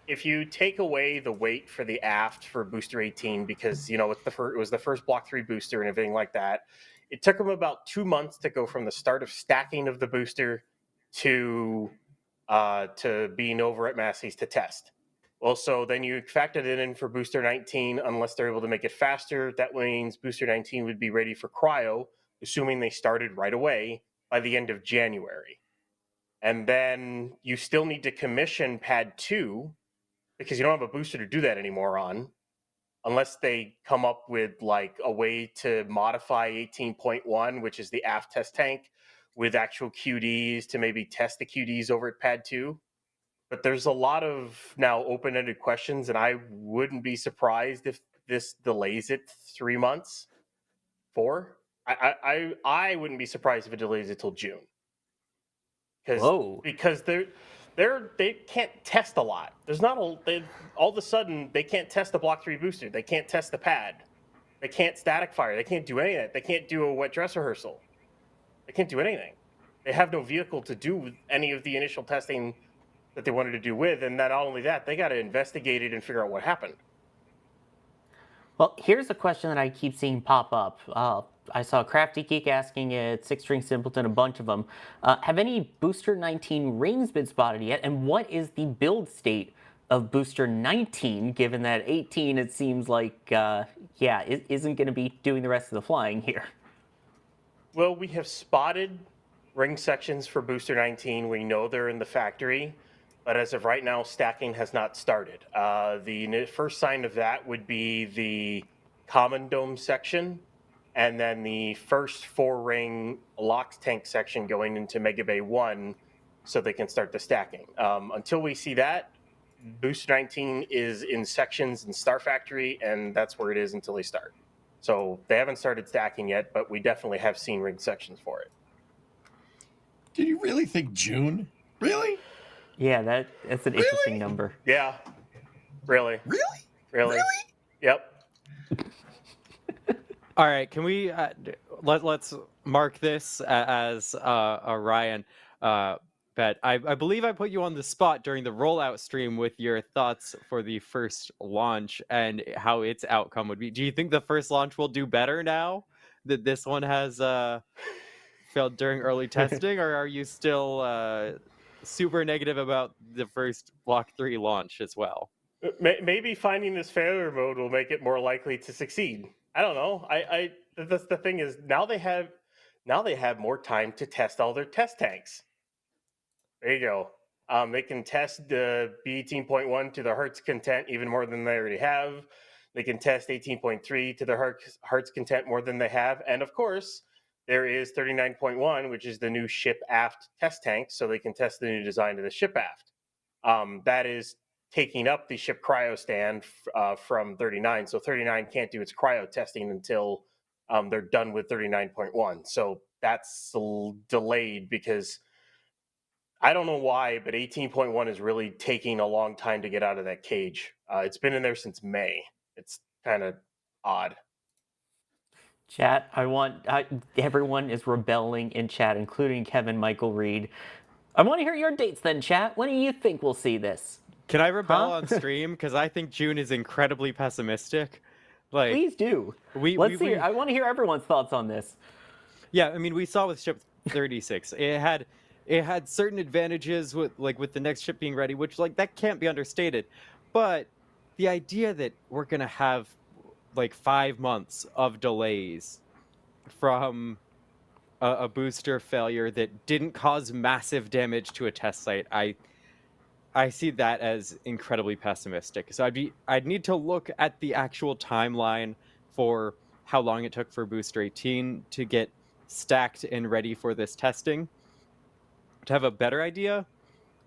S4: if you take away the weight for the aft for booster 18, because it was the first Block 3 booster and everything like that, it took them about 2 months to go from the start of stacking of the booster to being over at Massey's to test. Well, so then you factored it in for booster 19, unless they're able to make it faster. That means booster 19 would be ready for cryo, assuming they started right away by the end of January. And then you still need to commission pad 2 because you don't have a booster to do that anymore on, unless they come up with like a way to modify 18.1, which is the aft test tank, with actual QDs to maybe test the QDs over at pad 2. But there's a lot of now open-ended questions, and I wouldn't be surprised if this delays it 3 months, 4. I wouldn't be surprised if it delays it till June. Because they can't test a lot. There's not all of a sudden they can't test the Block 3 booster. They can't test the pad. They can't static fire. They can't do any of that. They can't do a wet dress rehearsal. They can't do anything. They have no vehicle to do any of the initial testing that they wanted to do with. And not only that, they got to investigate it and figure out what happened.
S2: Well, here's a question that I keep seeing pop up. I saw Crafty Geek asking it, Six String Simpleton, a bunch of them. Have any Booster 19 rings been spotted yet? And what is the build state of Booster 19, given that 18, it seems like, isn't going to be doing the rest of the flying here?
S4: Well, we have spotted ring sections for Booster 19. We know they're in the factory. but as of right now, stacking has not started. The first sign of that would be the common dome section, and then the first 4-ring LOX tank section going into Mega Bay 1, so they can start the stacking. Until we see that, Booster 19 is in sections in Star Factory, and that's where it is until they start. So they haven't started stacking yet, but we definitely have seen ring sections for it.
S3: Do you really think June? Really?
S2: Yeah, that's an interesting number.
S4: Yeah, really.
S3: Really?
S4: Yep.
S1: All right, can we let's mark this as a Ryan bet. I believe I put you on the spot during the rollout stream with your thoughts for the first launch and how its outcome would be. Do you think the first launch will do better now that this one has failed during early testing, or are you still super negative about the first Block 3 launch as well?
S4: Maybe finding this failure mode will make it more likely to succeed. I don't know. That's the thing is now they have more time to test all their test tanks. There you go. They can test the B18.1 to their heart's content even more than they already have. They can test 18.3 to their heart's content more than they have. And of course, there is 39.1, which is the new ship aft test tank, so they can test the new design of the ship aft. That is taking up the ship cryo stand from 39. So 39 can't do its cryo testing until they're done with 39.1. So that's delayed because I don't know why, but 18.1 is really taking a long time to get out of that cage. It's been in there since May. It's kind of odd.
S2: Chat, everyone is rebelling in chat, including Kevin Michael Reed. I want to hear your dates then, chat. When do you think we'll see this?
S1: Can I rebel on stream? Because I think June is incredibly pessimistic. Like,
S2: please do. Let's hear. I want to hear everyone's thoughts on this.
S1: Yeah, I mean, we saw with ship 36, it had certain advantages with the next ship being ready, which that can't be understated. But the idea that we're gonna have 5 months of delays from a booster failure that didn't cause massive damage to a test site, I see that as incredibly pessimistic. So I'd need to look at the actual timeline for how long it took for Booster 18 to get stacked and ready for this testing to have a better idea,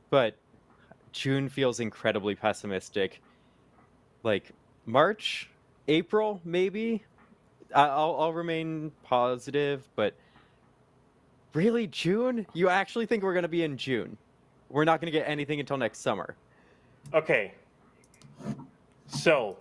S1: but June feels incredibly pessimistic. March, April, maybe. I'll remain positive, but really, June? You actually think we're going to be in June? We're not going to get anything until next summer.
S4: Okay. So,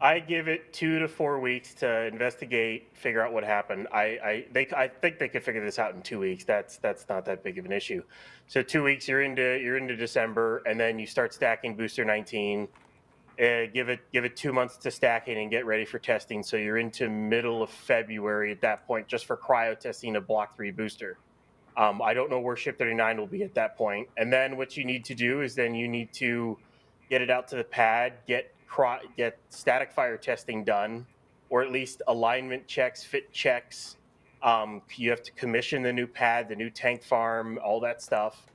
S4: I give it 2 to 4 weeks to investigate, figure out what happened. I think they could figure this out in 2 weeks. That's not that big of an issue. So 2 weeks, you're into December, and then you start stacking Booster 19. Give it 2 months to stacking and get ready for testing. So you're into middle of February at that point, just for cryo testing a Block 3 booster. I don't know where Ship 39 will be at that point. And then what you need to do is then you need to get it out to the pad, get static fire testing done, or at least alignment checks, fit checks. You have to commission the new pad, the new tank farm, all that stuff.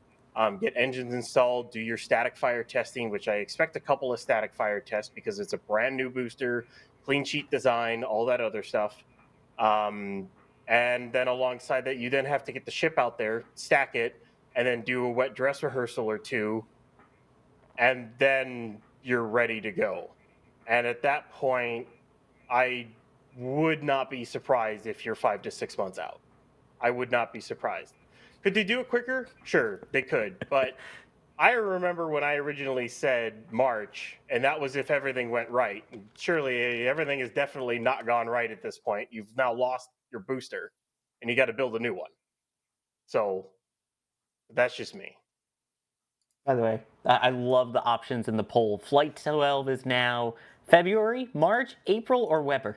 S4: Get engines installed, do your static fire testing, which I expect a couple of static fire tests because it's a brand new booster, clean sheet design, all that other stuff. And then alongside that, you then have to get the ship out there, stack it, and then do a wet dress rehearsal or two. And then you're ready to go. And at that point, I would not be surprised if you're 5 to 6 months out. I would not be surprised. Could they do it quicker? Sure, they could. But I remember when I originally said March, and that was if everything went right. Surely everything has definitely not gone right at this point. You've now lost your booster, and you got to build a new one. So that's just me.
S2: By the way, I love the options in the poll. Flight 12 is now February, March, April, or Weber.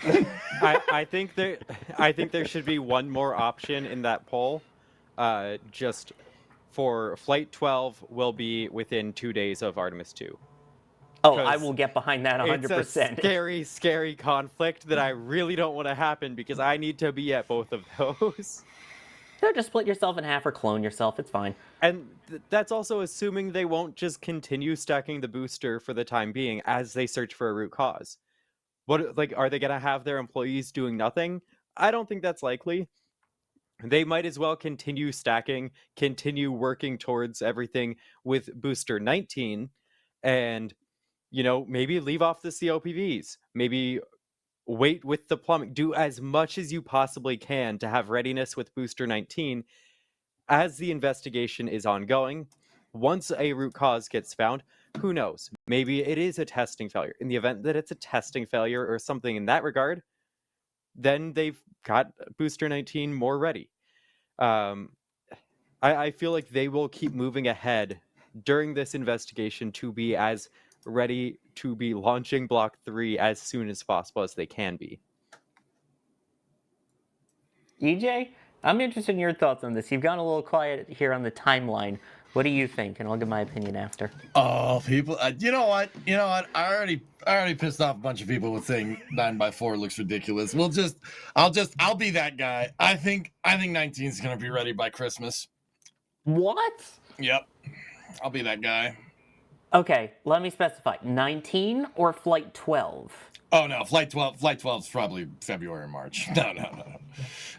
S1: I think there should be one more option in that poll. Just for Flight 12 will be within 2 days of Artemis 2.
S2: Oh, I will get behind that 100%.
S1: It's a scary, scary conflict that I really don't want to happen because I need to be at both of those.
S2: could just split yourself in half or clone yourself. It's fine.
S1: And that's also assuming they won't just continue stacking the booster for the time being as they search for a root cause. What, like, are they going to have their employees doing nothing? I don't think that's likely. They might as well continue stacking, continue working towards everything with booster 19, and, maybe leave off the COPVs, maybe wait with the plumbing, do as much as you possibly can to have readiness with booster 19 as the investigation is ongoing. Once a root cause gets found, who knows? Maybe it is a testing failure. In the event that it's a testing failure or something in that regard, then they've got booster 19 more ready. I feel like they will keep moving ahead during this investigation to be as ready to be launching Block 3 as soon as possible as they can be.
S2: EJ, I'm interested in your thoughts on this. You've gone a little quiet here on the timeline. What do you think? And I'll give my opinion after.
S3: Oh, people! You know what? I already pissed off a bunch of people with saying 9x4 looks ridiculous. I'll be that guy. I think 19 is gonna be ready by Christmas.
S2: What?
S3: Yep, I'll be that guy.
S2: Okay, let me specify. 19 or Flight 12?
S3: Oh no, Flight 12. Flight 12 is probably February or March. No.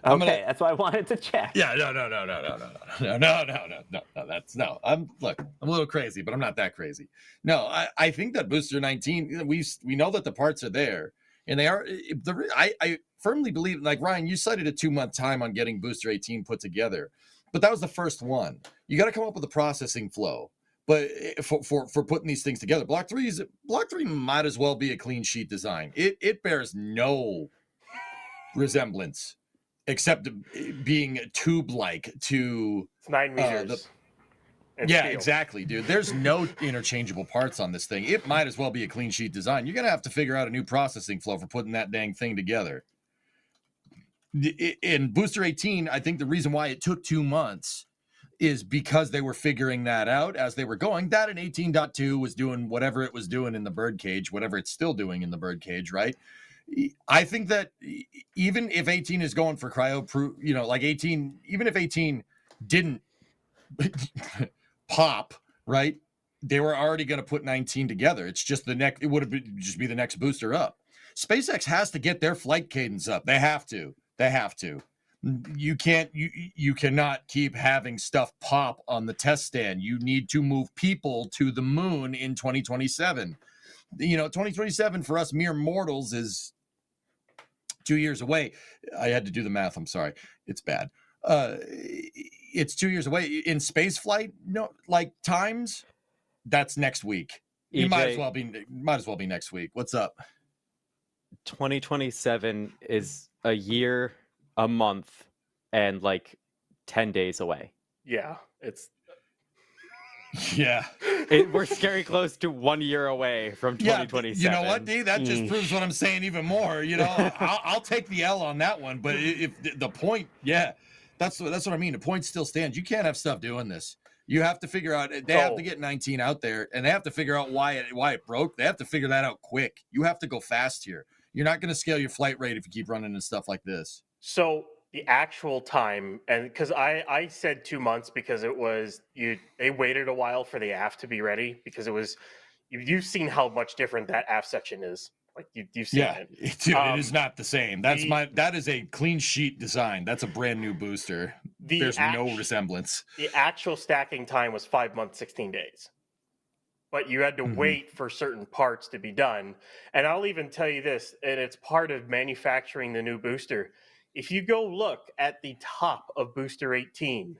S2: Okay, that's why I wanted to check.
S3: Yeah, no. That's no. I'm a little crazy, but I'm not that crazy. No, I think that booster 19. We know that the parts are there, and they are. I firmly believe, like Ryan, you cited a 2-month time on getting booster 18 put together, but that was the first one. You got to come up with a processing flow. But for putting these things together, Block 3 might as well be a clean sheet design. It bears no resemblance except being tube-like to
S4: It's 9 meters.
S3: yeah,
S4: steel.
S3: exactly, dude. There's no interchangeable parts on this thing. It might as well be a clean sheet design. You're gonna have to figure out a new processing flow for putting that dang thing together. In Booster 18, I think the reason why it took 2 months is because they were figuring that out as they were going. That and 18.2 was doing whatever it was doing in the birdcage, whatever it's still doing in the birdcage, right? I think that even if 18 is going for cryo, like 18, even if 18 didn't pop, right? They were already going to put 19 together. It's just it would have just be the next booster up. SpaceX has to get their flight cadence up. They have to. You cannot keep having stuff pop on the test stand. You need to move people to the moon in 2027. 2027 for us mere mortals is 2 years away. I had to do the math. I'm sorry. It's bad. It's 2 years away. In space flight, times, that's next week. It might as well be next week. What's up?
S1: 2027 is a year, a month, and 10 days away.
S4: Yeah, it's
S3: yeah.
S1: We're scary close to 1 year away from 2027.
S3: You know what, D? That just proves what I'm saying even more. I'll take the L on that one. But if the point, that's what I mean. The point still stands. You can't have stuff doing this. You have to figure out. They have to get 19 out there, and they have to figure out why it broke. They have to figure that out quick. You have to go fast here. You're not going to scale your flight rate if you keep running into stuff like this.
S4: So the actual time, and because I said 2 months because it was they waited a while for the aft to be ready because it was you've seen how much different that aft section is. Like you've seen it.
S3: Dude, it is not the same. That is a clean sheet design. That's a brand new booster. There's no resemblance.
S4: The actual stacking time was 5 months, 16 days. But you had to wait for certain parts to be done. And I'll even tell you this, and it's part of manufacturing the new booster. If you go look at the top of booster 18,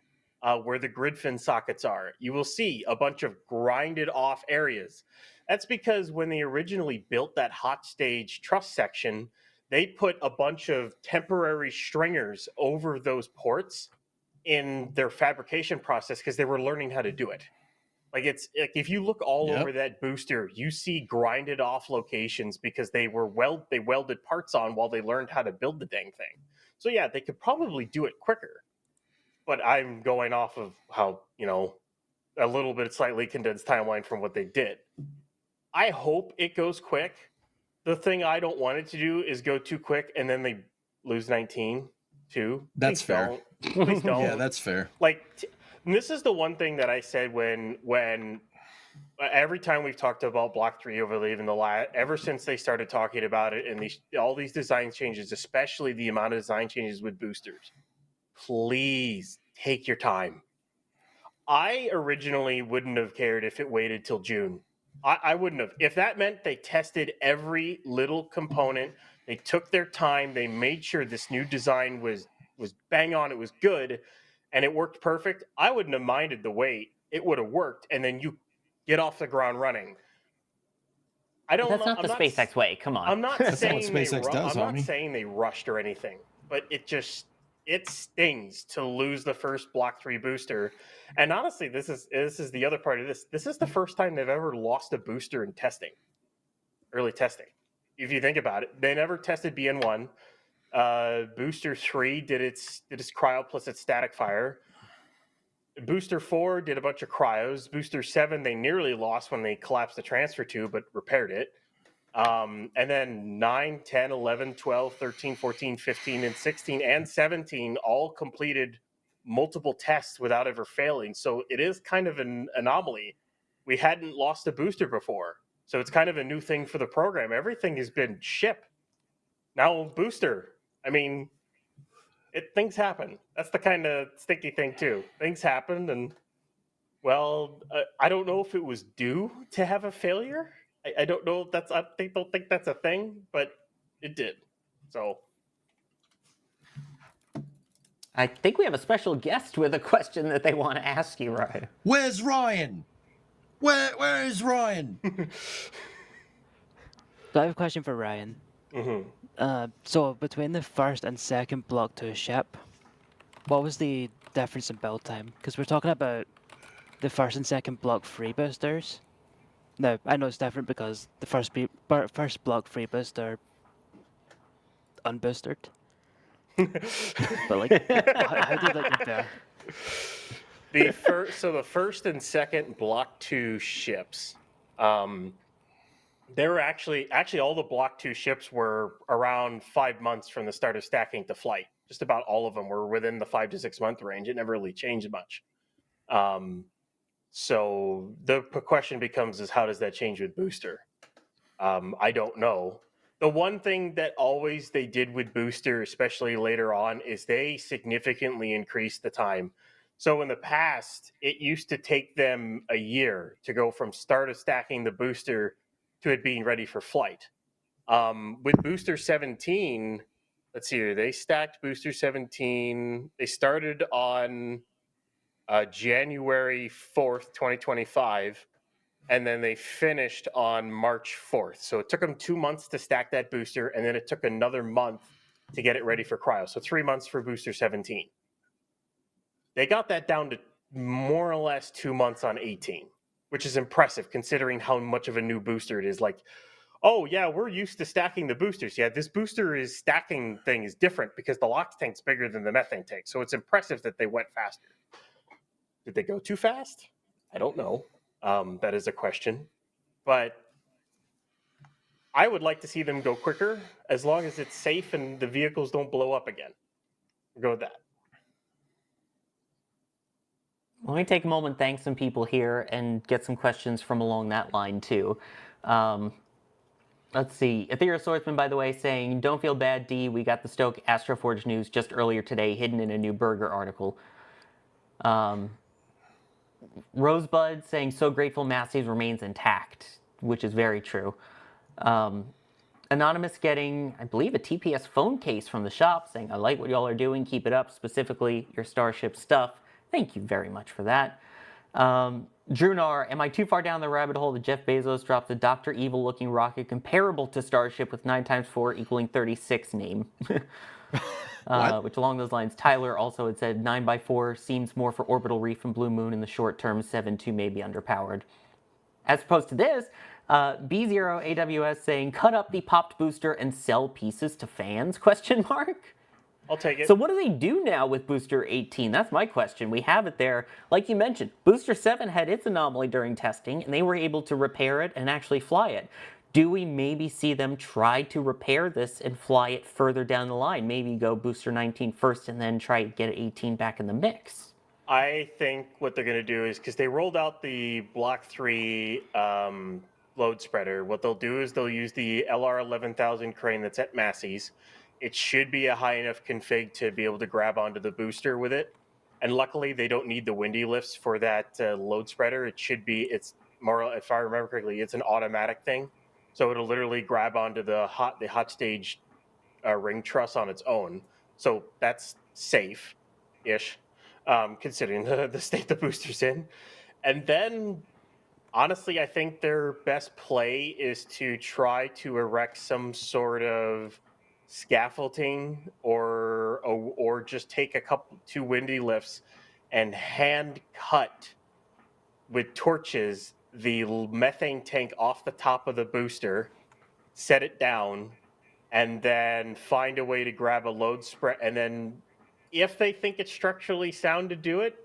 S4: where the grid fin sockets are, you will see a bunch of grinded off areas. That's because when they originally built that hot stage truss section, they put a bunch of temporary stringers over those ports in their fabrication process because they were learning how to do it. If you look all over that booster, you see grinded off locations because they welded parts on while they learned how to build the dang thing. So yeah, they could probably do it quicker. But I'm going off of how, a little bit slightly condensed timeline from what they did. I hope it goes quick. The thing I don't want it to do is go too quick and then they lose 19. too.
S3: That's
S4: Please
S3: fair.
S4: Don't. Please don't.
S3: Yeah, that's fair.
S4: Like, and this is the one thing that I said when every time we've talked about Block 3 overleave in ever since they started talking about it and all these design changes, especially the amount of design changes with boosters, please take your time. I originally wouldn't have cared if it waited till June. I wouldn't have. If that meant they tested every little component, they took their time, they made sure this new design was bang on, it was good, and it worked perfect, I wouldn't have minded the wait. It would have worked, and then you get off the ground running. I don't
S2: That's
S4: know.
S2: not the SpaceX way. Come on.
S4: I'm not
S3: That's not what
S4: saying
S3: SpaceX does,
S4: I'm not
S3: homie.
S4: saying they rushed or anything, but it stings to lose the first Block 3 booster. And honestly, this is the other part of this. This is the first time they've ever lost a booster in testing, early testing. If you think about it, they never tested BN1. Booster 3 did its cryo plus its static fire. Booster 4 did a bunch of cryos. Booster 7 they nearly lost when they collapsed the transfer tube, but repaired it. And then 9, 10, 11, 12, 13, 14, 15, and 16 and 17 all completed multiple tests without ever failing. So it is kind of an anomaly. We hadn't lost a booster before. So it's kind of a new thing for the program. Everything has been ship. Now booster. I mean, things happen. That's the kind of sticky thing too. Things happen, and well, I don't know if it was due to have a failure. I don't know if that's. Don't think that's a thing, but it did. So
S2: I think we have a special guest with a question that they want to ask you, Ryan.
S3: Where's Ryan? Where is Ryan?
S10: So I have a question for Ryan. So between the first and second Block 2 ship, what was the difference in build time? Because we're talking about the first and second Block 3 boosters. Now, I know it's different because the first Block 3 booster unboosted. But like, how did that compare?
S4: the first and second Block 2 ships, they were actually all the Block 2 ships were around 5 months from the start of stacking to flight. Just about all of them were within the 5 to 6 month range. It never really changed much. So the question becomes is how does that change with booster? I don't know. The one thing that always they did with booster, especially later on, is they significantly increased the time. So in the past, it used to take them a year to go from start of stacking the booster to it being ready for flight. With booster 17, let's see here, they stacked booster 17. They started on January 4th, 2025, and then they finished on March 4th. So it took them 2 months to stack that booster, and then it took another month to get it ready for cryo. So 3 months for booster 17. They got that down to more or less 2 months on 18, which is impressive considering how much of a new booster it is. Like, oh yeah, we're used to stacking the boosters. Yeah, this booster stacking thing is different because the LOX tank's bigger than the methane tank. So it's impressive that they went faster. Did they go too fast? I don't know. That is a question. But I would like to see them go quicker as long as it's safe and the vehicles don't blow up again. We'll go with that.
S2: Let me take a moment, thank some people here, and get some questions from along that line, too. Let's see. Ethereal Swordsman, by the way, saying, don't feel bad, D. We got the Stoke Astroforge news just earlier today, hidden in a new Burger article. Rosebud saying, so grateful Massey's remains intact, which is very true. Anonymous getting, I believe, a TPS phone case from the shop saying, I like what y'all are doing. Keep it up, specifically your Starship stuff. Thank you very much for that. Drunar, am I too far down the rabbit hole that Jeff Bezos dropped a Dr. Evil looking rocket comparable to Starship with 9 times 4 equaling 36 name? Which along those lines, Tyler also had said 9x4 seems more for Orbital Reef and Blue Moon in the short term, 7.2 may be underpowered. As opposed to this, B0 AWS saying, cut up the popped booster and sell pieces to fans, question mark?
S4: I'll take it.
S2: So what do they do now with Booster 18? That's my question. We have it there. Like you mentioned, Booster 7 had its anomaly during testing, and they were able to repair it and actually fly it. do we maybe see them try to repair this and fly it further down the line? Maybe go booster 19 first and then try to get 18 back in the mix.
S4: I think what they're going to do is, because they rolled out the Block 3 load spreader, what they'll do is they'll use the LR 11,000 crane that's at Massey's. It should be a high enough config to be able to grab onto the booster with it. And luckily, they don't need the windy lifts for that load spreader. It's more, if I remember correctly, it's an automatic thing. So it'll literally grab onto the hot stage ring truss on its own. So that's safe-ish, considering the state the booster's in. And then, honestly, I think their best play is to try to erect some sort of scaffolding or just take two windy lifts and hand cut with torches the methane tank off the top of the booster, set it down, and then find a way to grab a load spread. And then if they think it's structurally sound to do it,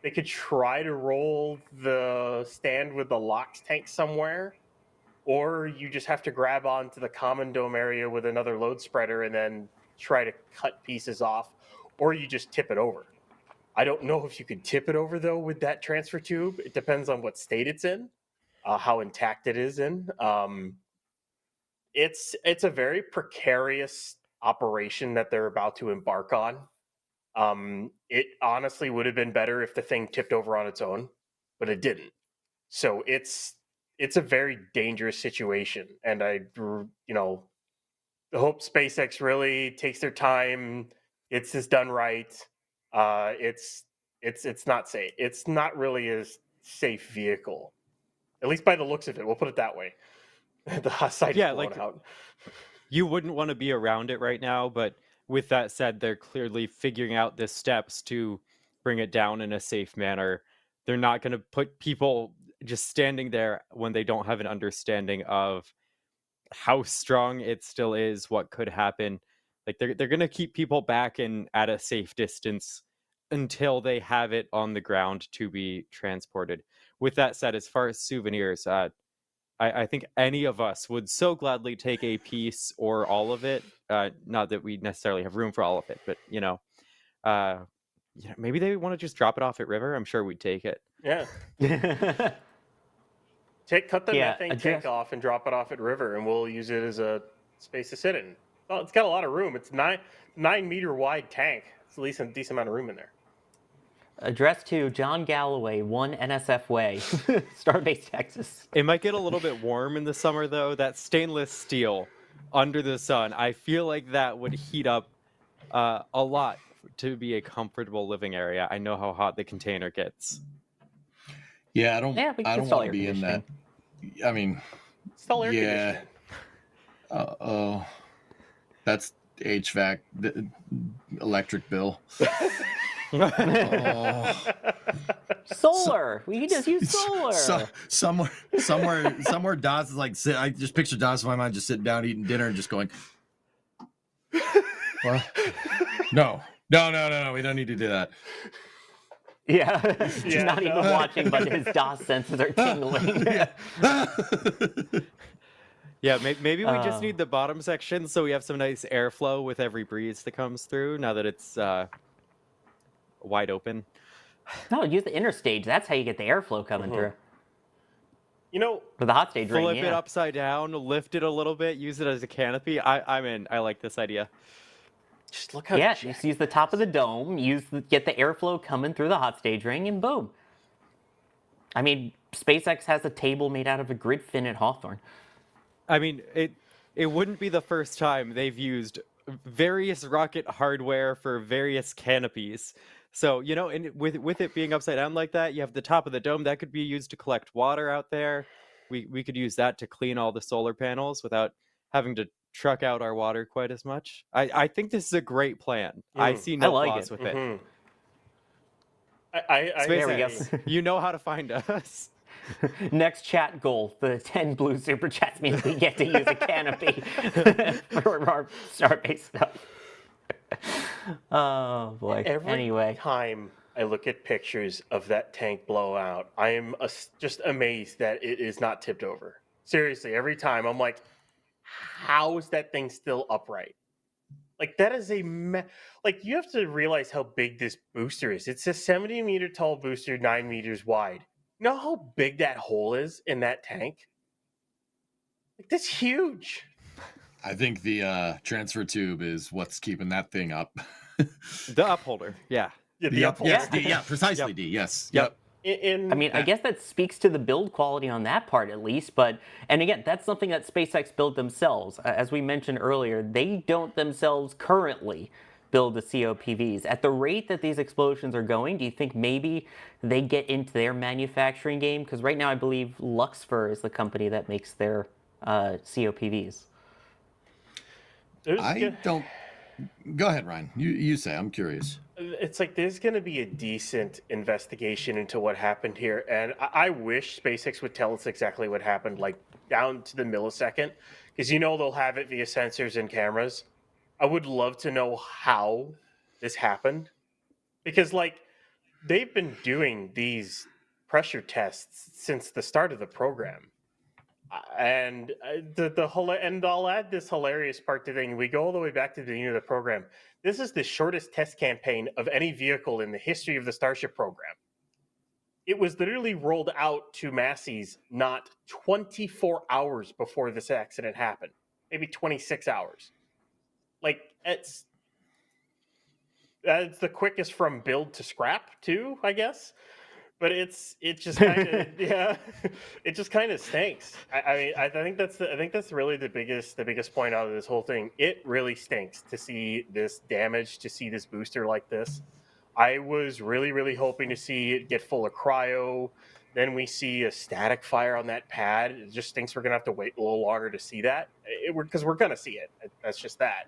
S4: they could try to roll the stand with the LOX tank somewhere, or you just have to grab onto the common dome area with another load spreader and then try to cut pieces off, or you just tip it over. I don't know if you could tip it over, though, with that transfer tube. It depends on what state it's in, how intact it is in. It's a very precarious operation that they're about to embark on. It honestly would have been better if the thing tipped over on its own, but it didn't. So it's a very dangerous situation, and I hope SpaceX really takes their time, gets this done right. It's not safe. It's not really a safe vehicle, at least by the looks of it. We'll put it that way. The site is blown out.
S1: You wouldn't want to be around it right now, but with that said, they're clearly figuring out the steps to bring it down in a safe manner. They're not going to put people just standing there when they don't have an understanding of how strong it still is, what could happen. Like they're going to keep people back and at a safe distance until they have it on the ground to be transported. With that said, as far as souvenirs, I think any of us would so gladly take a piece or all of it. Not that we necessarily have room for all of it, but maybe they want to just drop it off at River. I'm sure we'd take it.
S4: Yeah. Cut the methane tank off and drop it off at River, and we'll use it as a space to sit in. Well, it's got a lot of room. It's 9-meter wide tank. It's at least a decent amount of room in there.
S2: Addressed to John Galloway, 1 NSF Way, Starbase, Texas.
S1: It might get a little bit warm in the summer, though. That stainless steel under the sun, I feel like that would heat up a lot to be a comfortable living area. I know how hot the container gets.
S3: Yeah, I don't want to be in that. I mean,
S4: install air conditioning.
S3: That's HVAC, the electric bill.
S2: Solar. We can just use solar.
S3: Somewhere. Dawes is like, I just picture Dawes in my mind just sitting down eating dinner and just going, "What? No. We don't need to do that."
S2: Yeah, he's not even watching, but his DOS senses are tingling.
S1: Yeah, maybe we just need the bottom section so we have some nice airflow with every breeze that comes through now that it's wide open.
S2: No, use the inner stage. That's how you get the airflow coming through. For the hot stage ring,
S1: flip it upside down, lift it a little bit, use it as a canopy. I'm in. I like this idea.
S4: Just look how
S2: just use the top of the dome, get the airflow coming through the hot stage ring, and boom. I mean, SpaceX has a table made out of a grid fin at Hawthorne.
S1: I mean, it wouldn't be the first time they've used various rocket hardware for various canopies. So, and with it being upside down like that, you have the top of the dome that could be used to collect water out there. We could use that to clean all the solar panels without having to truck out our water quite as much. I think this is a great plan. I see no flaws with it.
S2: There we go.
S1: You know how to find us.
S2: Next chat goal, the 10 blue super chats means we get to use a canopy for our Starbase stuff. Oh boy.
S4: Every time I look at pictures of that tank blowout, I am just amazed that it is not tipped over. Seriously, every time I'm like, how is that thing still upright? Like that is like you have to realize how big this booster is. It's a 70-meter tall booster, 9 meters wide. You know how big that hole is in that tank? Like that's huge.
S3: I think the transfer tube is what's keeping that thing up.
S1: The upholder, yeah.
S4: Yeah,
S3: The
S4: upholder.
S3: yes, yeah, precisely.
S1: Yep.
S3: D. Yes.
S1: Yep.
S4: In
S2: I mean, I guess that speaks to the build quality on that part at least, and again, that's something that SpaceX built themselves. As we mentioned earlier, they don't themselves currently build the COPVs. At the rate that these explosions are going, do you think maybe they get into their manufacturing game? Because right now I believe Luxfer is the company that makes their COPVs.
S3: I don't. Go ahead, Ryan. You say. I'm curious.
S4: It's like there's going to be a decent investigation into what happened here, and I wish SpaceX would tell us exactly what happened, like down to the millisecond, because they'll have it via sensors and cameras. I would love to know how this happened, because like they've been doing these pressure tests since the start of the program. And and I'll add this hilarious part to the thing. We go all the way back to the beginning of the program. This is the shortest test campaign of any vehicle in the history of the Starship program. It was literally rolled out to Massey's not 24 hours before this accident happened, maybe 26 hours. Like that's the quickest from build to scrap too, I guess. But it just kind of yeah, it just kind of stinks. I think that's really the biggest point out of this whole thing. It really stinks to see this damage, to see this booster like this. I was really hoping to see it get full of cryo. Then we see a static fire on that pad. It just stinks we're gonna have to wait a little longer to see that, because we're gonna see it. That's just that.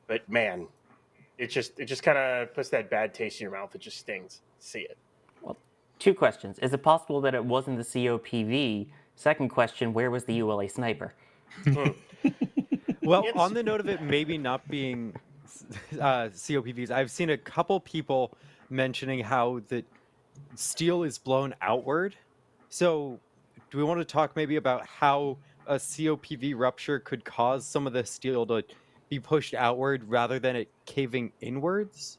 S4: But man, it just kind of puts that bad taste in your mouth. It just stings to see it.
S2: Two questions. Is it possible that it wasn't the COPV? Second question, where was the ULA sniper?
S1: Well, on the note of it maybe not being COPVs, I've seen a couple people mentioning how the steel is blown outward. So do we want to talk maybe about how a COPV rupture could cause some of the steel to be pushed outward rather than it caving inwards?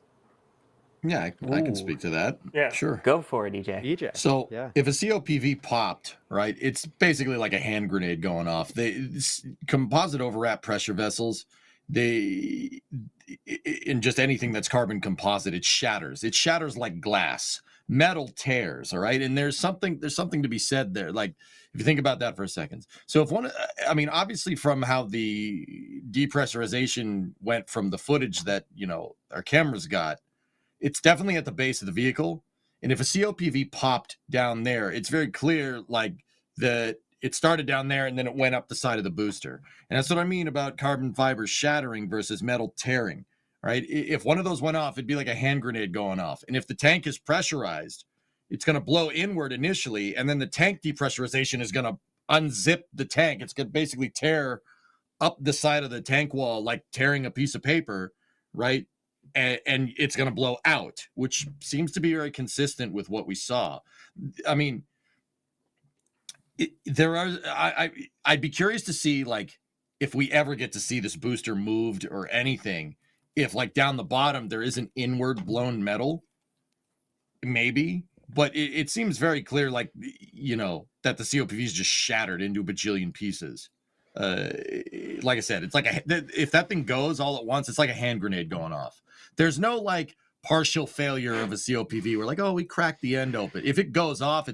S3: Yeah, I can speak to that.
S4: Yeah.
S3: Sure.
S2: Go for it, EJ.
S1: EJ.
S3: So
S1: yeah.
S3: if a COPV popped, right, it's basically like a hand grenade going off. Composite overwrap pressure vessels, in just anything that's carbon composite, it shatters. It shatters like glass. Metal tears, all right? And there's something to be said there. Like, if you think about that for a second. So obviously from how the depressurization went from the footage that, our cameras got, it's definitely at the base of the vehicle. And if a COPV popped down there, it's very clear, like, that it started down there and then it went up the side of the booster. And that's what I mean about carbon fibers shattering versus metal tearing, right? If one of those went off, it'd be like a hand grenade going off. And if the tank is pressurized, it's going to blow inward initially, and then the tank depressurization is going to unzip the tank. It's going to basically tear up the side of the tank wall like tearing a piece of paper, right? And it's going to blow out, which seems to be very consistent with what we saw. I mean, I'd be curious to see, like, if we ever get to see this booster moved or anything, if, like, down the bottom there is an inward blown metal, maybe. But it seems very clear, like, that the COPV is just shattered into a bajillion pieces. Like I said, it's like if that thing goes all at once, it's like a hand grenade going off. There's no, like, partial failure of a COPV. We're like, oh, we cracked the end open. If it goes off,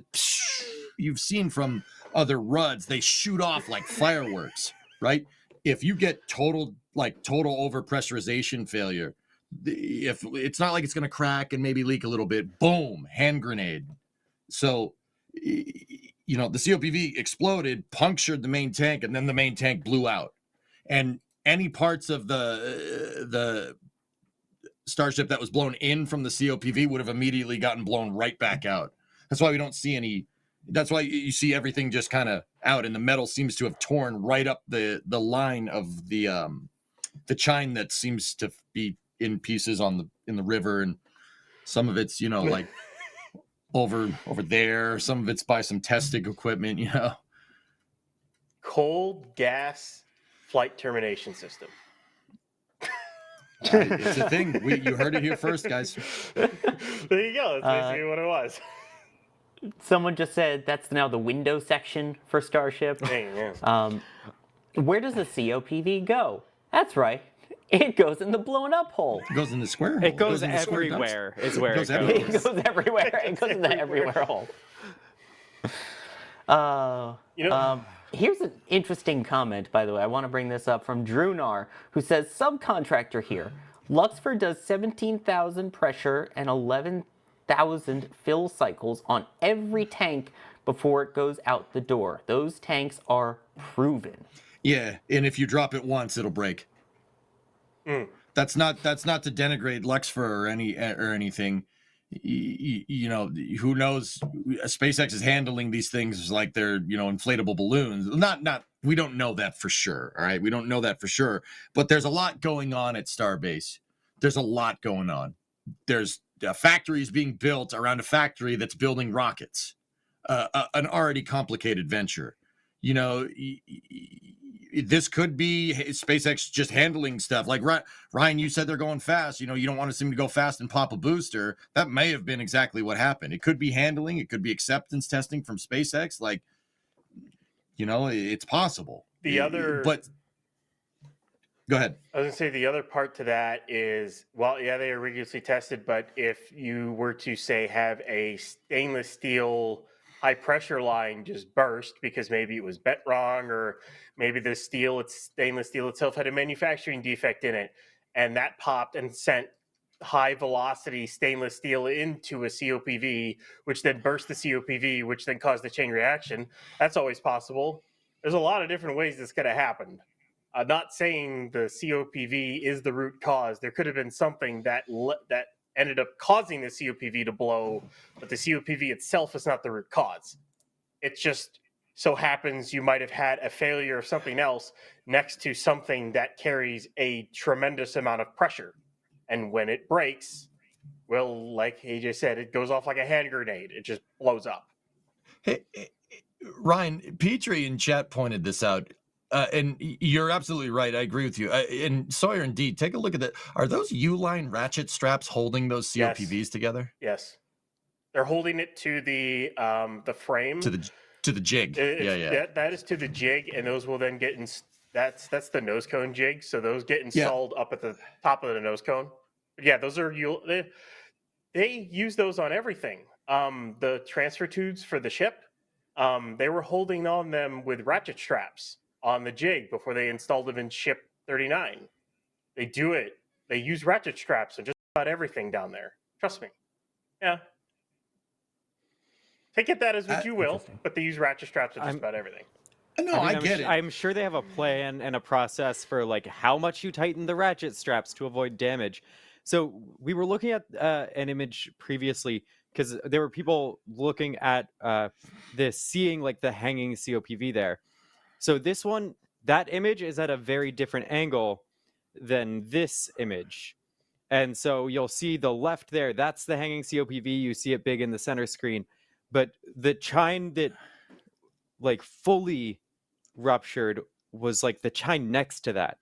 S3: you've seen from other RUDs, they shoot off like fireworks, right? If you get total overpressurization failure, if it's not like it's going to crack and maybe leak a little bit, boom, hand grenade. So, the COPV exploded, punctured the main tank, and then the main tank blew out. And any parts of the Starship that was blown in from the COPV would have immediately gotten blown right back out. That's why we don't see any. That's why you see everything just kind of out, and the metal seems to have torn right up the line of the chine that seems to be in pieces in the river, and some of it's like over there, some of it's by some testing equipment.
S4: cold gas flight termination system.
S3: It's a thing. You heard it here first, guys.
S4: There you go. That's basically what it was.
S2: Someone just said that's now the window section for Starship. Where does the COPV go? That's right. It goes in the blown up hole.
S3: It goes in the square hole.
S1: It goes
S3: in the square
S1: everywhere.
S3: dumpster.
S1: Is where it goes.
S3: everywhere.
S2: It goes everywhere. It goes in the everywhere hole. Here's an interesting comment, by the way. I want to bring this up from Drunar, who says, subcontractor here. Luxfer does 17,000 pressure and 11,000 fill cycles on every tank before it goes out the door. Those tanks are proven.
S3: Yeah, and if you drop it once, it'll break. That's not to denigrate Luxfer or anything. You know, who knows? SpaceX is handling these things like they're, you know, inflatable balloons. Not we don't know that for sure. All right, we don't know that for sure. But there's a lot going on at Starbase. There's a lot going on. There's factories being built around a factory that's building rockets. An already complicated venture. You know, this could be SpaceX just handling stuff. Like Ryan, you said they're going fast. You know, you don't want to seem to go fast and pop a booster. That may have been exactly what happened. It could be handling. It could be acceptance testing from SpaceX. Like, you know, it's possible. But go ahead.
S4: I was going to say the other part to that is, well, yeah, they are rigorously tested, but if you were to, say, have a stainless steel high pressure line just burst because maybe it was bent wrong, or maybe the stainless steel itself had a manufacturing defect in it, and that popped and sent high velocity stainless steel into a COPV, which then burst the COPV, which then caused a chain reaction. That's always possible. There's a lot of different ways this could have happened. I'm not saying the COPV is the root cause. There could have been something that ended up causing the COPV to blow, but the COPV itself is not the root cause. It just so happens you might have had a failure of something else next to something that carries a tremendous amount of pressure. And when it breaks, well, like AJ said, it goes off like a hand grenade. It just blows up.
S3: Hey, Ryan, Petrie in chat pointed this out. And you're absolutely right. I agree with you. And Sawyer, indeed, take a look at that. Are those U-line ratchet straps holding those COPVs together?
S4: Yes, they're holding it to the frame.
S3: To the jig. Yeah.
S4: That is to the jig, and those will then get in. That's the nose cone jig. So those get installed up at the top of the nose cone. But yeah, those are they use those on everything. The transfer tubes for the ship, they were holding on them with ratchet straps on the jig before they installed them in ship 39. They do it. They use ratchet straps on just about everything down there. Trust me. Yeah. Take it that as what you will, but they use ratchet straps on just about everything.
S3: No, I get it.
S1: I'm sure they have a plan and a process for like how much you tighten the ratchet straps to avoid damage. So we were looking at an image previously because there were people looking at this, seeing like the hanging COPV there. So this one, that image is at a very different angle than this image. And so you'll see the left there, that's the hanging COPV. You see it big in the center screen. But the chine that like fully ruptured was like the chine next to that.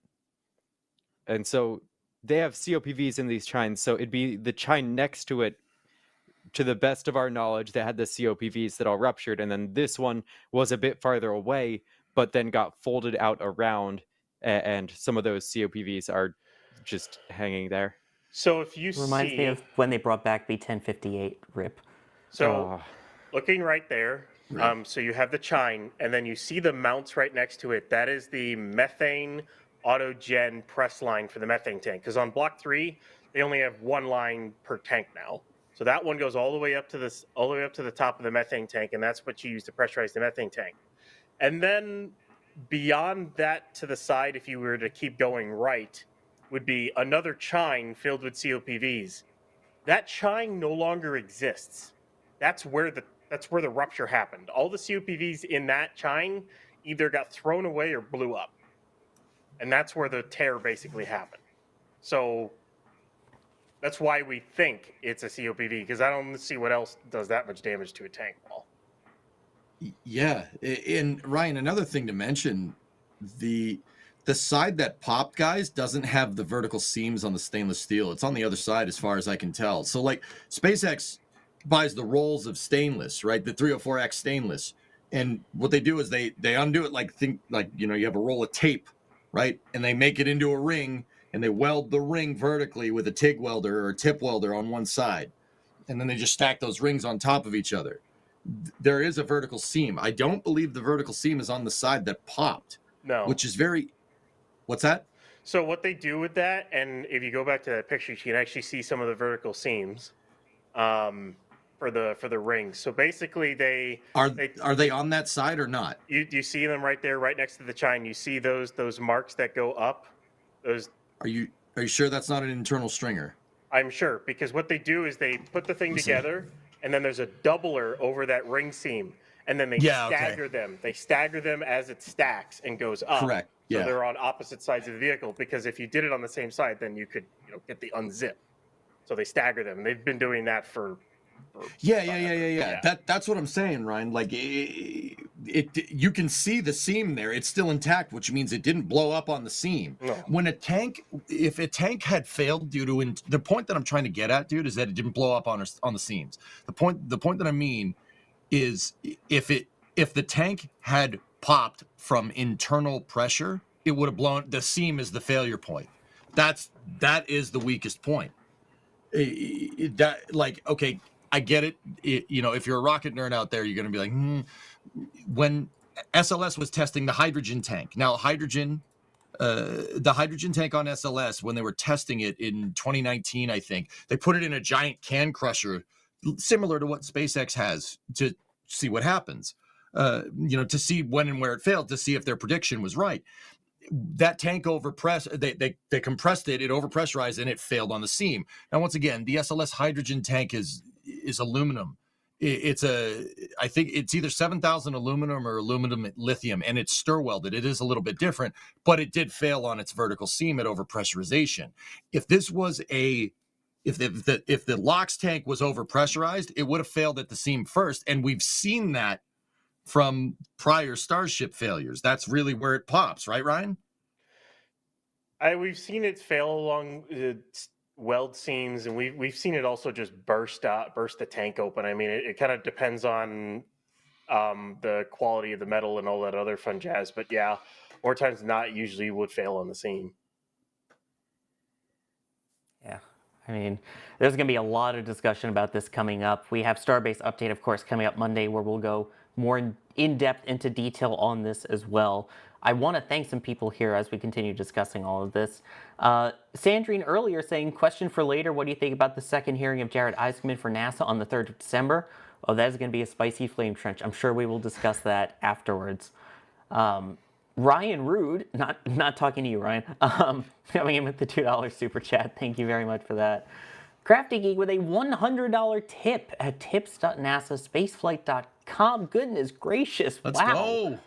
S1: And so they have COPVs in these chines. So it'd be the chine next to it, to the best of our knowledge, that had the COPVs that all ruptured. And then this one was a bit farther away, but then got folded out around, and some of those COPVs are just hanging there.
S4: So if you
S2: reminds me of when they brought back the 1058 RIP.
S4: So looking right there, so you have the chine, and then you see the mounts right next to it. That is the methane autogen press line for the methane tank. Because on Block 3, they only have one line per tank now. So that one goes all the way up to the top of the methane tank, and that's what you use to pressurize the methane tank. And then beyond that to the side, if you were to keep going right, would be another chine filled with COPVs. That chine no longer exists. That's where the rupture happened. All the COPVs in that chine either got thrown away or blew up. And that's where the tear basically happened. So that's why we think it's a COPV, because I don't see what else does that much damage to a tank wall.
S3: Yeah, and Ryan, another thing to mention, the the side that popped, guys, doesn't have the vertical seams on the stainless steel. It's on the other side as far as I can tell. So like SpaceX buys the rolls of stainless, right? The 304X stainless. And what they do is they undo it like you have a roll of tape, right? And they make it into a ring and they weld the ring vertically with a TIG welder or a tip welder on one side. And then they just stack those rings on top of each other. There is a vertical seam. I don't believe the vertical seam is on the side that popped.
S4: No.
S3: Which is very. What's that?
S4: So what they do with that, and if you go back to that picture, you can actually see some of the vertical seams for the rings. So basically,
S3: are they on that side or not?
S4: You see them right there, right next to the chine. You see those marks that go up. Those.
S3: Are you sure that's not an internal stringer?
S4: I'm sure, because what they do is they put the thing together, and then there's a doubler over that ring seam, and then they stagger them. They stagger them as it stacks and goes up.
S3: Correct.
S4: So
S3: Yeah.
S4: they're on opposite sides of the vehicle, because if you did it on the same side, then you could get the unzip. So they stagger them. They've been doing that for
S3: Yeah. That's what I'm saying, Ryan. Like you can see the seam there. It's still intact, which means it didn't blow up on the seam.
S4: No.
S3: When if a tank had failed due to the point that I'm trying to get at, dude, is that it didn't blow up on the seams. The point that I mean is if the tank had popped from internal pressure, it would have blown. The seam is the failure point. That is the weakest point. Okay, I get it. If you're a rocket nerd out there, you're going to be like, when SLS was testing the hydrogen tank. Now, the hydrogen tank on SLS, when they were testing it in 2019, I think, they put it in a giant can crusher, similar to what SpaceX has, to see what happens. To see when and where it failed, to see if their prediction was right. That tank they compressed it overpressurized, and it failed on the seam. Now, once again, the SLS hydrogen tank is aluminum. I think it's either 7,000 aluminum or aluminum lithium, and it's stir welded. It is a little bit different, but it did fail on its vertical seam at overpressurization. If this was if the LOX tank was overpressurized, it would have failed at the seam first, and we've seen that from prior Starship failures. That's really where it pops, right, Ryan?
S4: We've seen it fail along the weld seams, and we've seen it also just burst the tank open. I mean, it kind of depends on the quality of the metal and all that other fun jazz. But yeah, more times than not, usually would fail on the seam.
S2: Yeah. I mean, there's going to be a lot of discussion about this coming up. We have Starbase Update, of course, coming up Monday, where we'll go more in depth into detail on this as well. I want to thank some people here as we continue discussing all of this. Sandrine earlier saying, question for later, what do you think about the second hearing of Jared Isaacman for NASA on the 3rd of December? Oh, that is going to be a spicy flame trench. I'm sure we will discuss that afterwards. Ryan Rude, not talking to you, Ryan, coming in with the $2 super chat. Thank you very much for that. Crafty Geek with a $100 tip at tips.nasaspaceflight.com. Goodness gracious.
S3: Let's go.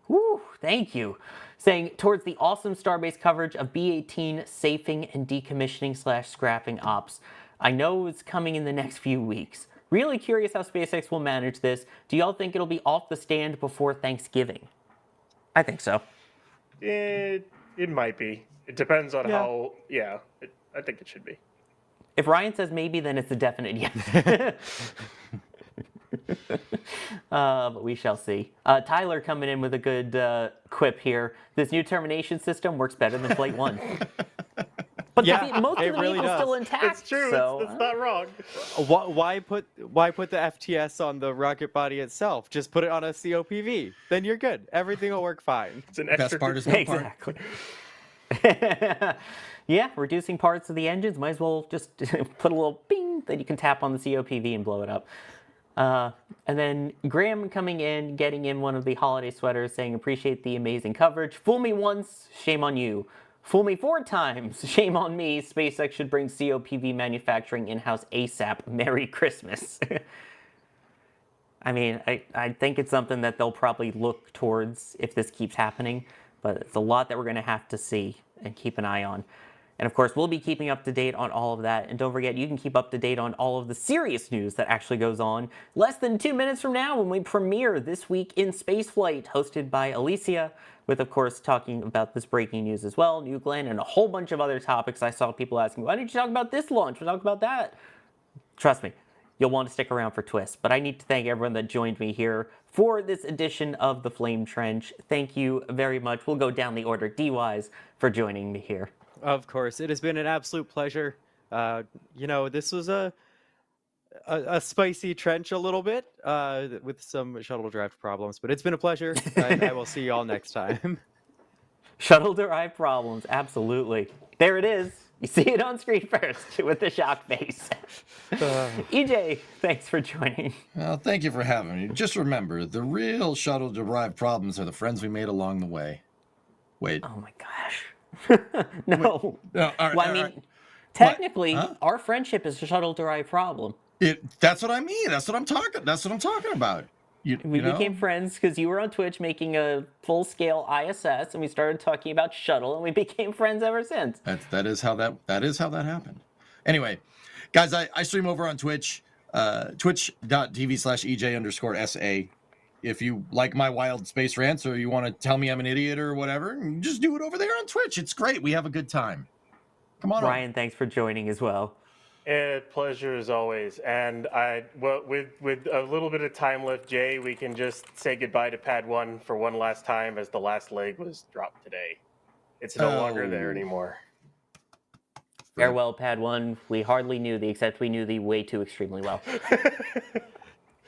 S2: Woo, thank you. Saying, towards the awesome Starbase coverage of B-18 safing and decommissioning / scrapping ops. I know it's coming in the next few weeks. Really curious how SpaceX will manage this. Do y'all think it'll be off the stand before Thanksgiving? I think so.
S4: It might be. It depends on how. Yeah, I think it should be.
S2: If Ryan says maybe, then it's a definite yes. But we shall see. Tyler coming in with a good quip here. This new termination system works better than Flight 1. But most of the vehicle's still intact.
S4: It's true.
S2: So,
S4: it's not wrong.
S1: Why put the FTS on the rocket body itself? Just put it on a COPV. Then you're good. Everything will work fine.
S4: It's an extra.
S3: Best part is no part.
S2: Exactly. Yeah, reducing parts of the engines. Might as well just put a little bing that you can tap on the COPV and blow it up. And then Graham coming in, getting in one of the holiday sweaters, saying, appreciate the amazing coverage. Fool me once, shame on you. Fool me 4 times, shame on me. SpaceX should bring COPV manufacturing in-house ASAP. Merry Christmas. I mean, I think it's something that they'll probably look towards if this keeps happening, but it's a lot that we're going to have to see and keep an eye on. And of course, we'll be keeping up to date on all of that. And don't forget, you can keep up to date on all of the serious news that actually goes on less than 2 minutes from now when we premiere This Week in Spaceflight, hosted by Alicia, with, of course, talking about this breaking news as well, New Glenn, and a whole bunch of other topics. I saw people asking, why didn't you talk about this launch? We talk about that. Trust me, you'll want to stick around for twists. But I need to thank everyone that joined me here for this edition of The Flame Trench. Thank you very much. We'll go down the order D-wise for joining me here.
S1: Of course, it has been an absolute pleasure. This was a spicy trench a little bit with some shuttle drive problems, but it's been a pleasure. I will see you all next time.
S2: Shuttle derived problems, absolutely. There it is. You see it on screen first with the shock face. EJ, thanks for joining.
S3: Well, thank you for having me. Just remember, the real shuttle-derived problems are the friends we made along the way. Wait.
S2: Oh my gosh. No.
S3: No, all right,
S2: Well, I
S3: all
S2: mean,
S3: right.
S2: technically,
S3: Huh?
S2: our friendship is a shuttle-derived problem.
S3: That's what I mean. That's what I'm talking about.
S2: We became friends because you were on Twitch making a full-scale ISS, and we started talking about shuttle, and we became friends ever since.
S3: That is how that happened. Anyway, guys, I stream over on Twitch, twitch.tv/EJ_SA. If you like my wild space rants or you want to tell me I'm an idiot or whatever, just do it over there on Twitch. It's great. We have a good time. Come on.
S2: Ryan, thanks for joining as well.
S4: Pleasure as always. And with a little bit of time left, Jay, we can just say goodbye to Pad 1 for one last time as the last leg was dropped today. It's no longer there anymore.
S2: Farewell, Pad 1. We hardly knew thee, except we knew thee way too extremely well.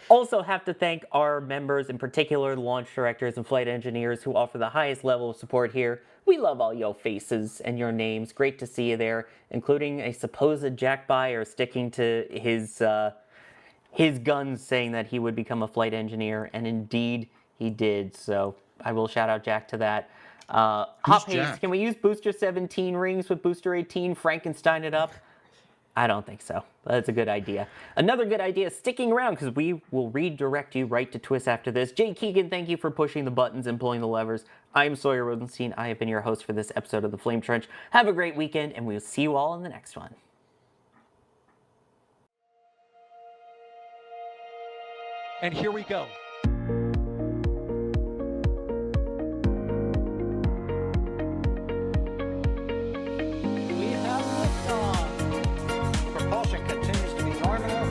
S2: Also have to thank our members, in particular launch directors and flight engineers who offer the highest level of support here. We love all your faces and your names. Great to see you there, including a supposed Jack buyer sticking to his guns, saying that he would become a flight engineer, and indeed he did. So I will shout out Jack to that. Hop Haste, can we use Booster 17 rings with Booster 18? Frankenstein it up? I don't think so. That's a good idea. Another good idea is sticking around because we will redirect you right to Twist after this. Jay Keegan, thank you for pushing the buttons and pulling the levers. I'm Sawyer Rosenstein. I have been your host for this episode of The Flame Trench. Have a great weekend, and we'll see you all in the next one.
S5: And here we go. We have liftoff.
S7: Propulsion continues to be normal.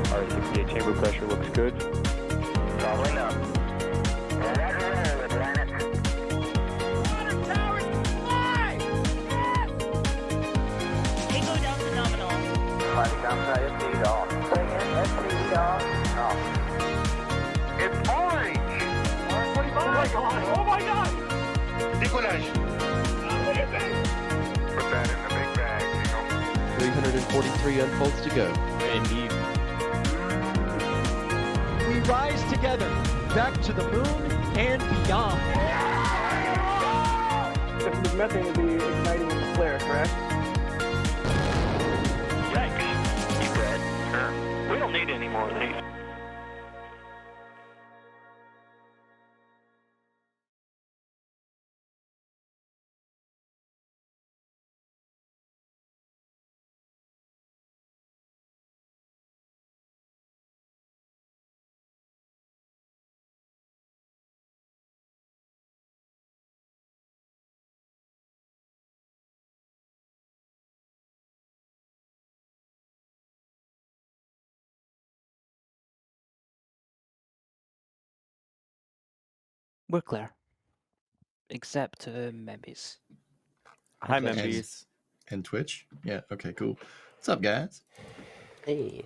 S6: R68 chamber pressure looks good.
S7: Following up.
S8: Water towers fly! Yes! Tango down to nominal.
S7: Fighting down to SC off. Bring in SC off. It's orange!
S5: Oh my god! Oh my god!
S7: Decollage. Put that in the big bag, Jingle.
S9: 343 unfolds to go.
S1: Indeed.
S5: We rise together back to the moon and beyond.
S6: The methane will be igniting in the flare, correct?
S7: Yikes. You read? We don't need any more of these.
S10: We're clear. Except to Membies.
S1: Hi,
S3: And-
S1: Membies.
S3: And Twitch? Yeah, okay, cool. What's up, guys?
S2: Hey.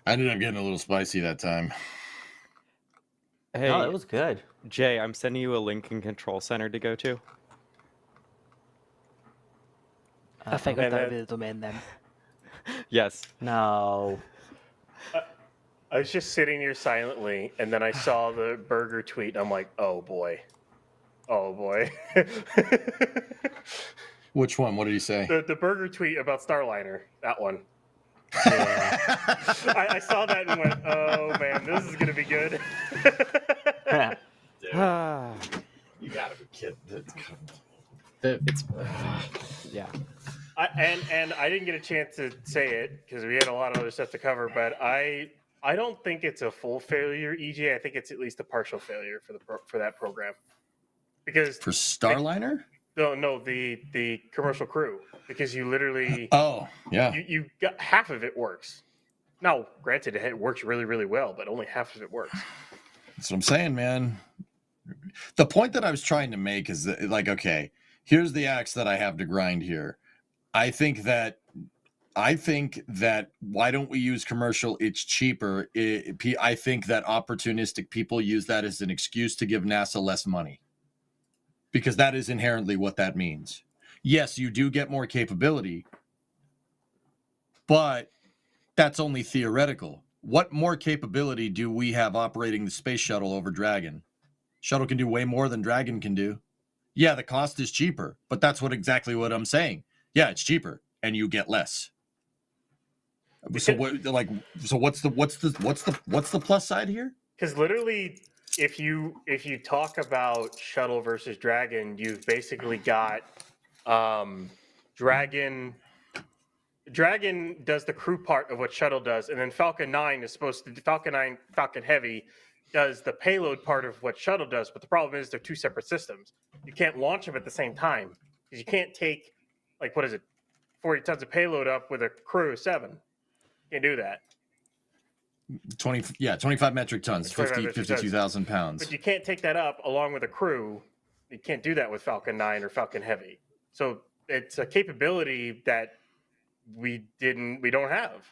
S3: I ended up getting a little spicy that time.
S1: Hey,
S2: Oh, that was good.
S1: Jay, I'm sending you a link in Control Center to go to.
S10: I figured
S4: And
S10: that would
S4: then-
S10: be the domain then.
S1: Yes.
S2: No.
S4: I was just sitting here silently, and then I saw the burger tweet. I'm like, oh boy. Oh boy.
S3: Which one? What did he say?
S4: The burger tweet about Starliner. That one. I saw that and went, oh man, this is going to be good.
S1: Ah.
S3: You gotta be kidding.
S1: It's yeah.
S4: And I didn't get a chance to say it because we had a lot of other stuff to cover. But I don't think it's a full failure, EJ. I think it's at least a partial failure for that program because
S3: For Starliner?
S4: no, the commercial crew, because you literally
S3: Oh, yeah.
S4: you got half of it works. Now, granted, it works really, really well, but only half of it works.
S3: That's what I'm saying, man. The point that I was trying to make is that, like, okay, here's the axe that I have to grind here. I think that why don't we use commercial? It's cheaper. I think that opportunistic people use that as an excuse to give NASA less money, because that is inherently what that means. Yes, you do get more capability, but that's only theoretical. What more capability do we have operating the space shuttle over Dragon? Shuttle can do way more than Dragon can do. Yeah, the cost is cheaper, but that's exactly what I'm saying. Yeah, it's cheaper, and you get less. So what's the plus side here?
S4: Because literally, if you talk about shuttle versus Dragon, you've basically got Dragon does the crew part of what shuttle does, and then Falcon 9 is supposed to Falcon Heavy does the payload part of what shuttle does. But the problem is they're two separate systems. You can't launch them at the same time because you can't take 40 tons of payload up with a crew of 7. Can't do that.
S3: 25 metric tons, 52,000 pounds.
S4: But you can't take that up along with a crew. You can't do that with Falcon 9 or Falcon Heavy. So it's a capability that we don't have.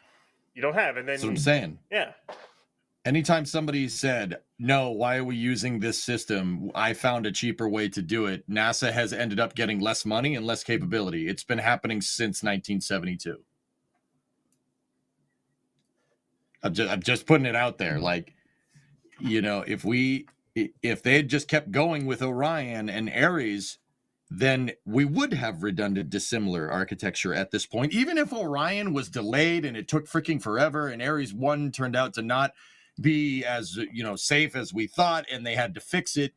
S4: You don't have. And then
S3: that's what I'm saying.
S4: Yeah.
S3: Anytime somebody said, no, why are we using this system? I found a cheaper way to do it. NASA has ended up getting less money and less capability. It's been happening since 1972. I'm just putting it out there. Like, you know, if they had just kept going with Orion and Ares, then we would have redundant dissimilar architecture at this point. Even if Orion was delayed and it took freaking forever and Ares 1 turned out to not be as, safe as we thought and they had to fix it,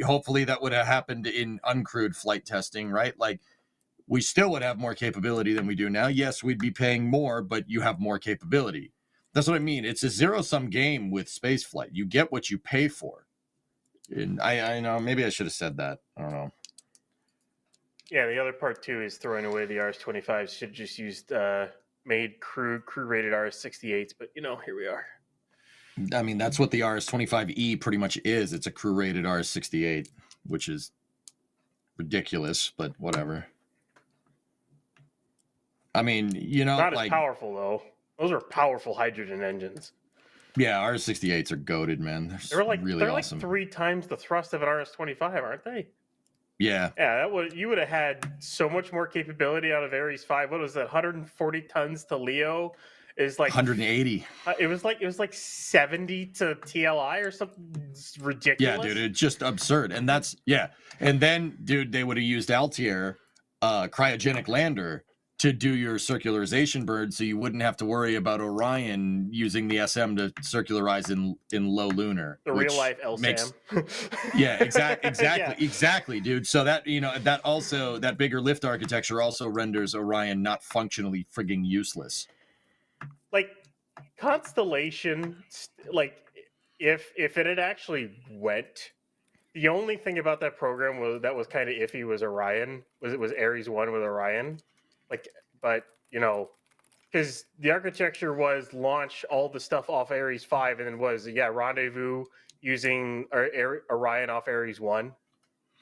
S3: hopefully that would have happened in uncrewed flight testing, right? Like, we still would have more capability than we do now. Yes, we'd be paying more, but you have more capability. That's what I mean. It's a zero-sum game with spaceflight. You get what you pay for. And I know, maybe I should have said that. I don't know.
S4: Yeah, the other part too is throwing away the RS-25s. Should just used made crew rated RS-68s, but here we are.
S3: I mean, that's what the RS-25E pretty much is. It's a crew rated RS-68, which is ridiculous, but whatever. I mean,
S4: not as powerful though. Those are powerful hydrogen engines.
S3: Yeah, RS-68s are goated, man. They're really awesome.
S4: Like 3 times the thrust of an RS-25, aren't they?
S3: Yeah.
S4: Yeah, you would have had so much more capability out of Ares 5. What was that? 140 tons to Leo is like
S3: 180.
S4: It was like 70 to TLI or something. It's ridiculous.
S3: Yeah, dude, it's just absurd. And and then, dude, they would have used Altair, cryogenic lander, to do your circularization burn, so you wouldn't have to worry about Orion using the SM to circularize in low lunar.
S4: The real life LSAM.
S3: Yeah, exactly, dude. So that that bigger lift architecture also renders Orion not functionally frigging useless.
S4: Like Constellation, if it had actually went, the only thing about that program that was kind of iffy was Orion. It was Ares 1 with Orion. But because the architecture was launch all the stuff off Ares 5 and then rendezvous using Orion off Ares 1.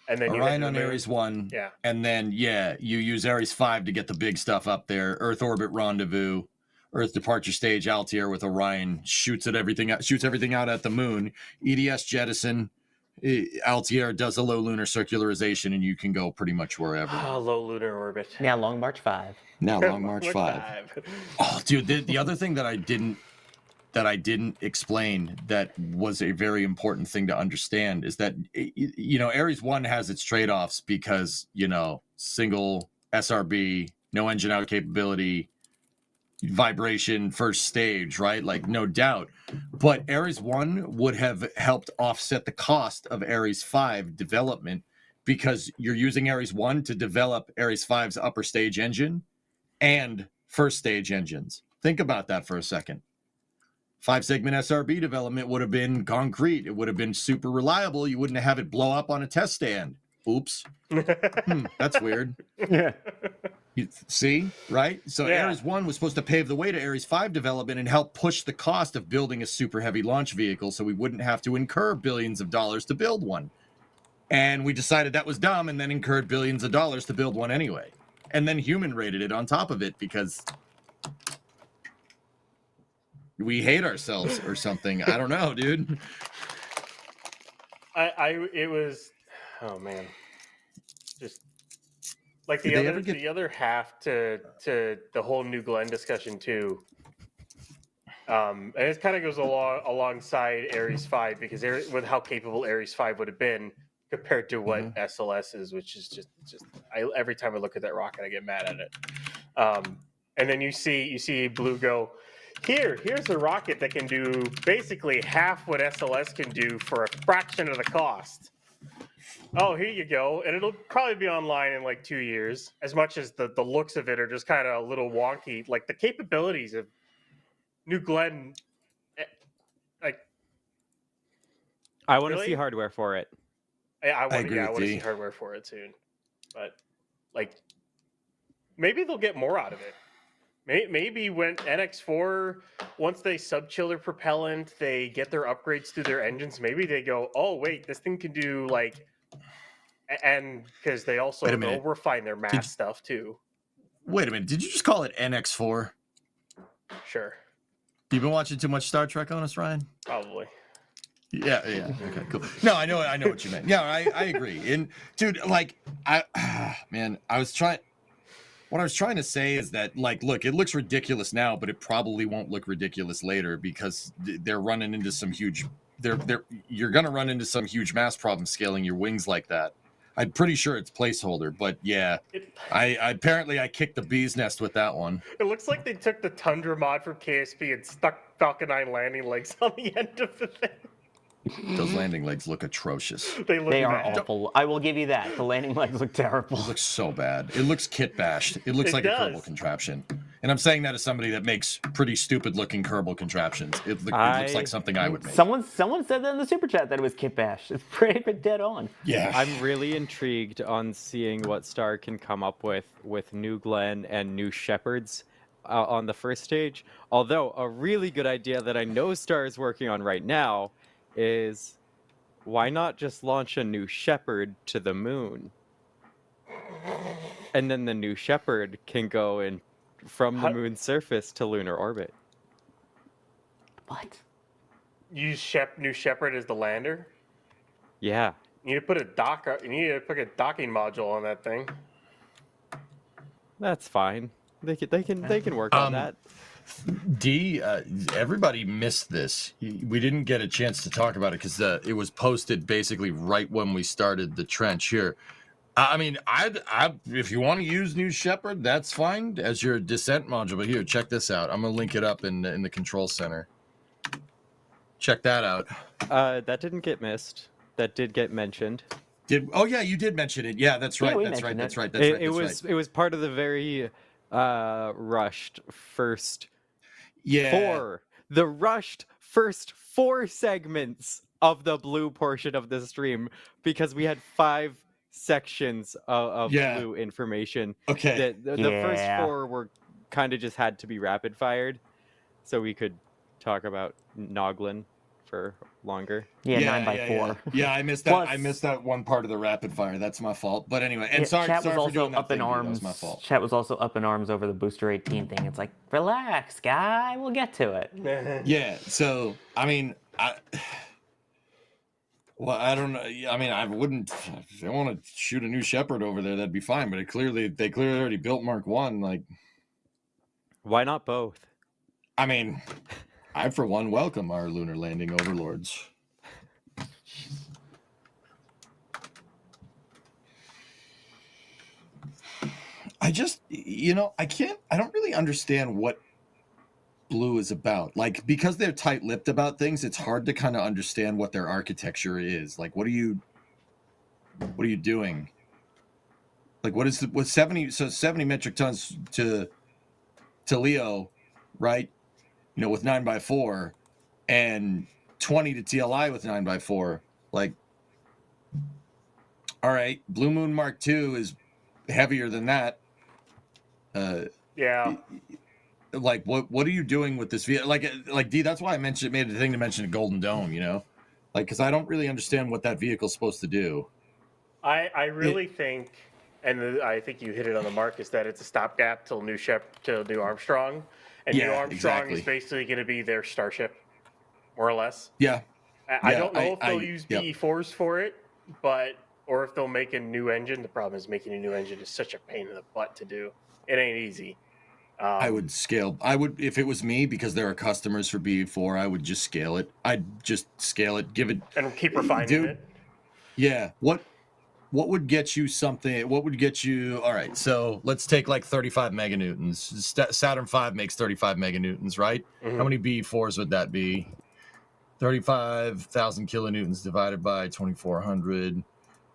S4: And then
S3: Orion on Ares 1.
S4: Yeah.
S3: And then, you use Ares 5 to get the big stuff up there. Earth orbit rendezvous, Earth departure stage, Altair with Orion, shoots everything out at the moon. EDS jettison. Altair does a low lunar circularization, and you can go pretty much wherever.
S4: Oh, low lunar orbit.
S2: Now Long March 5.
S3: Long March 5. Oh, dude, the other thing that I didn't explain that was a very important thing to understand is that Ares 1 has its trade-offs because single SRB, no engine out capability, vibration first stage, right? Like, no doubt. But Ares 1 would have helped offset the cost of Ares 5 development because you're using Ares 1 to develop Ares 5's upper stage engine and first stage engines. Think about that for a second. 5-segment SRB development would have been concrete. It would have been super reliable. You wouldn't have it blow up on a test stand. Oops. That's weird.
S2: Yeah.
S3: You see, right? So
S4: Yeah.
S3: Ares 1 was supposed to pave the way to Ares 5 development and help push the cost of building a super heavy launch vehicle so we wouldn't have to incur billions of dollars to build one. And we decided that was dumb and then incurred billions of dollars to build one anyway. And then human rated it on top of it because we hate ourselves or something. I don't know, dude.
S4: It was, oh man, just like
S3: Did they ever get-
S4: the other half to the whole New Glenn discussion too. And it kind of goes alongside Ares 5 because with how capable Ares 5 would have been compared to what SLS is, which is just every time I look at that rocket, I get mad at it. And then you see Blue go, here's a rocket that can do basically half what SLS can do for a fraction of the cost. Oh, here you go. And it'll probably be online in like 2 years, as much as the looks of it are just kind of a little wonky. Like the capabilities of New Glenn, like
S1: I want to
S4: Really?
S1: see hardware for it.
S4: I want
S3: agree with
S4: to
S3: D.
S4: see hardware for it soon. But like maybe they'll get more out of it. Maybe when NX4, once they sub-chill their propellant, they get their upgrades through their engines, maybe they go, oh, wait, this thing can do, like... And because they also they'll refine their mass stuff, too.
S3: Wait a minute. Did you just call it NX4?
S4: Sure.
S3: You been watching too much Star Trek on us, Ryan?
S4: Probably.
S3: Yeah. Okay, cool. No, I know what you meant. Yeah, I agree. And, dude, like, what I was trying to say is that, like, look, it looks ridiculous now, but it probably won't look ridiculous later because they're running into some huge. You're gonna run into some huge mass problem scaling your wings like that. I'm pretty sure it's placeholder, but yeah, I kicked the bee's nest with that one.
S4: It looks like they took the Tundra mod from KSP and stuck Falcon 9 landing legs on the end of the thing.
S3: Those landing legs look atrocious.
S2: They are awful. I will give you that. The landing legs look terrible.
S3: It looks so bad. It looks kit bashed. It looks like a Kerbal contraption. And I'm saying that as somebody that makes pretty stupid looking Kerbal contraptions. It looks like something I would make.
S2: Someone said that in the super chat that it was kit bash. It's pretty dead on.
S3: Yeah.
S1: I'm really intrigued on seeing what Star can come up with New Glenn and New Shepherds on the first stage. Although a really good idea that I know Star is working on right now is why not just launch a New Shepard to the moon? And then the New Shepard can go in from the moon's surface to lunar orbit.
S2: What?
S4: Use New Shepard as the lander?
S1: Yeah.
S4: You need to put a docking module on that thing.
S1: That's fine. They can work on that.
S3: D, everybody missed this. We didn't get a chance to talk about it because it was posted basically right when we started the trench here. I mean, if you want to use New Shepard, that's fine as your descent module. But here, check this out. I'm gonna link it up in the control center. Check that out.
S1: That didn't get missed. That did get mentioned.
S3: Oh yeah, you did mention it. Yeah, that's right.
S1: It was part of the very rushed first.
S3: Yeah.
S1: The rushed first 4 segments of the blue portion of the stream because we had 5 sections of blue information.
S3: Okay.
S1: The first 4 were kind of just had to be rapid fired, so we could talk about Noglin for longer.
S2: Yeah, 9x4.
S3: Yeah, I missed that. Plus, I missed that one part of the rapid fire. That's my fault. But anyway, and sorry
S2: chat was
S3: for
S2: also
S3: doing that
S2: up in arms.
S3: That was my fault.
S2: Chat was also up in arms over the Booster 18 thing. It's like, relax, guy. We'll get to it.
S3: Yeah. So I mean, I don't know. I mean, I wouldn't. If they want to shoot a New Shepard over there, that'd be fine. But they clearly already built Mark 1. Like,
S1: why not both?
S3: I mean, I for one welcome our lunar landing overlords. I just, I don't really understand what Blue is about. Like, because they're tight-lipped about things, it's hard to kind of understand what their architecture is. Like, what do you What are you doing? Like, what's 70? So 70 metric tons to Leo, right? With 9x4, and 20 to TLI with 9x4. Like, all right, Blue Moon Mark II is heavier than that.
S4: Yeah.
S3: Like, what are you doing with this vehicle? Like D. That's why I made a thing to mention a Golden Dome. Because I don't really understand what that vehicle's supposed to do.
S4: I really think, and I think you hit it on the mark, is that it's a stopgap till New Armstrong, and New Armstrong is basically going to be their Starship, more or less.
S3: Yeah.
S4: I don't know if they'll use BE4s for it, or if they'll make a new engine. The problem is making a new engine is such a pain in the butt to do. It ain't easy.
S3: I would scale. If it was me, because there are customers for BE4, I would just scale it. I'd just scale it, give it,
S4: and keep refining it.
S3: Yeah. What would get you something? What would get you? All right. So let's take like 35 meganewtons. Saturn V makes 35 meganewtons, right?
S4: Mm-hmm.
S3: How many BE4s would that be? 35,000 kilonewtons divided by 2,400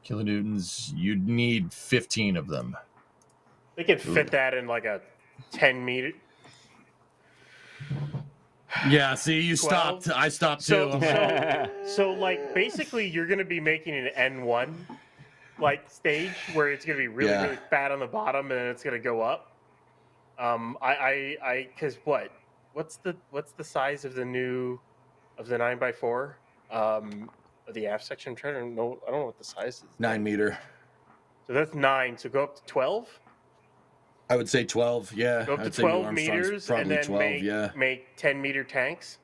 S3: kilonewtons. You'd need 15 of them.
S4: They could fit that in like a 10 meter.
S3: Yeah, see, you
S4: 12?
S3: stopped. I stopped too.
S4: So like basically you're going to be making an N1 like stage where it's going to be really fat on the bottom and then it's going to go up. Cuz what's the size of the 9x4 of the aft section? I'm trying to know. I don't know what the size is.
S3: 9 meter.
S4: So that's 9. So go up to 12.
S3: I would say 12. Yeah.
S4: Go up to
S3: I'd say
S4: 12 meters and then
S3: 12,
S4: make 10 meter tanks.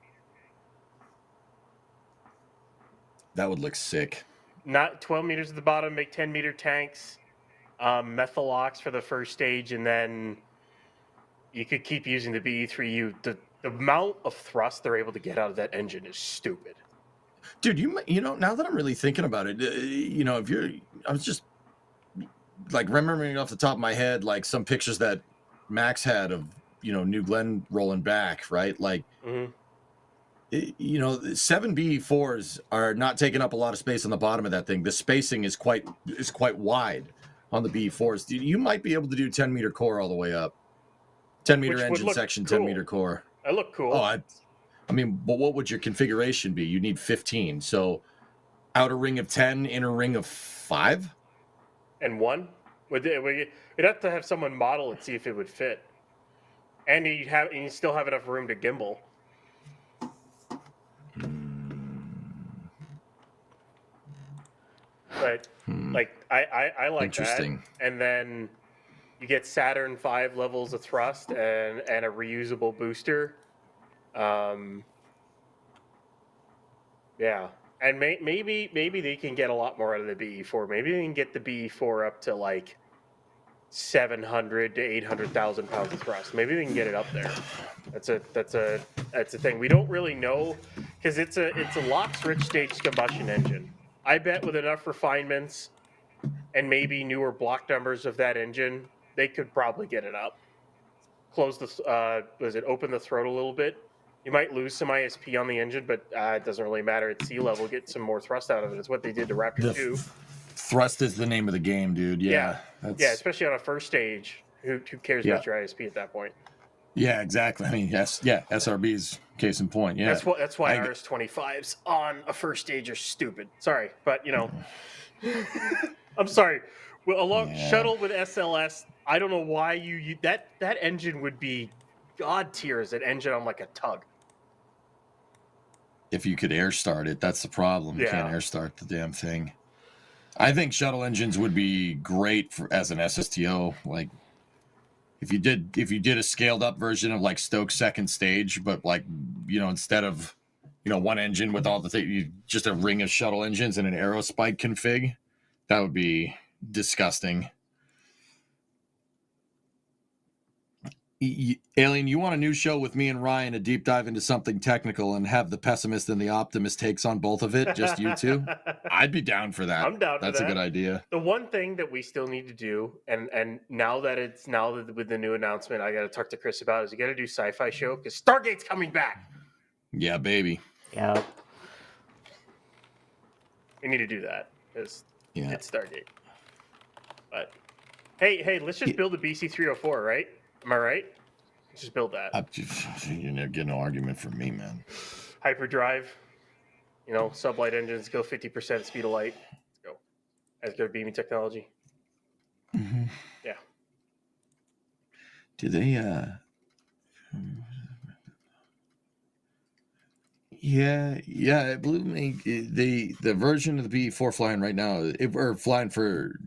S3: That would look sick.
S4: Not 12 meters at the bottom, make 10 meter tanks, methyl ox for the first stage, and then you could keep using the BE3U. The amount of thrust they're able to get out of that engine is stupid.
S3: Dude, now that I'm really thinking about it, I was just like remembering off the top of my head, like some pictures that Max had of, New Glenn rolling back, right? Like, 7 BE4s are not taking up a lot of space on the bottom of that thing. The spacing is quite wide on the BE4s. You might be able to do 10 meter core all the way up. 10 meter engine section, cool. 10 meter core.
S4: That look cool.
S3: Oh, I mean, but what would your configuration be? You need 15. So outer ring of 10, inner ring of 5?
S4: And 1? We'd have to have someone model it, see if it would fit. And you still have enough room to gimbal. But like I like that. And then you get Saturn V levels of thrust and a reusable booster. Yeah. And maybe they can get a lot more out of the BE4. Maybe they can get the BE4 up to like 700 to 800,000 pounds of thrust. Maybe they can get it up there. That's a thing. We don't really know because it's a LOX rich stage combustion engine. I bet with enough refinements and maybe newer block numbers of that engine, they could probably get it up. Open the throat a little bit. You might lose some ISP on the engine, but it doesn't really matter. At sea level, get some more thrust out of it. It's what they did to Raptor 2.
S3: Thrust is the name of the game, dude. Yeah,
S4: especially on a first stage. Who cares about your ISP at that point?
S3: Yeah, exactly. I mean, SRB's case in point. Yeah,
S4: that's why RS-25s on a first stage are stupid. Sorry, but I'm sorry. Well, shuttle with SLS. I don't know why you that engine would be god tier as an engine on like a tug.
S3: If you could air start it, that's the problem. You can't air start the damn thing. I think shuttle engines would be great as an SSTO. Like if you did a scaled up version of like Stoke's second stage, but like instead of one engine with all the things, just a ring of shuttle engines and an aerospike config, that would be disgusting. Alien, you want a new show with me and Ryan, a deep dive into something technical and have the pessimist and the optimist takes on both of it, just you two? I'd be down for that.
S4: I'm down for that.
S3: That's a good idea.
S4: The one thing that we still need to do, and now that with the new announcement, I got to talk to Chris about, is you got to do sci-fi show because Stargate's coming back.
S3: Yeah, baby.
S2: Yeah.
S4: We need to do that.
S3: Yeah.
S4: It's Stargate. But hey, let's just build a BC 304, right? Am I right? Let's just build that.
S3: You're not getting no argument from me, man.
S4: Hyperdrive. Sublight engines go 50% speed of light. Let's go. As good beaming technology.
S3: Mm-hmm.
S4: Yeah.
S3: Do they? Yeah. Blue make the version of the BE4 flying right now. We're flying for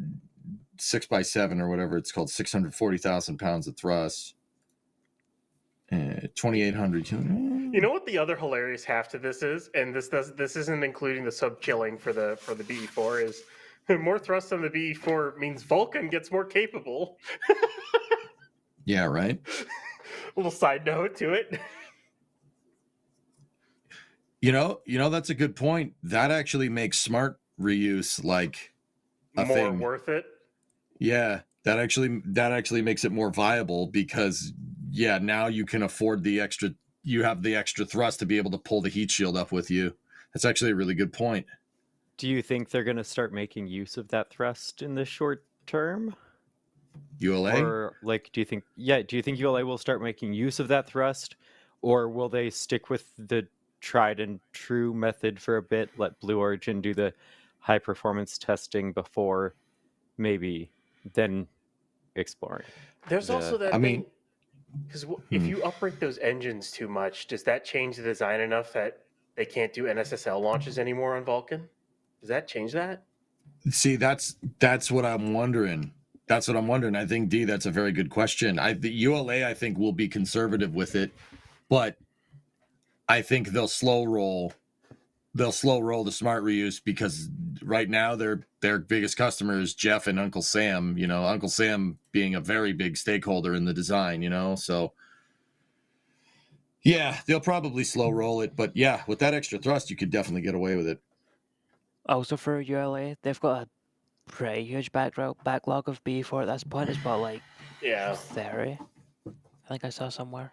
S3: 6x7 or whatever it's called, 640,000 pounds of thrust. 2,800.
S4: You know what the other hilarious half to this is, and this isn't including the sub chilling for the BE4 is more thrust on the BE4 means Vulcan gets more capable.
S3: Yeah, right.
S4: Little side note to it.
S3: You know that's a good point. That actually makes smart reuse like a
S4: more
S3: thing.
S4: Worth it.
S3: Yeah, that actually makes it more viable because now you can afford the extra. You have the extra thrust to be able to pull the heat shield up with you. That's actually a really good point.
S1: Do you think they're going to start making use of that thrust in the short term?
S3: ULA?
S1: Or do you think ULA will start making use of that thrust, or will they stick with the tried and true method for a bit, let Blue Origin do the high performance testing before maybe then exploring?
S4: There's also that thing, because if
S3: Hmm.
S4: you upgrade those engines too much, does that change the design enough that they can't do NSSL launches anymore on Vulcan? Does that change that?
S3: See, that's what I'm wondering. That's what I'm wondering. I think that's a very good question. The ULA I think will be conservative with it, but I think they'll slow roll the smart reuse because right now their biggest customer is Jeff and Uncle Sam. Uncle Sam being a very big stakeholder in the design. So yeah, they'll probably slow roll it, but yeah, with that extra thrust, you could definitely get away with it.
S10: Also for ULA, they've got a pretty huge backlog of B4 at this point. It's about like 30. I think I saw somewhere.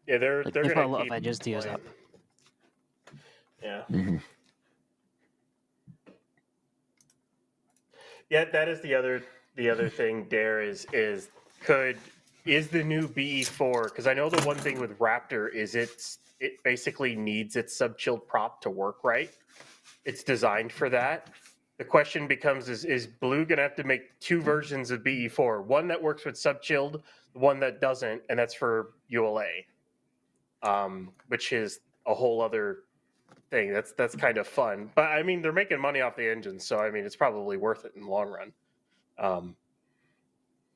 S4: Yeah, they're
S10: They've
S4: gonna
S10: got a lot of
S4: keep
S10: engines to use
S4: playing.
S10: up.
S4: Yeah.
S3: Mm-hmm.
S4: Yeah, that is the other thing. Dare is the new BE4, because I know the one thing with Raptor is it basically needs its sub-chilled prop to work right. It's designed for that. The question becomes is Blue gonna have to make two versions of BE4, one that works with sub-chilled, one that doesn't, and that's for ULA, which is a whole other thing. That's kind of fun, but I mean they're making money off the engine, so I mean it's probably worth it in the long run.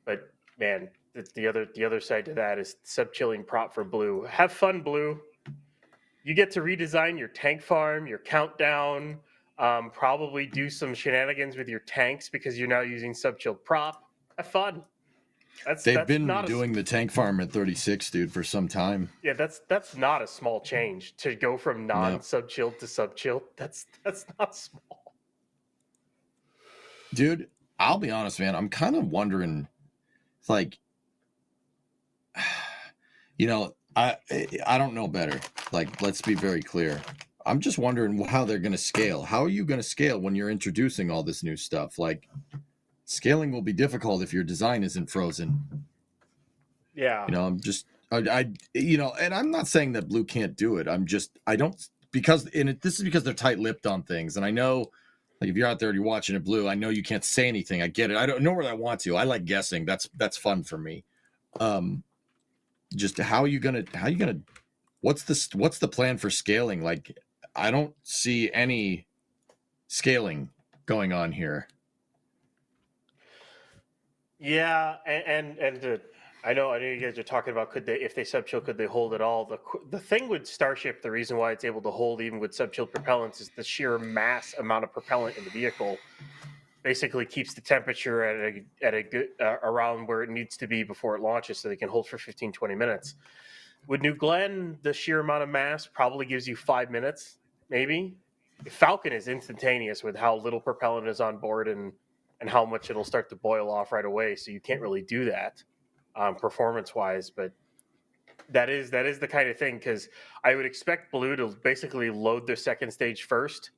S4: But man, the other side to that is sub-chilling prop for Blue. Have fun, Blue. You get to redesign your tank farm, your countdown, probably do some shenanigans with your tanks because you're now using sub-chilled prop. Have fun.
S3: They've been doing the tank farm at 36, dude, for some time.
S4: Yeah, that's not a small change to go from non-sub-chilled to sub-chilled. That's not small.
S3: Dude, I'll be honest, man. I'm kind of wondering, like, I don't know better. Like, let's be very clear. I'm just wondering how they're going to scale. How are you going to scale when you're introducing all this new stuff? Like, scaling will be difficult if your design isn't frozen.
S4: Yeah.
S3: And I'm not saying that Blue can't do it. This is because they're tight-lipped on things. And I know, like, if you're out there and you're watching it, Blue, I know you can't say anything. I get it. I don't know where I want to. I like guessing. That's fun for me. Just how are you gonna what's the plan for scaling? Like, I don't see any scaling going on here.
S4: Yeah, and I know you guys are talking about if they sub-chill, could they hold it all? The thing with Starship, the reason why it's able to hold even with sub-chilled propellants is the sheer mass amount of propellant in the vehicle basically keeps the temperature at a good around where it needs to be before it launches, so they can hold for 15-20 minutes. With New Glenn, the sheer amount of mass probably gives you 5 minutes, maybe. Falcon is instantaneous with how little propellant is on board and how much it'll start to boil off right away. So you can't really do that performance-wise, but that is the kind of thing, because I would expect Blue to basically load their second stage first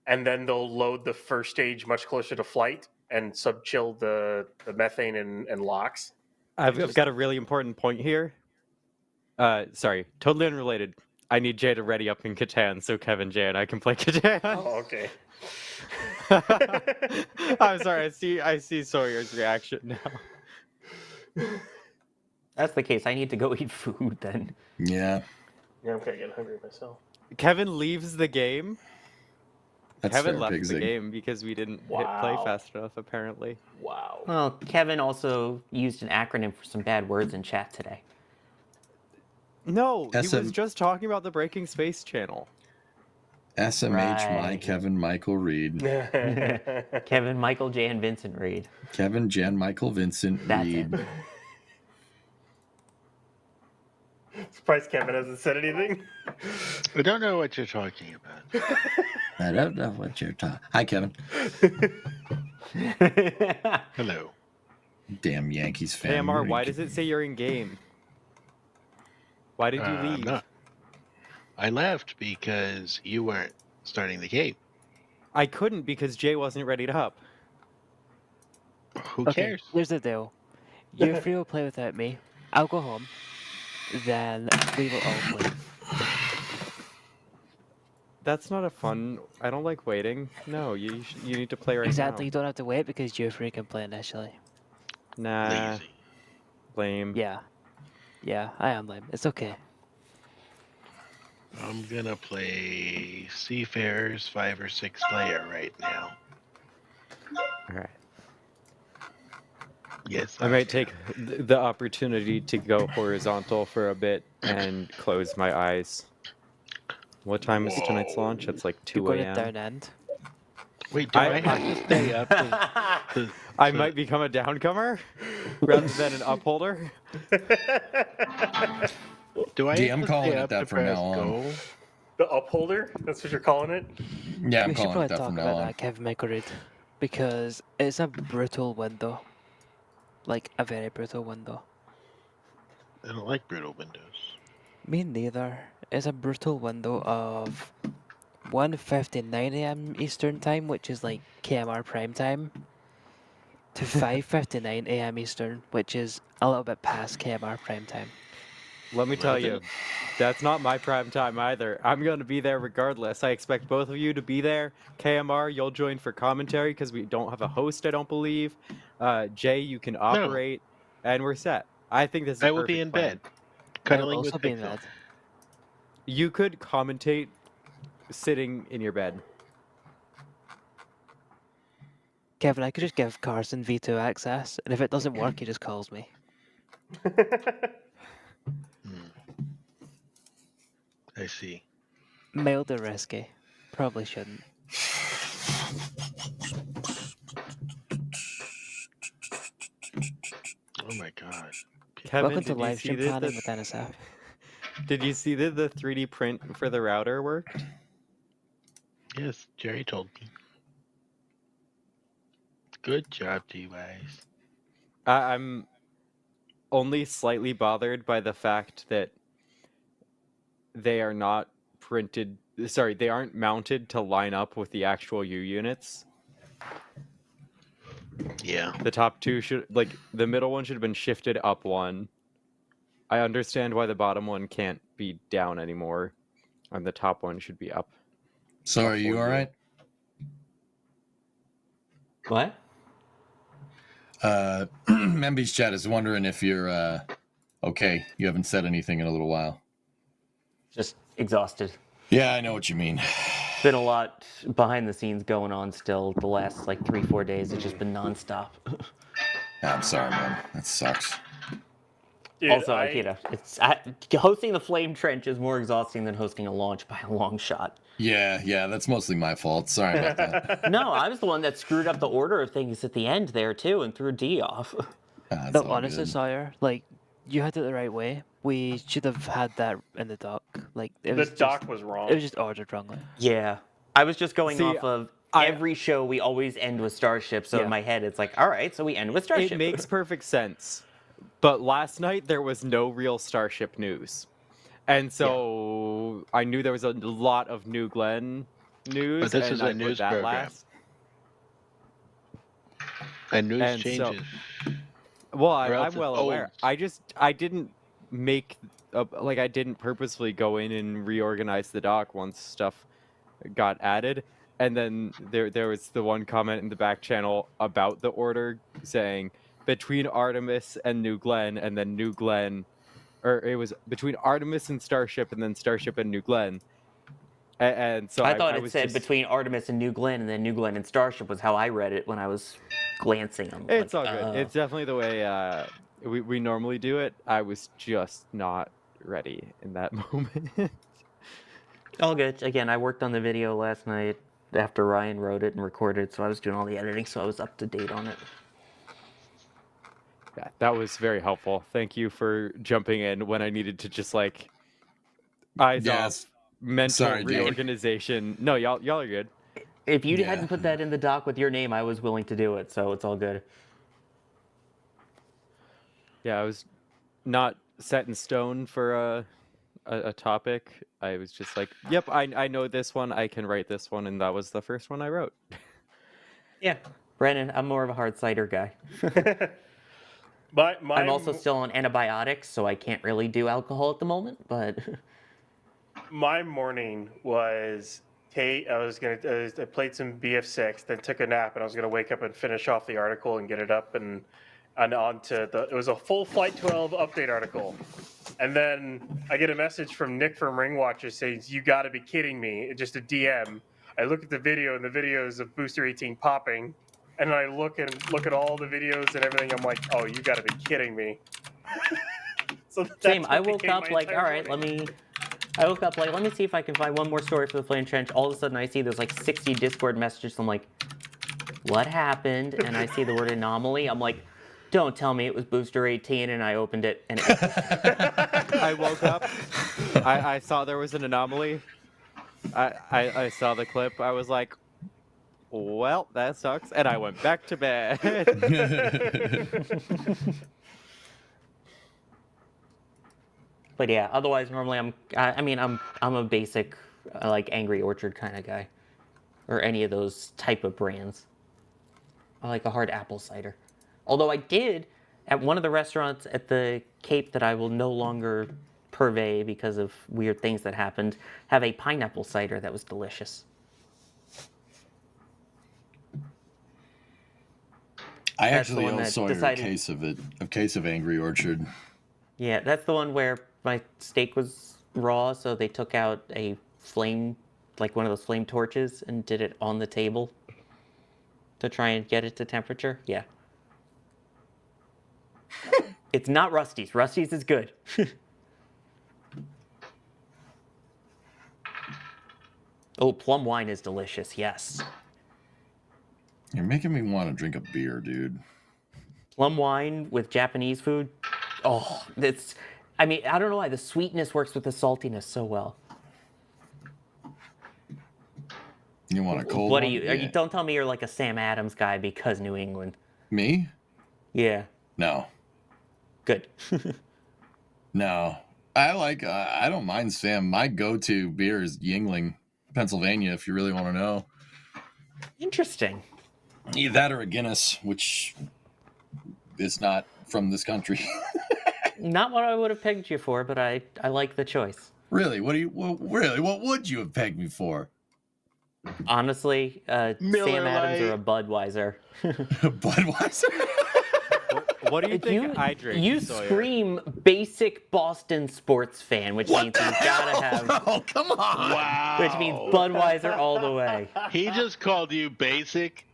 S4: and then they'll load the first stage much closer to flight and sub-chill the methane and LOX.
S1: I've got a really important point here. Sorry, totally unrelated. I need Jay to ready up in Catan so Kevin, Jay, and I can play Catan.
S4: Oh, okay.
S1: I'm sorry. I see Sawyer's reaction now.
S2: That's the case. I need to go eat food then.
S3: Yeah.
S4: Yeah, I'm kind of getting hungry myself.
S1: Kevin leaves the game.
S3: That's
S1: Kevin
S3: fair,
S1: left
S3: Big
S1: the
S3: Zig.
S1: game because we didn't hit play
S4: Wow.
S1: fast enough, apparently.
S4: Wow.
S2: Well, Kevin also used an acronym for some bad words in chat today.
S1: No, he
S3: SM
S1: was just talking about the Breaking Space channel.
S3: SMH, my
S2: Right.
S3: Kevin Michael Reed.
S2: Kevin, Michael, J, and Vincent Reed.
S3: Kevin, Jan, Michael, Vincent
S2: That's
S3: Reed.
S2: it.
S4: Surprised Kevin hasn't said anything.
S11: I don't know what you're talking about.
S3: I don't know what you're talking. Hi, Kevin.
S11: Hello.
S3: Damn Yankees fan.
S1: AMR, why does it say you're in game? Why did you
S11: I'm
S1: leave?
S11: not. I left because you weren't starting the game.
S1: I couldn't because Jay wasn't ready up.
S11: Who
S10: Okay,
S11: cares?
S10: here's the deal. You three will play without me. I'll go home. Then we will all play.
S1: That's not a fun. I don't like waiting. No, you need to play right
S10: Exactly,
S1: now.
S10: you don't have to wait because you three can play initially.
S1: Nah,
S11: Lazy.
S1: lame.
S10: Yeah. Yeah, I am lame. It's okay.
S11: I'm gonna play Seafarers 5 or 6 player right now.
S1: All right.
S11: Yes,
S1: I might take the opportunity to go horizontal for a bit and close my eyes. What time is tonight's launch? It's like
S10: You're
S1: 2
S10: going to
S1: a.m.
S10: down end.
S11: Wait, do I,
S1: I-
S11: have to stay up?
S1: I might become a downcomer rather than an upholder.
S11: Do I
S3: Gee,
S11: have
S3: I'm
S11: to
S3: calling
S11: stay
S3: it
S11: up
S3: that
S11: to
S3: from now
S11: press
S3: on.
S11: go?
S4: The upholder? That's what you're calling it?
S3: Yeah, I'm
S10: We should
S3: calling
S10: probably
S3: it that
S10: talk
S3: from now
S10: about
S3: on.
S10: that, Kevin Michael Reed, because it's a brutal window. Like, a very brutal window.
S11: I don't like brutal windows.
S10: Me neither. It's a brutal window of 1:59 a.m. Eastern time, which is like KMR prime time, to 5:59 a.m. Eastern, which is a little bit past KMR prime time.
S1: Let me tell you, that's not my prime time either. I'm going to be there regardless. I expect both of you to be there. KMR, you'll join for commentary because we don't have a host, I don't believe. Jay, you can operate, and we're set. I think this is
S11: I
S1: a
S11: will
S1: perfect
S11: be in
S1: plan.
S11: bed,
S10: I'll
S11: cuddling
S10: also
S11: with
S10: be in
S11: Pixel.
S10: bed.
S1: You could commentate sitting in your bed.
S10: Kevin, I could just give Carson V2 access, and if it doesn't work, he just calls me.
S11: I see.
S10: Mildly risky. Probably shouldn't.
S11: Oh my god.
S1: Kevin,
S10: Welcome to
S1: did you
S10: live
S1: see
S10: stream
S1: that
S10: planning with NSF.
S1: Did you see that the 3D print for the router worked?
S11: Yes, Jerry told me. Good job, T-Wise.
S1: I'm only slightly bothered by the fact that they are not printed. Sorry, they aren't mounted to line up with the actual U units.
S11: Yeah.
S1: The top two should, like, the middle one should have been shifted up one. I understand why the bottom one can't be down anymore, and the top one should be up.
S3: So are you all right?
S2: What?
S3: Memby's chat is wondering if you're okay. You haven't said anything in a little while.
S2: Just exhausted.
S3: Yeah, I know what you mean.
S2: Been a lot behind the scenes going on still. The last like 3-4 days, it's just been nonstop.
S3: I'm sorry, man. That sucks.
S4: Dude,
S2: Also, it's hosting the Flame Trench is more exhausting than hosting a launch by a long shot.
S3: Yeah, that's mostly my fault. Sorry about that.
S2: No, I was the one that screwed up the order of things at the end there too, and threw D off.
S10: No, honestly, Sawyer, like, you had it the right way. We should have had that in the doc. Like, it was
S4: doc was wrong.
S10: It was just ordered wrongly.
S2: Yeah, I was just going
S1: See,
S2: off of every show. We always end with Starship, so in my head it's like, all right, so we end with Starship.
S1: It makes perfect sense. But last night there was no real Starship news. And so I knew there was a lot of New Glenn news,
S11: But this
S1: and
S11: is a
S1: I put
S11: news
S1: that
S11: program.
S1: last.
S11: And news
S1: And so,
S11: changes.
S1: well,
S11: Or else
S1: I'm
S11: it's
S1: well aware.
S11: old.
S1: I didn't make like I didn't purposefully go in and reorganize the doc once stuff got added. And then there was the one comment in the back channel about the order saying between Artemis and New Glenn, and then New Glenn, or it was between Artemis and Starship, and then Starship and New Glenn. And so
S2: I thought
S1: I
S2: it
S1: was
S2: said
S1: just,
S2: between Artemis and New Glenn, and then New Glenn and Starship was how I read it when I was glancing. I'm
S1: it's
S2: like,
S1: all good. It's definitely the way we normally do it. I was just not ready in that moment.
S2: all good. Again, I worked on the video last night after Ryan wrote it and recorded, so I was doing all the editing, so I was up to date on it.
S1: Yeah, that was very helpful. Thank you for jumping in when I needed to just like eyes
S3: Yes.
S1: off mental
S3: Sorry, Jake.
S1: reorganization. No, y'all are good.
S2: If you
S3: Yeah.
S2: hadn't put that in the doc with your name, I was willing to do it, so it's all good.
S1: Yeah, I was not set in stone for a topic. I was just like, yep, I know this one. I can write this one, and that was the first one I wrote.
S2: Yeah, Brennan, I'm more of a hard cider guy. I'm also still on antibiotics, so I can't really do alcohol at the moment, but
S4: My morning was I played some BF6, then took a nap, and I was gonna wake up and finish off the article and get it up and onto the. It was a full Flight 12 update article, and then I get a message from Nick from Ring Watchers saying, "You got to be kidding me!" Just a DM. I look at the video, and the video is of Booster 18 popping, and then I look at all the videos and everything. I'm like, "Oh, you got to be kidding me!" So
S2: same.
S4: that's
S2: I
S4: what
S2: woke
S4: became
S2: up
S4: my
S2: like,
S4: entire
S2: all right,
S4: morning.
S2: I woke up like, let me see if I can find one more story for the Flame Trench. All of a sudden, I see there's like 60 Discord messages. I'm like, what happened? And I see the word anomaly. I'm like, don't tell me it was Booster 18, and I opened it, and it was
S1: I woke up. I saw there was an anomaly. I saw the clip. I was like, well, that sucks, and I went back to bed.
S2: But yeah, otherwise, normally I'm a basic, like Angry Orchard kind of guy, or any of those type of brands. I like a hard apple cider. Although I did at one of the restaurants at the Cape that I will no longer purvey because of weird things that happened, have a pineapple cider that was delicious.
S3: I
S2: That's the
S3: actually
S2: one
S3: owe
S2: that
S3: Sawyer
S2: decided-
S3: a case of Angry Orchard.
S2: Yeah, that's the one where my steak was raw, so they took out a flame, like one of those flame torches, and did it on the table to try and get it to temperature. Yeah. It's not Rusty's. Rusty's is good. Oh, plum wine is delicious. Yes.
S3: You're making me want to drink a beer, dude.
S2: Plum wine with Japanese food. Oh, I don't know why the sweetness works with the saltiness so well.
S3: You want a cold
S2: What
S3: one?
S2: are you?
S3: Yeah.
S2: Don't tell me you're like a Sam Adams guy because New England.
S3: Me?
S2: Yeah.
S3: No.
S2: Good.
S3: No. I don't mind Sam. My go-to beer is Yingling, Pennsylvania, if you really want to know.
S2: Interesting.
S3: Either that or a Guinness, which is not from this country.
S2: Not what I would have pegged you for, but I like the choice.
S3: Really? What would you have pegged me for?
S2: Honestly,
S11: Miller
S2: Sam Adams or a
S11: Lite.
S2: Budweiser.
S3: Budweiser?
S1: What do you think I drink,
S2: You
S1: Sawyer?
S2: scream basic Boston sports fan, which means you gotta have,
S3: Oh, come on.
S11: Wow.
S2: which means Budweiser all the way.
S11: He just called you basic.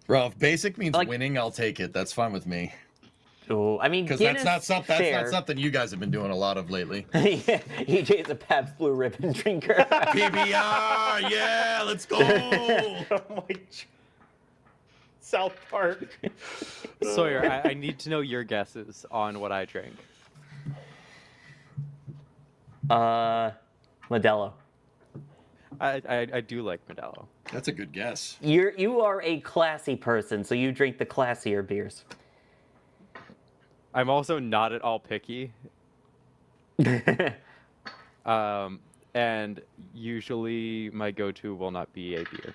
S3: Bro, if basic means
S2: Like-
S3: winning, I'll take it. That's fine with me.
S2: Oh, I mean,
S3: Because
S2: Guinness,
S3: that's not
S2: fair.
S3: something you guys have been doing a lot of lately.
S2: Yeah, EJ's a Pabst Blue Ribbon drinker.
S3: PBR, yeah, let's go.
S4: Oh my! South Park.
S1: Sawyer, I need to know your guesses on what I drink.
S2: Modelo.
S1: I do like Modelo.
S3: That's a good guess.
S2: You are a classy person, so you drink the classier beers.
S1: I'm also not at all picky. and usually my go-to will not be a beer.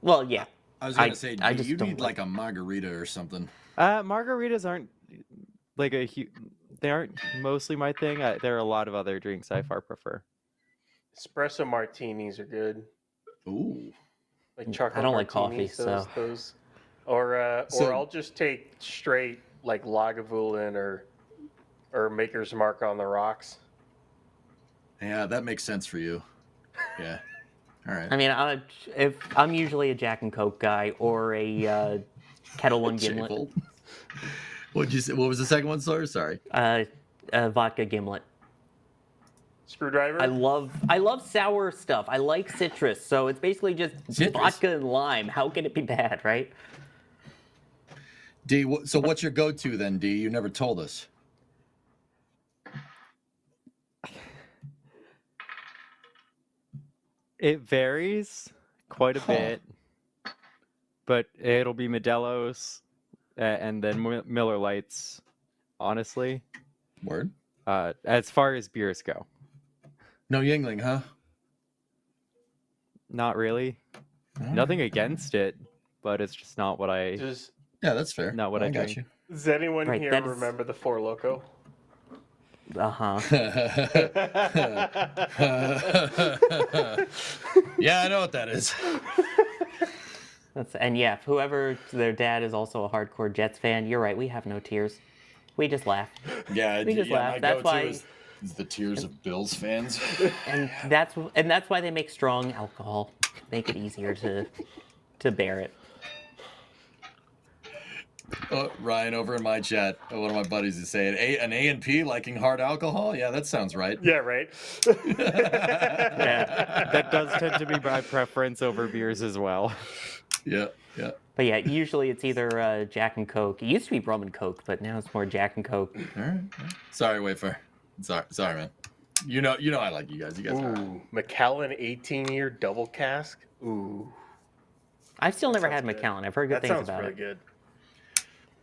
S2: Well, yeah.
S3: I was gonna say,
S2: I just
S3: you
S2: don't
S3: need like a margarita or something.
S1: Margaritas aren't like they aren't mostly my thing. There are a lot of other drinks I far prefer.
S4: Espresso martinis are good.
S3: Ooh.
S4: Like chocolate
S2: don't like coffee,
S4: martinis,
S2: so-
S4: those. Or
S3: So-
S4: I'll just take straight like Lagavulin or Maker's Mark on the rocks.
S3: Yeah, that makes sense for you. Yeah. All right.
S2: I mean, if I'm usually a Jack and Coke guy or a Kettle One Gimlet,
S3: Javel. What'd you say? What was the second one, Sawyer? Sorry.
S2: vodka Gimlet.
S4: Screwdriver.
S2: I love sour stuff. I like citrus, so it's basically just
S3: Citrus?
S2: vodka and lime. How can it be bad, right?
S3: D, so what's your go-to then, D? You never told us.
S1: It varies quite a
S3: Huh.
S1: bit, but it'll be Modelo's and then Miller Lights. Honestly,
S3: Word?
S1: as far as beers go,
S3: No Yingling, huh?
S1: not really.
S3: All
S1: Nothing
S3: right.
S1: against it, but it's just not what I.
S4: Just
S3: Yeah, that's fair.
S1: Not what I
S3: got
S1: drink.
S3: you.
S4: does anyone
S2: Right,
S4: here
S2: that is-
S4: remember the Four Loko?
S3: Yeah, I know what that is.
S2: And yeah, whoever their dad is also a hardcore Jets fan, you're right. We have no tears. We just laugh,
S3: Yeah,
S2: We just laugh.
S3: my
S2: That's
S3: go-to
S2: why-
S3: is the tears of Bills fans.
S2: and that's why they make strong alcohol, make it easier to bear it.
S3: Ryan over in my chat, one of my buddies is saying, an A&P liking hard alcohol? Yeah, that sounds right.
S4: Yeah, right.
S1: Yeah, that does tend to be my preference over beers as well.
S3: Yeah, yeah.
S2: But yeah, usually it's either Jack and Coke. It used to be rum and Coke, but now it's more Jack and Coke.
S3: All right. Sorry, Wayfair. Sorry, man. You know, I like you guys. You guys are.
S4: Ooh, Macallan 18-year double cask. Ooh,
S2: I've still never
S4: Sounds
S2: had
S4: good.
S2: Macallan. I've heard good
S4: that
S2: things
S4: sounds
S2: about
S4: really
S2: it.
S4: good.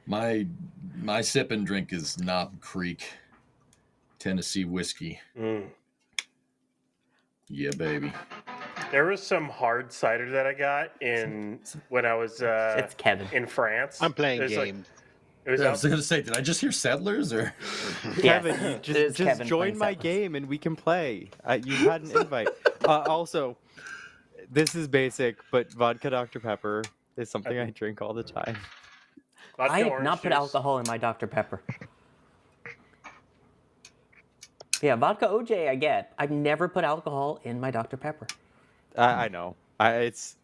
S3: My sip and drink is Knob Creek, Tennessee whiskey.
S4: Mm.
S3: Yeah, baby.
S4: There was some hard cider that I got when I was
S2: It's Kevin.
S4: in France.
S11: I'm playing
S4: There's, like,
S11: games.
S4: it was
S3: I
S4: out,
S3: was gonna say, did I just hear Settlers or?
S2: Yes,
S1: Kevin, you
S2: it is
S1: just
S2: Kevin
S1: join
S2: playing
S1: my
S2: Settlers.
S1: game and we can play. You had an invite. Also, this is basic, but vodka Dr. Pepper is something I drink all the time.
S4: vodka
S2: I have
S4: orange
S2: not put
S4: juice.
S2: alcohol in my Dr. Pepper. Yeah, vodka OJ I get. I've never put alcohol in my Dr. Pepper.
S1: I know. It's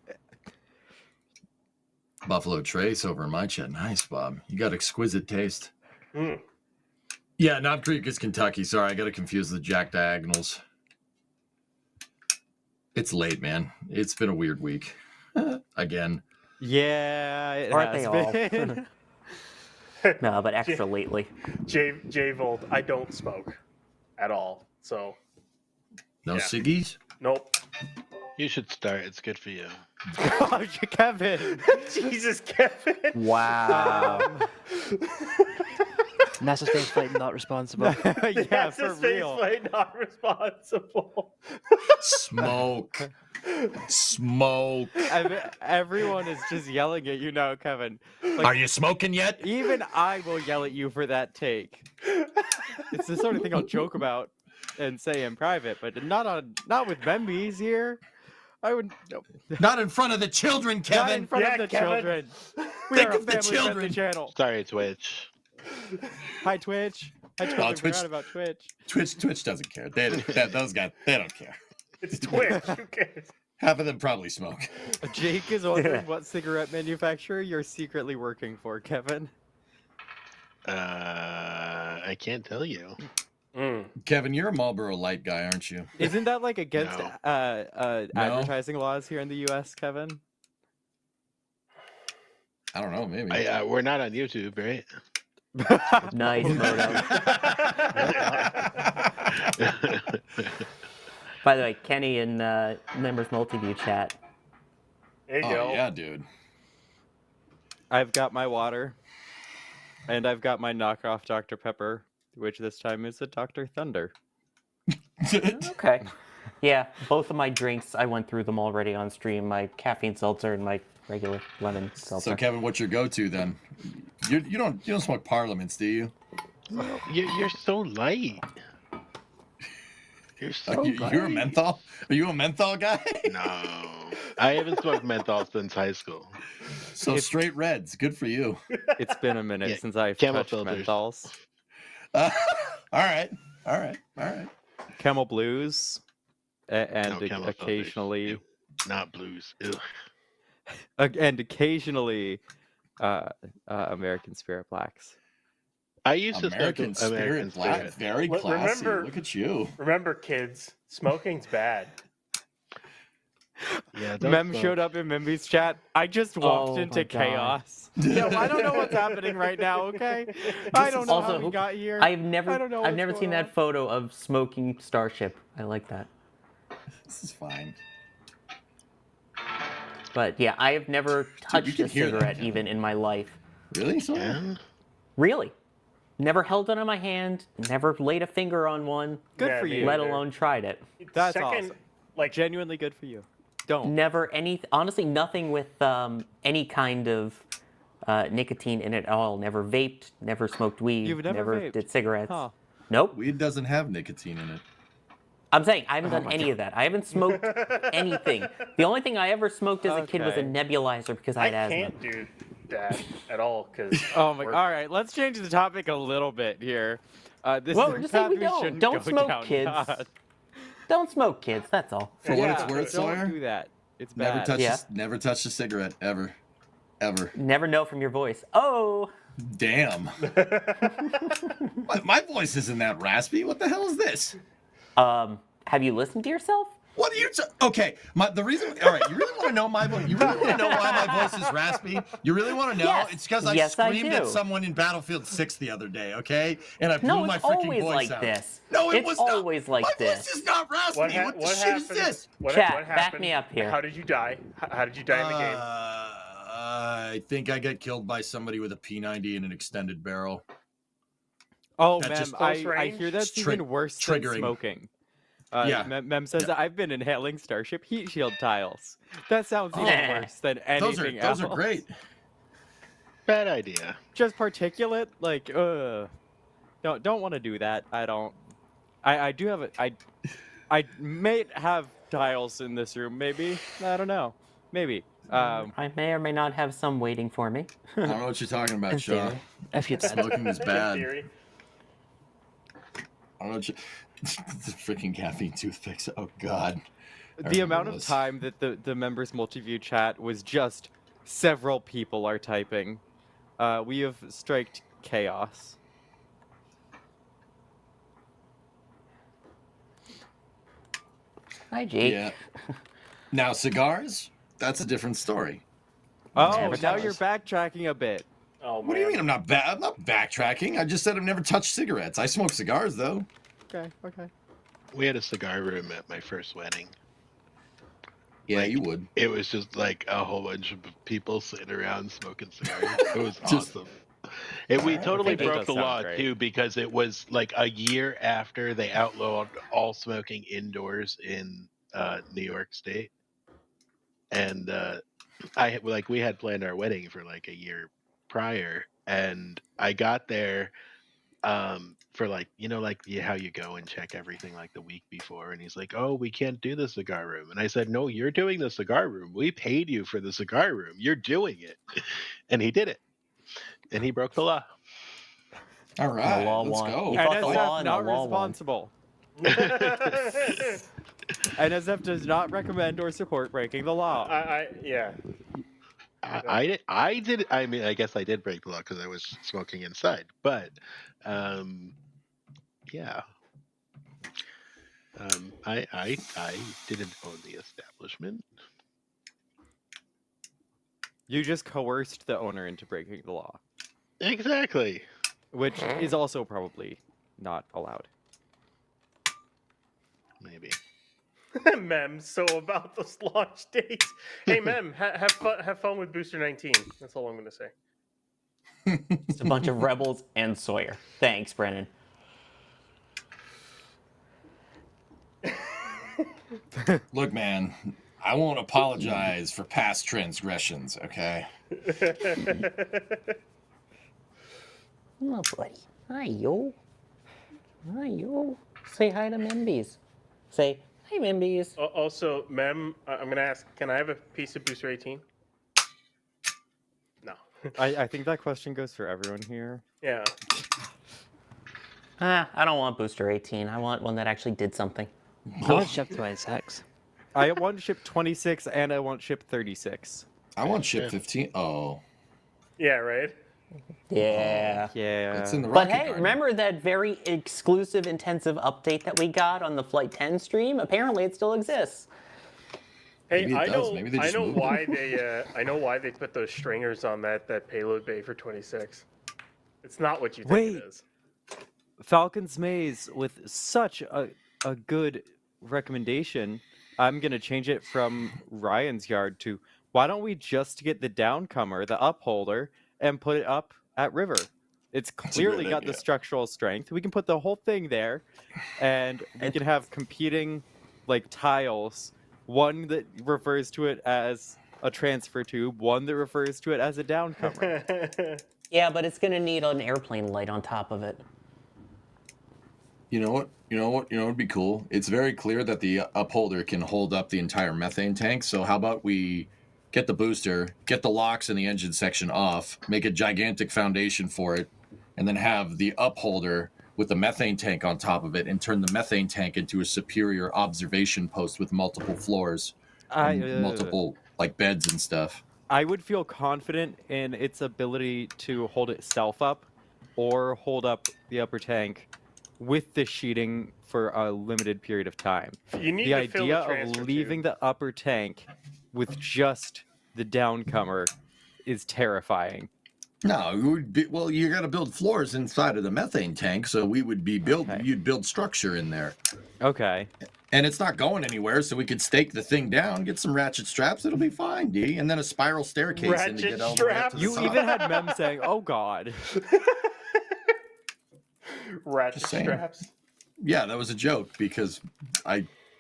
S3: Buffalo Trace over in my chat. Nice, Bob. You got exquisite taste.
S4: Mm.
S3: Yeah, Knob Creek is Kentucky. Sorry, I got to confuse the Jack Diagonals. It's late, man. It's been a weird week. Again.
S1: yeah. It
S2: Aren't
S1: has
S2: they all?
S1: been.
S2: No, but extra lately.
S4: J Volt, I don't smoke at all. So
S3: No
S4: Yeah.
S3: ciggies?
S4: nope.
S11: You should start. It's good for you.
S1: Oh, Kevin.
S4: Jesus, Kevin.
S2: Wow.
S10: NASA spaceflight not responsible.
S1: Yeah,
S4: That's
S1: for
S4: a space
S1: real.
S4: flight not responsible.
S3: Smoke. Smoke.
S1: Everyone is just yelling at you now, Kevin. Like,
S3: Are you smoking yet?
S1: even I will yell at you for that take. It's the sort of thing I'll joke about and say in private, but not with Membies here. I would no,
S3: Not in front of the children,
S1: not
S3: Kevin.
S1: in front
S4: Yeah,
S1: of the
S4: Kevin.
S1: children. We
S3: Think
S1: are a
S3: of the
S1: family-friendly
S3: children.
S1: channel.
S11: Sorry, Twitch.
S1: Hi, Twitch. I totally
S3: Twitch-
S1: forgot about Twitch.
S3: Twitch doesn't care. Those guys, they don't care.
S4: It's Twitch. Who cares?
S3: Half of them probably smoke.
S1: Jake is wondering what cigarette manufacturer you're secretly working for, Kevin.
S11: I can't tell you.
S4: Mm.
S3: Kevin, you're a Marlboro Light guy, aren't you?
S1: Isn't that like against
S11: No.
S1: advertising laws here in the U.S., Kevin?
S3: I don't know, maybe.
S11: We're not on YouTube, right?
S2: Nice, Moto. By the way, Kenny in Members Multiview chat.
S4: There you
S3: Oh,
S4: go.
S3: yeah, dude.
S1: I've got my water, and I've got my knockoff Dr. Pepper, which this time is a Dr. Thunder.
S2: Okay. Yeah, both of my drinks, I went through them already on stream. My caffeine seltzer and my regular lemon seltzer.
S3: So, Kevin, what's your go-to then? You don't smoke Parliaments, do you?
S11: You're so light. You're so
S3: You're a menthol? Are you a menthol guy?
S11: No, I haven't smoked menthol since high school.
S3: So straight reds. Good for you.
S1: It's been a minute
S11: Yeah,
S1: since I've
S11: camel
S1: touched
S11: filters.
S1: menthols.
S3: All right.
S1: Camel blues, and
S11: No, camel filters.
S1: occasionally,
S11: Ew. Not blues. Ew.
S1: and occasionally, American Spirit Blacks.
S11: I used to
S3: American
S11: smoke American
S3: Spirit Black.
S11: Spirit.
S3: Very classy.
S4: Remember-
S3: Look at you.
S4: Remember, kids, smoking's bad.
S11: Yeah, don't
S1: Mem
S11: smoke.
S1: showed up in Mimby's chat. I just walked
S2: Oh my
S1: into
S2: God.
S1: chaos. Yeah, I don't know what's happening right now. Okay, I don't know
S2: Also,
S1: how we got here.
S2: I've
S1: I
S2: never
S1: don't know
S2: I've
S1: what's
S2: never
S1: going
S2: seen
S1: on.
S2: that photo of smoking Starship. I like that.
S3: This is fine.
S2: But yeah, I have never touched
S3: can
S2: a
S3: hear that,
S2: cigarette
S3: Kevin.
S2: even in my life.
S3: Really? So?
S11: Yeah?
S2: Really. Never held one in my hand, never laid a finger on one,
S1: Good
S4: Yeah,
S1: for
S4: me
S1: you.
S2: let
S4: neither.
S2: alone tried it.
S1: That's
S4: Second,
S1: awesome.
S4: like
S1: Genuinely good for you. Don't.
S2: Never honestly, nothing with any kind of nicotine in it at all. Never vaped, never smoked weed,
S1: You've never vaped?
S2: did cigarettes.
S1: Huh.
S2: Nope.
S3: Weed doesn't have nicotine in it.
S2: I'm saying I haven't
S1: Oh
S2: done
S1: my
S2: any
S1: God.
S2: of that. I haven't smoked anything. The only thing I ever smoked as a kid was a
S1: Okay.
S2: nebulizer because I
S4: I
S2: had asthma.
S4: can't do that at all because
S1: Oh my. All right, let's change the topic a little bit here. This
S2: Well,
S1: is a
S2: just say
S1: path
S2: we don't.
S1: shouldn't
S2: Don't
S1: go
S2: smoke,
S1: down,
S2: kids.
S1: God.
S2: Don't smoke, kids. That's all.
S3: For what it's worth,
S1: don't
S3: Sawyer,
S1: do that. It's
S3: never
S1: bad.
S3: touch
S2: Yeah.
S3: never touch a cigarette ever. Ever.
S2: Never know from your voice. Oh,
S3: Damn. my voice isn't that raspy. What the hell is this?
S2: have you listened to yourself?
S3: What are you? Okay, the reason. All right, you really want to know my voice? You really want to know why my voice is raspy? You really want to know?
S2: Yes.
S3: It's because I
S2: Yes, I
S3: screamed at
S2: do.
S3: someone in Battlefield 6 the other day. Okay, and I blew
S2: No,
S3: my
S2: it's
S3: freaking
S2: always
S3: voice
S2: like
S3: out.
S2: this.
S3: No, it
S2: It's
S3: was
S2: always
S3: not.
S2: like
S3: my
S2: this.
S3: voice is not raspy. What, the
S4: what
S3: shit
S4: happened?
S3: is this?
S2: Chat,
S4: what
S2: back
S4: happened?
S2: me up here.
S4: How did you die? How did you die in the game?
S3: I think I got killed by somebody with a P90 and an extended barrel.
S1: Oh,
S3: That
S1: Mem,
S3: just
S4: close
S1: I
S4: range?
S1: hear that's
S3: Tri-
S1: even worse
S3: triggering.
S1: than smoking.
S3: Yeah.
S1: Mem says I've been inhaling Starship heat shield tiles. That sounds even
S2: Nah.
S1: worse than
S3: Those
S1: anything
S3: are
S1: else.
S3: great.
S11: Bad idea.
S1: Just particulate, like, don't want to do that. I don't. I do have I may have tiles in this room. Maybe I don't know. Maybe.
S2: I may or may not have some waiting for me.
S3: I don't know what you're talking about,
S10: In
S3: Shaw.
S10: theory, if you'd said
S3: Smoking is
S4: In
S3: bad.
S4: theory.
S3: I don't know what you. The freaking caffeine toothpicks. Oh God. I
S1: The
S3: remember
S1: amount of
S3: those.
S1: time that the members multi-view chat was just several people are typing. We have striked chaos.
S2: Hi, Jake.
S3: Yeah. Now cigars. That's a different story.
S1: Oh,
S2: Never
S1: now
S2: touched.
S1: you're backtracking a bit.
S4: Oh,
S3: What do you
S4: man.
S3: mean I'm not I'm not backtracking. I just said I've never touched cigarettes. I smoke cigars though.
S1: Okay.
S11: We had a cigar room at my first wedding.
S3: Yeah,
S11: Like,
S3: you would.
S11: It was just like a whole bunch of people sitting around smoking cigars. It was
S3: Just-
S11: awesome. And we
S3: Alright,
S11: totally
S1: okay. That
S11: broke
S1: does
S11: the
S1: sound
S11: law
S1: great.
S11: too, because it was like a year after they outlawed all smoking indoors in New York State. And we had planned our wedding for like a year prior, and I got there for like how you go and check everything like the week before, and he's like, oh, we can't do the cigar room. And I said, no, you're doing the cigar room. We paid you for the cigar room. You're doing it. And he did it, and he broke the law.
S3: All right,
S2: law
S3: let's
S2: won.
S3: go.
S2: You fought the law
S1: NSF
S2: and the
S1: not
S2: law won.
S1: responsible. NSF does not recommend or support breaking the law.
S4: Yeah.
S11: I did. I mean, I guess I did break the law because I was smoking inside. But, yeah. I didn't own the establishment.
S1: You just coerced the owner into breaking the law,
S11: Exactly.
S1: which is also probably not allowed.
S11: Maybe.
S4: Mem, so about those launch dates. Hey, Mem, have fun with Booster 19. That's all I'm going to say.
S2: Just a bunch of rebels and Sawyer. Thanks, Brennan.
S3: Look, man, I won't apologize for past transgressions, okay?
S2: Oh, buddy. Hi, yo. Hi, yo. Say hi to Membies. Say, hi, Membies.
S4: Also, Mem, I'm going to ask, can I have a piece of Booster 18? No.
S1: I think that question goes for everyone here.
S4: Yeah.
S2: I don't want Booster 18. I want one that actually did something.
S10: I want ship 26.
S1: I want ship 26 and I want ship 36.
S3: I want ship 15. Oh.
S4: Yeah, right?
S2: Yeah.
S1: Yeah.
S3: It's in the
S2: But
S3: Rocket
S2: hey,
S3: Garden.
S2: remember that very exclusive, intensive update that we got on the Flight 10 stream? Apparently, it still exists.
S4: Hey,
S3: Maybe it
S4: I
S3: does.
S4: know,
S3: Maybe they
S4: I
S3: just
S4: know
S3: moved
S4: why
S3: it.
S4: they, I know why they put those stringers on that payload bay for 26. It's not what you think
S1: Wait.
S4: it is.
S1: Falcon's Maze with such a good recommendation. I'm going to change it from Ryan's yard to why don't we just get the downcomer, the upholder, and put it up at river? It's
S3: a great
S1: clearly got the
S3: idea.
S1: structural strength. We can put the whole thing there, and we can have competing like tiles. One that refers to it as a transfer tube, one that refers to it as a downcomer.
S2: Yeah, but it's going to need an airplane light on top of it.
S3: You know what? You know what would be cool? It's very clear that the upholder can hold up the entire methane tank. So how about we get the booster, get the locks in the engine section off, make a gigantic foundation for it, and then have the upholder with the methane tank on top of it and turn the methane tank into a superior observation post with multiple floors and multiple like beds and stuff.
S1: I would feel confident in its ability to hold itself up or hold up the upper tank with the sheeting for a limited period of time.
S4: You need
S1: The
S4: to fill
S1: idea
S4: the
S1: of
S4: transfer
S1: leaving
S4: tube.
S1: the upper tank with just the downcomer is terrifying.
S3: No, it would be, well, you got to build floors inside of the methane tank, so we would be you'd build structure in there.
S1: Okay.
S3: And it's not going anywhere, so we could stake the thing down, get some ratchet straps, it'll be fine, D. And then a spiral staircase in to
S4: Ratchet
S3: get all the way up to the
S1: You
S3: top.
S1: even had Mem saying, "Oh God."
S4: Ratchet
S3: Just saying.
S4: straps.
S3: Yeah, that was a joke because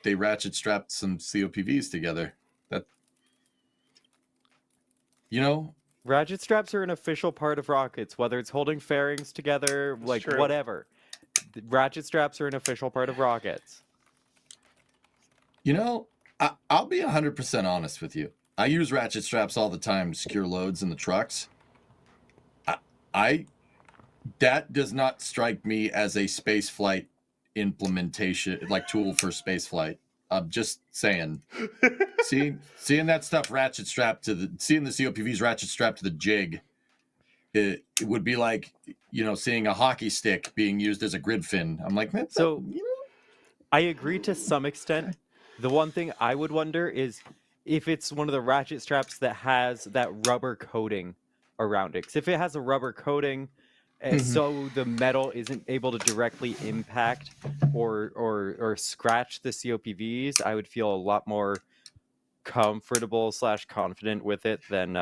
S3: they ratchet strapped some COPVs together. That, you know,
S1: Ratchet straps are an official part of rockets, whether it's holding fairings together, like
S4: true.
S1: whatever. The ratchet straps are an official part of rockets.
S3: you know, I'll be 100% honest with you. I use ratchet straps all the time to secure loads in the trucks. That does not strike me as a space flight implementation, like tool for space flight. I'm just saying. seeing that stuff ratchet strapped to seeing the COPVs ratchet strapped to the jig, it would be like, seeing a hockey stick being used as a grid fin. I'm like, man,
S1: So I agree to some extent. The one thing I would wonder is if it's one of the ratchet straps that has that rubber coating around it. 'Cause if it has a rubber coating, so the metal isn't able to directly impact or scratch the COPVs, I would feel a lot more comfortable / confident with it than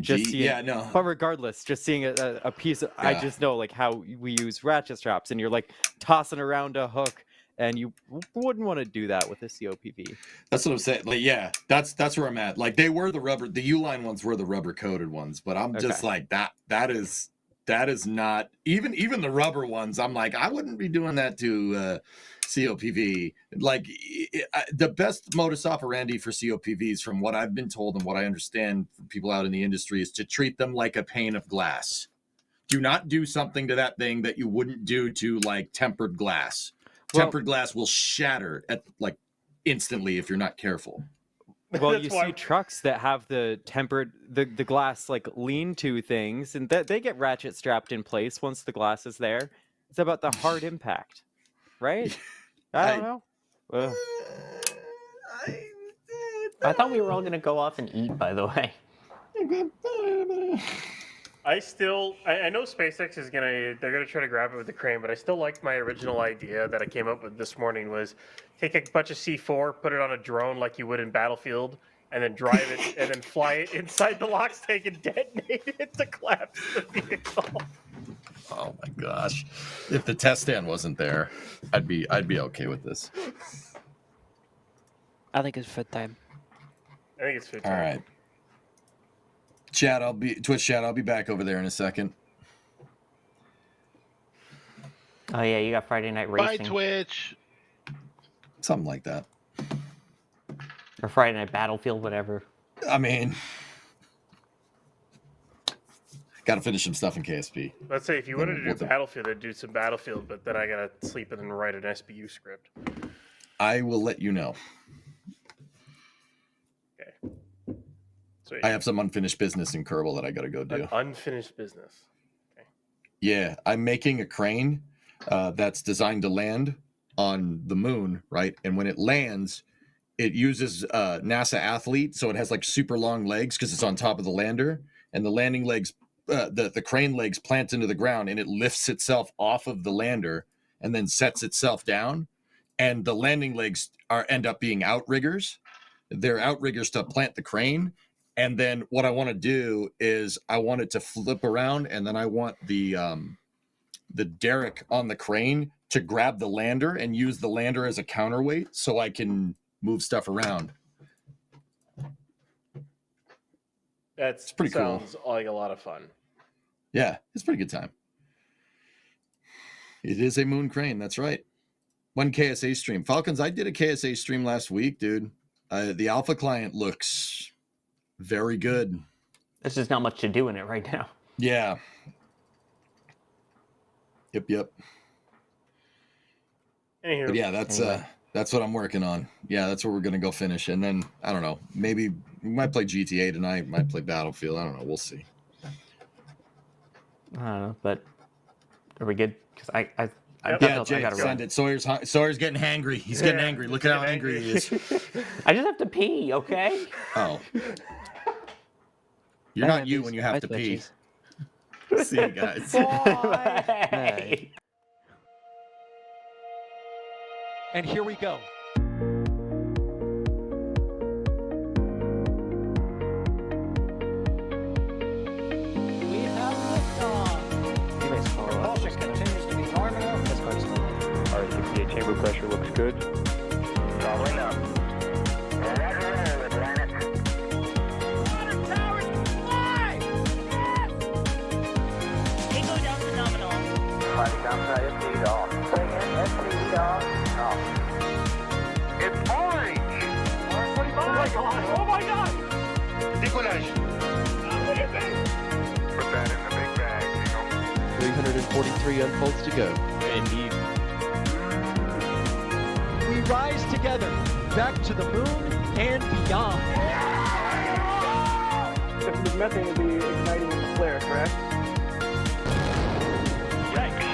S1: just seeing.
S3: no.
S1: But regardless, just seeing a piece of, I
S3: Yeah.
S1: just know like how we use ratchet straps, and you're like tossing around a hook, and you wouldn't want to do that with a COPV.
S3: That's what I'm saying. Like, yeah, that's where I'm at. Like, they were the Uline ones were the rubber coated ones, but I'm just like that is not even the rubber ones. I'm like, I wouldn't be doing that to COPV. Like, the best modus operandi for COPVs, from what I've been told and what I understand from people out in the industry, is to treat them like a pane of glass. Do not do something to that thing that you wouldn't do to like tempered glass. Tempered glass will shatter at like instantly if you're not careful.
S1: Well, you see trucks that have the tempered the glass like lean-to things, and that they get ratchet strapped in place once the glass is there. It's about the hard impact, right? I don't know. Ugh.
S2: I thought we were all going to go off and eat, by the way.
S4: I know SpaceX is they're gonna try to grab it with the crane, but I still like my original idea that I came up with this morning was take a bunch of C4, put it on a drone like you would in Battlefield, and then drive it and then fly it inside the LOX tank and detonate it to collapse the vehicle.
S3: Oh my gosh. If the test stand wasn't there, I'd be okay with this.
S10: I think it's food time.
S4: I think it's food
S3: All
S4: time.
S3: right. Twitch chat, I'll be back over there in a second.
S2: Oh yeah, you got Friday Night
S11: Bye,
S2: Racing
S11: Twitch.
S3: Something like that.
S2: or Friday Night Battlefield, whatever.
S3: I mean, got to finish some stuff in KSP.
S4: Let's say if you wanted to do
S3: What the-
S4: Battlefield, I'd do some Battlefield, but then I gotta sleep and then write an SBU script.
S3: I will let you know.
S4: Okay. Sweet.
S3: I have some unfinished business in Kerbal that I got to go do.
S4: An unfinished business.
S3: Yeah, I'm making a crane that's designed to land on the moon, right? And when it lands, it uses NASA athlete, so it has like super long legs because it's on top of the lander, and the landing legs, the crane legs plant into the ground, and it lifts itself off of the lander and then sets itself down. And the landing legs end up being outriggers. They're outriggers to plant the crane. And then what I want to do is I want it to flip around, and then I want the derrick on the crane to grab the lander and use the lander as a counterweight so I can move stuff around.
S4: That's
S3: pretty cool.
S4: Sounds like a lot of fun.
S3: Yeah, it's a pretty good time. It is a moon crane. That's right. One KSA stream. Falcons, I did a KSA stream last week, dude. The alpha client looks very good.
S2: There's just not much to do in it right now.
S3: Yeah. Yep.
S4: Anywho,
S3: But yeah, that's what I'm working on. Yeah, that's what we're gonna go finish, and then I don't know. Maybe we might play GTA tonight. Might play Battlefield. I don't know. We'll see.
S2: I don't know, but are we good? Because I
S3: Yeah, Jake,
S2: gotta
S3: send
S2: run.
S3: it. Sawyer's getting hangry. He's getting angry. Look at how angry he is.
S2: I just have to pee, okay?
S3: Oh. You're not you when you have to pee. See you guys.
S2: Bye.
S5: And here we go. We have liftoff.
S10: You guys call up.
S5: Propulsion continues to be nominal.
S10: That's quite slow.
S6: R68 chamber pressure looks good.
S7: Following up. Roger, roll, Atlantic.
S8: Water towers, fly! Yes! Tango down to nominal.
S7: Fighting downside SPD off. Say again, SPD off. Off. It's orange! Orange 45! Oh my god! Oh my god! Decollage. Look at this! Put that in the big bag, Eagle.
S9: 343 unfolds to go.
S1: Indeed.
S5: We rise together back to the moon and beyond.
S6: This methane will be igniting in the flare, correct?
S7: Yikes.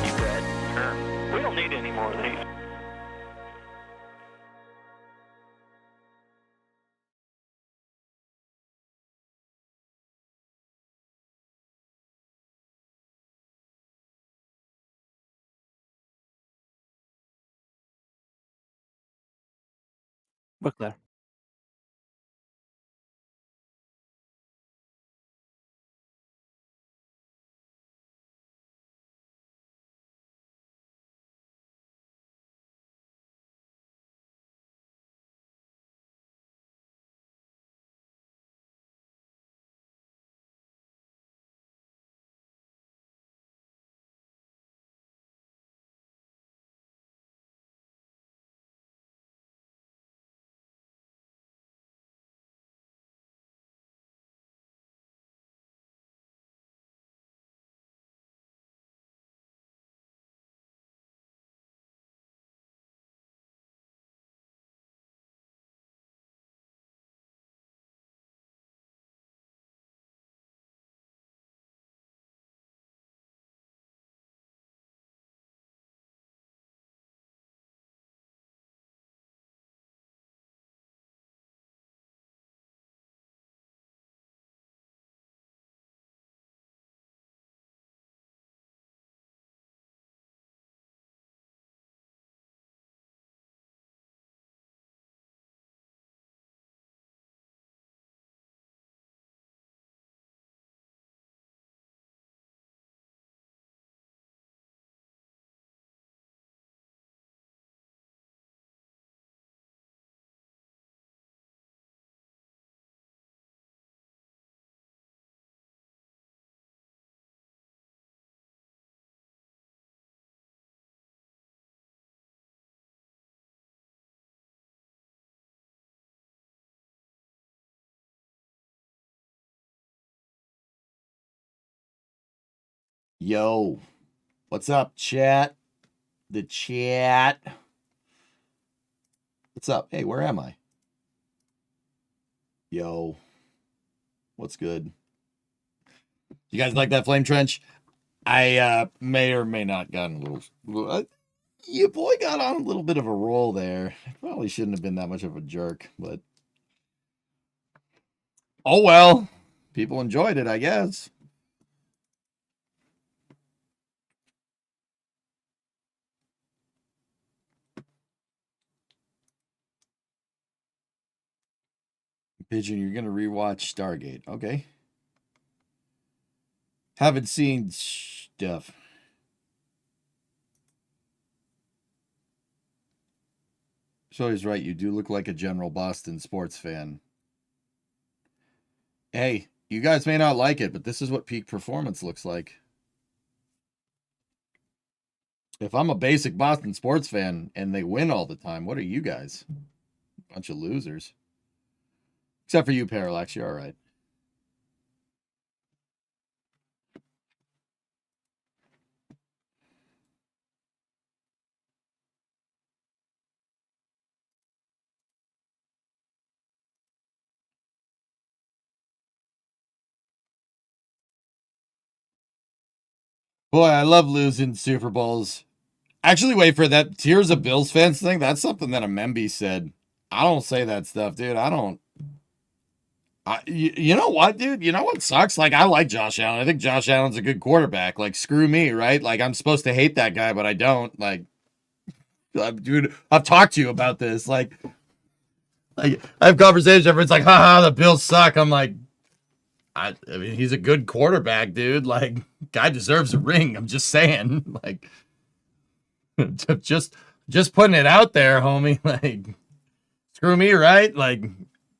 S7: You read? Sure. We don't need any more of these.
S10: We're clear.
S3: Yo, what's up, chat? The chat. What's up? Hey, where am I? Yo, what's good? You guys like that flame trench? I may or may not gotten a little. Your boy got on a little bit of a roll there. Probably shouldn't have been that much of a jerk, but oh well. People enjoyed it, I guess. Pigeon, you're gonna rewatch Stargate. Okay. Haven't seen stuff. So he's right. You do look like a general Boston sports fan. Hey, you guys may not like it, but this is what peak performance looks like. If I'm a basic Boston sports fan and they win all the time, what are you guys? Bunch of losers. Except for you, Parallax. You're all right. Boy, I love losing Super Bowls. Actually, wait for that Tears of Bills fans thing. That's something that a Memby said. I don't say that stuff, dude. I don't. You know what, dude? You know what sucks? Like, I like Josh Allen. I think Josh Allen's a good quarterback. Like, screw me, right? Like, I'm supposed to hate that guy, but I don't. Like, dude, I've talked to you about this. Like I have conversations. Everyone's like, haha, the Bills suck. I'm like, I mean, he's a good quarterback, dude. Like, guy deserves a ring. I'm just saying. Like, just putting it out there, homie. Like, screw me, right? Like,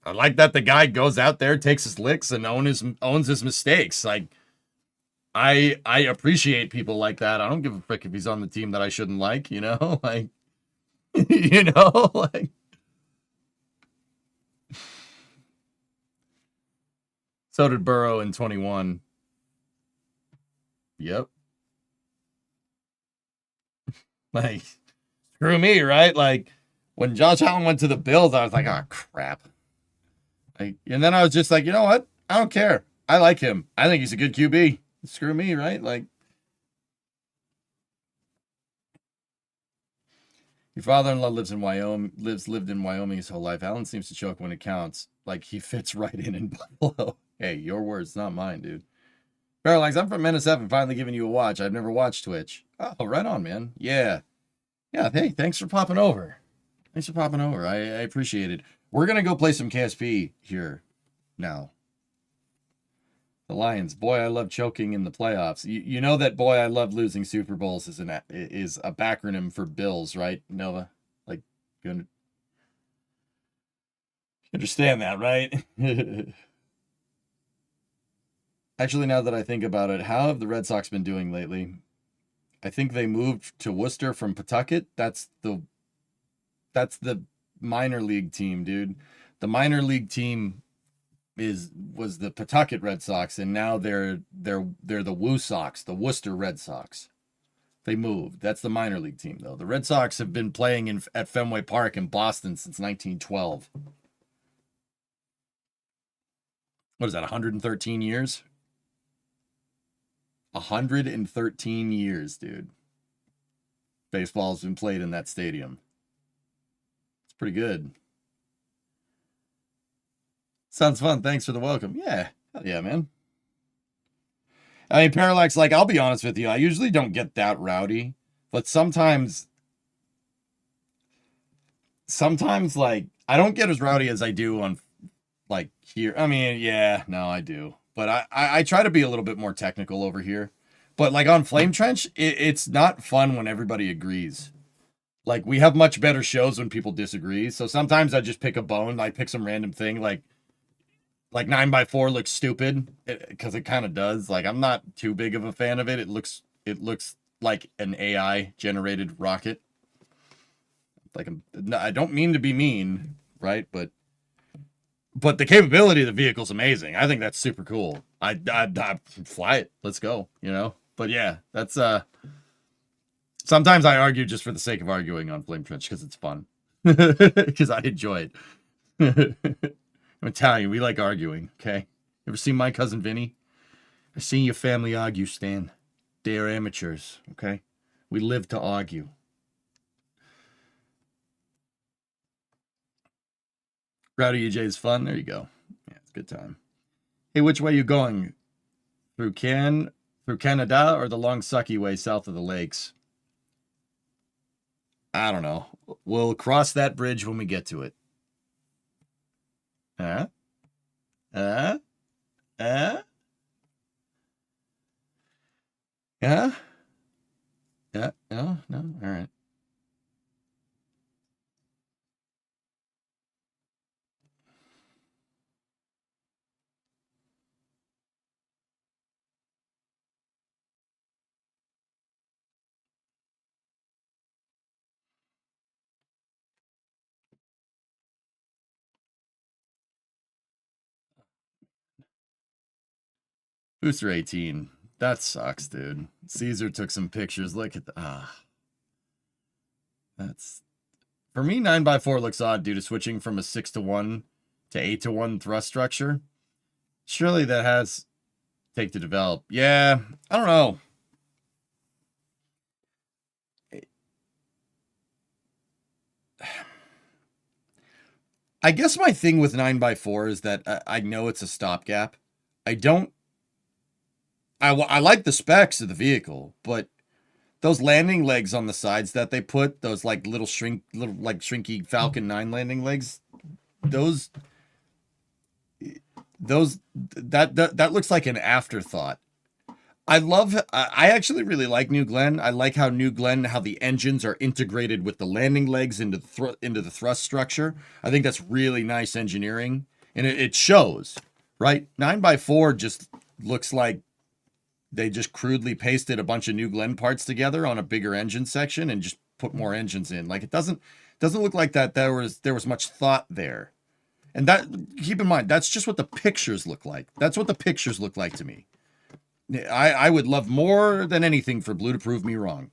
S3: I like that the guy goes out there, takes his licks, and owns his mistakes. Like, I appreciate people like that. I don't give a frick if he's on the team that I shouldn't like, you know? Like, you know, like. So did Burrow in 21. Yep. Like, screw me, right? Like, when Josh Allen went to the Bills, I was like, oh, crap. Like, and then I was just like, you know what? I don't care. I like him. I think he's a good QB. Screw me, right? Like, your father-in-law lived in Wyoming his whole life. Allen seems to choke when it counts. Like, he fits right in Buffalo. Hey, your words, not mine, dude. Parallax, I'm from NSF and finally giving you a watch. I've never watched Twitch. Oh, right on, man. Yeah. Yeah, hey, thanks for popping over. Thanks for popping over. I appreciate it. We're going to go play some KSP here now. The Lions. Boy, I love choking in the playoffs. You know that boy, I love losing Super Bowls is a backronym for Bills, right, Nova? Like, you understand that, right? Actually, now that I think about it, how have the Red Sox been doing lately? I think they moved to Worcester from Pawtucket. That's the minor league team, dude. The minor league team was the Pawtucket Red Sox, and now they're the Woo Sox, the Worcester Red Sox. They moved. That's the minor league team, though. The Red Sox have been playing at Fenway Park in Boston since 1912. What is that? 113 years. 113 years, dude. Baseball's been played in that stadium. It's pretty good. Sounds fun. Thanks for the welcome. Yeah. Hell yeah, man. I mean, Parallax, like, I'll be honest with you. I usually don't get that rowdy, but sometimes, like, I don't get as rowdy as I do on, like, here. I mean, yeah, no, I do. But I try to be a little bit more technical over here. But, like, on Flame Trench, it's not fun when everybody agrees. Like, we have much better shows when people disagree. So sometimes I just pick a bone. I pick some random thing, like 9x4 looks stupid, because it kind of does. Like, I'm not too big of a fan of it. It looks like an AI generated rocket. Like, I don't mean to be mean, right? But the capability of the vehicle's amazing. I think that's super cool. I'd fly it. Let's go, you know? But yeah, that's sometimes I argue just for the sake of arguing on Flame Trench because it's fun. Because I enjoy it. I'm Italian. We like arguing, okay? Ever seen My Cousin Vinny? I seen your family argue, Stan. They are amateurs, okay? We live to argue. Rowdy EJ is fun. There you go. Yeah, it's a good time. Hey, which way you going? Through Canada or the long sucky way south of the lakes? I don't know. We'll cross that bridge when we get to it. Huh? Huh? Huh? Yeah? Yeah? No? No? All right. Booster 18. That sucks, dude. Caesar took some pictures. Look at the... That's... For me, 9x4 looks odd due to switching from a 6-to-1 to 8-to-1 thrust structure. Surely that has take to develop. Yeah, I don't know. I guess my thing with 9x4 is that I know it's a stopgap. I like the specs of the vehicle, but those landing legs on the sides that they put, those like little shrinky Falcon 9 landing legs, that looks like an afterthought. I actually really like New Glenn. I like how how the engines are integrated with the landing legs into the thrust structure. I think that's really nice engineering, and it shows, right? 9x4 just looks like they just crudely pasted a bunch of New Glenn parts together on a bigger engine section and just put more engines in. Like it doesn't look like that there was much thought there. And that, keep in mind, that's just what the pictures look like. That's what the pictures look like to me. I would love more than anything for Blue to prove me wrong,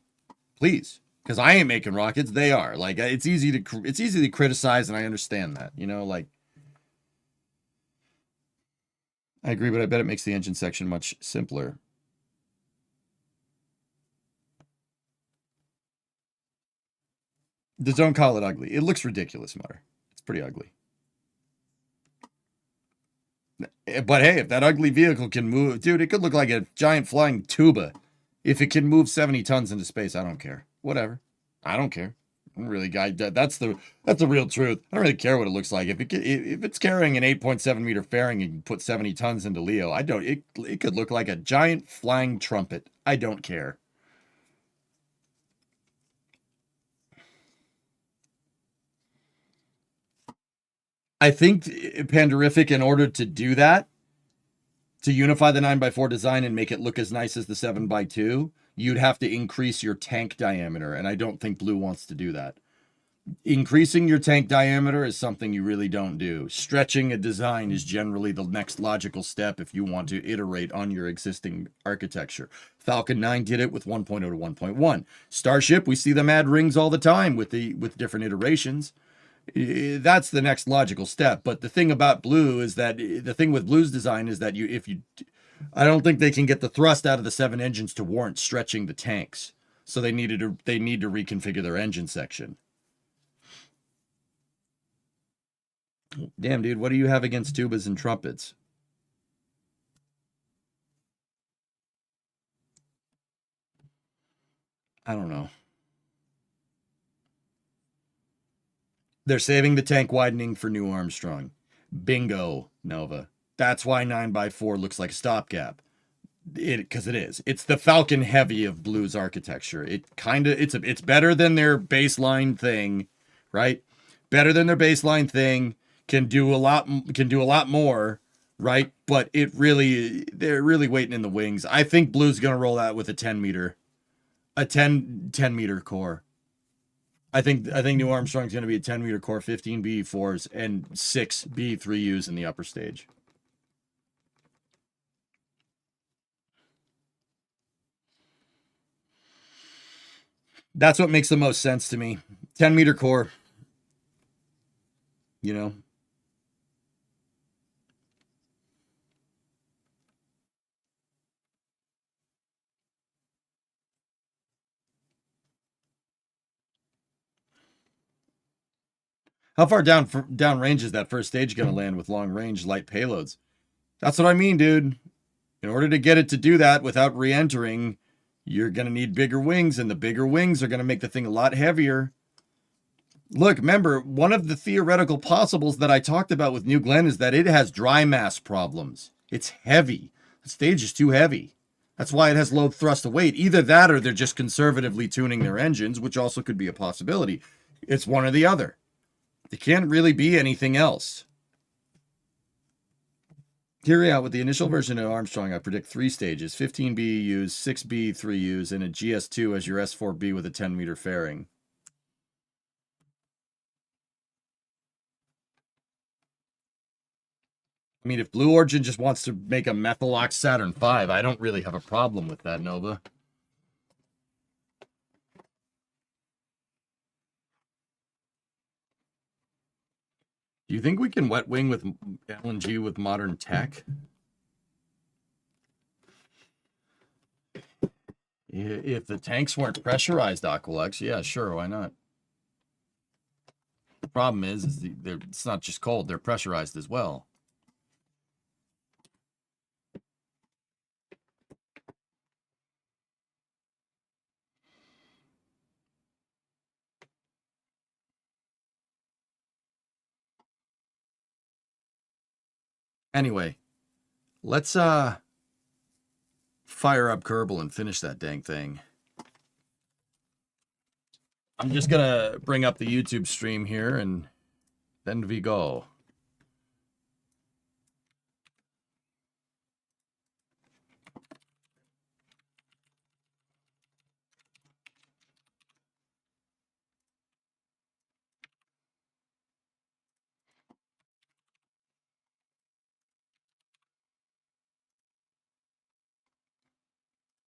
S3: please, because I ain't making rockets. They are. Like it's easy to criticize, and I understand that. You know, like I agree, but I bet it makes the engine section much simpler. Don't call it ugly. It looks ridiculous, Mutter. It's pretty ugly. But hey, if that ugly vehicle can move, dude, it could look like a giant flying tuba. If it can move 70 tons into space, I don't care. Whatever. I don't care. I don't really, that's the real truth. I don't really care what it looks like. If it's carrying an 8.7 meter fairing and you put 70 tons into Leo, it could look like a giant flying trumpet. I don't care. I think Pandorific, in order to do that, to unify the 9x4 design and make it look as nice as the 7x2, you'd have to increase your tank diameter, and I don't think Blue wants to do that. Increasing your tank diameter is something you really don't do. Stretching a design is generally the next logical step if you want to iterate on your existing architecture. Falcon 9 did it with 1.0 to 1.1. Starship, we see them add rings all the time with different iterations. That's the next logical step. But the thing about Blue is that the thing with Blue's design is that I don't think they can get the thrust out of the 7 engines to warrant stretching the tanks. So they need to reconfigure their engine section. Damn, dude, what do you have against tubas and trumpets? I don't know. They're saving the tank widening for New Armstrong. Bingo, Nova. That's why 9x4 looks like a stopgap. Because it is. It's the Falcon Heavy of Blue's architecture. It's better than their baseline thing, right? Better than their baseline thing. Can do a lot more, right? But they're really waiting in the wings. I think Blue's gonna roll out with a 10 meter core. I think New Armstrong's gonna be a 10 meter core, 15 BE4s, and 6 BE3Us in the upper stage. That's what makes the most sense to me. 10-meter core. You know? How far down range is that first stage going to land with long range light payloads? That's what I mean, dude. In order to get it to do that without re-entering, you're going to need bigger wings, and the bigger wings are going to make the thing a lot heavier. Look, remember, one of the theoretical possibles that I talked about with New Glenn is that it has dry mass problems. It's heavy. The stage is too heavy. That's why it has low thrust to weight. Either that or they're just conservatively tuning their engines, which also could be a possibility. It's one or the other. It can't really be anything else. Here we are with the initial version of Armstrong. I predict 3 stages, 15 BEUs, 6 B3Us, and a GS2 as your S4B with a 10-meter fairing. I mean, if Blue Origin just wants to make a Methalox Saturn V, I don't really have a problem with that, Nova. Do you think we can wet wing with LNG with modern tech? If the tanks weren't pressurized, Aqualex, yeah, sure, why not? The problem is it's not just cold, they're pressurized as well. Anyway, let's fire up Kerbal and finish that dang thing. I'm just gonna bring up the YouTube stream here and then we go.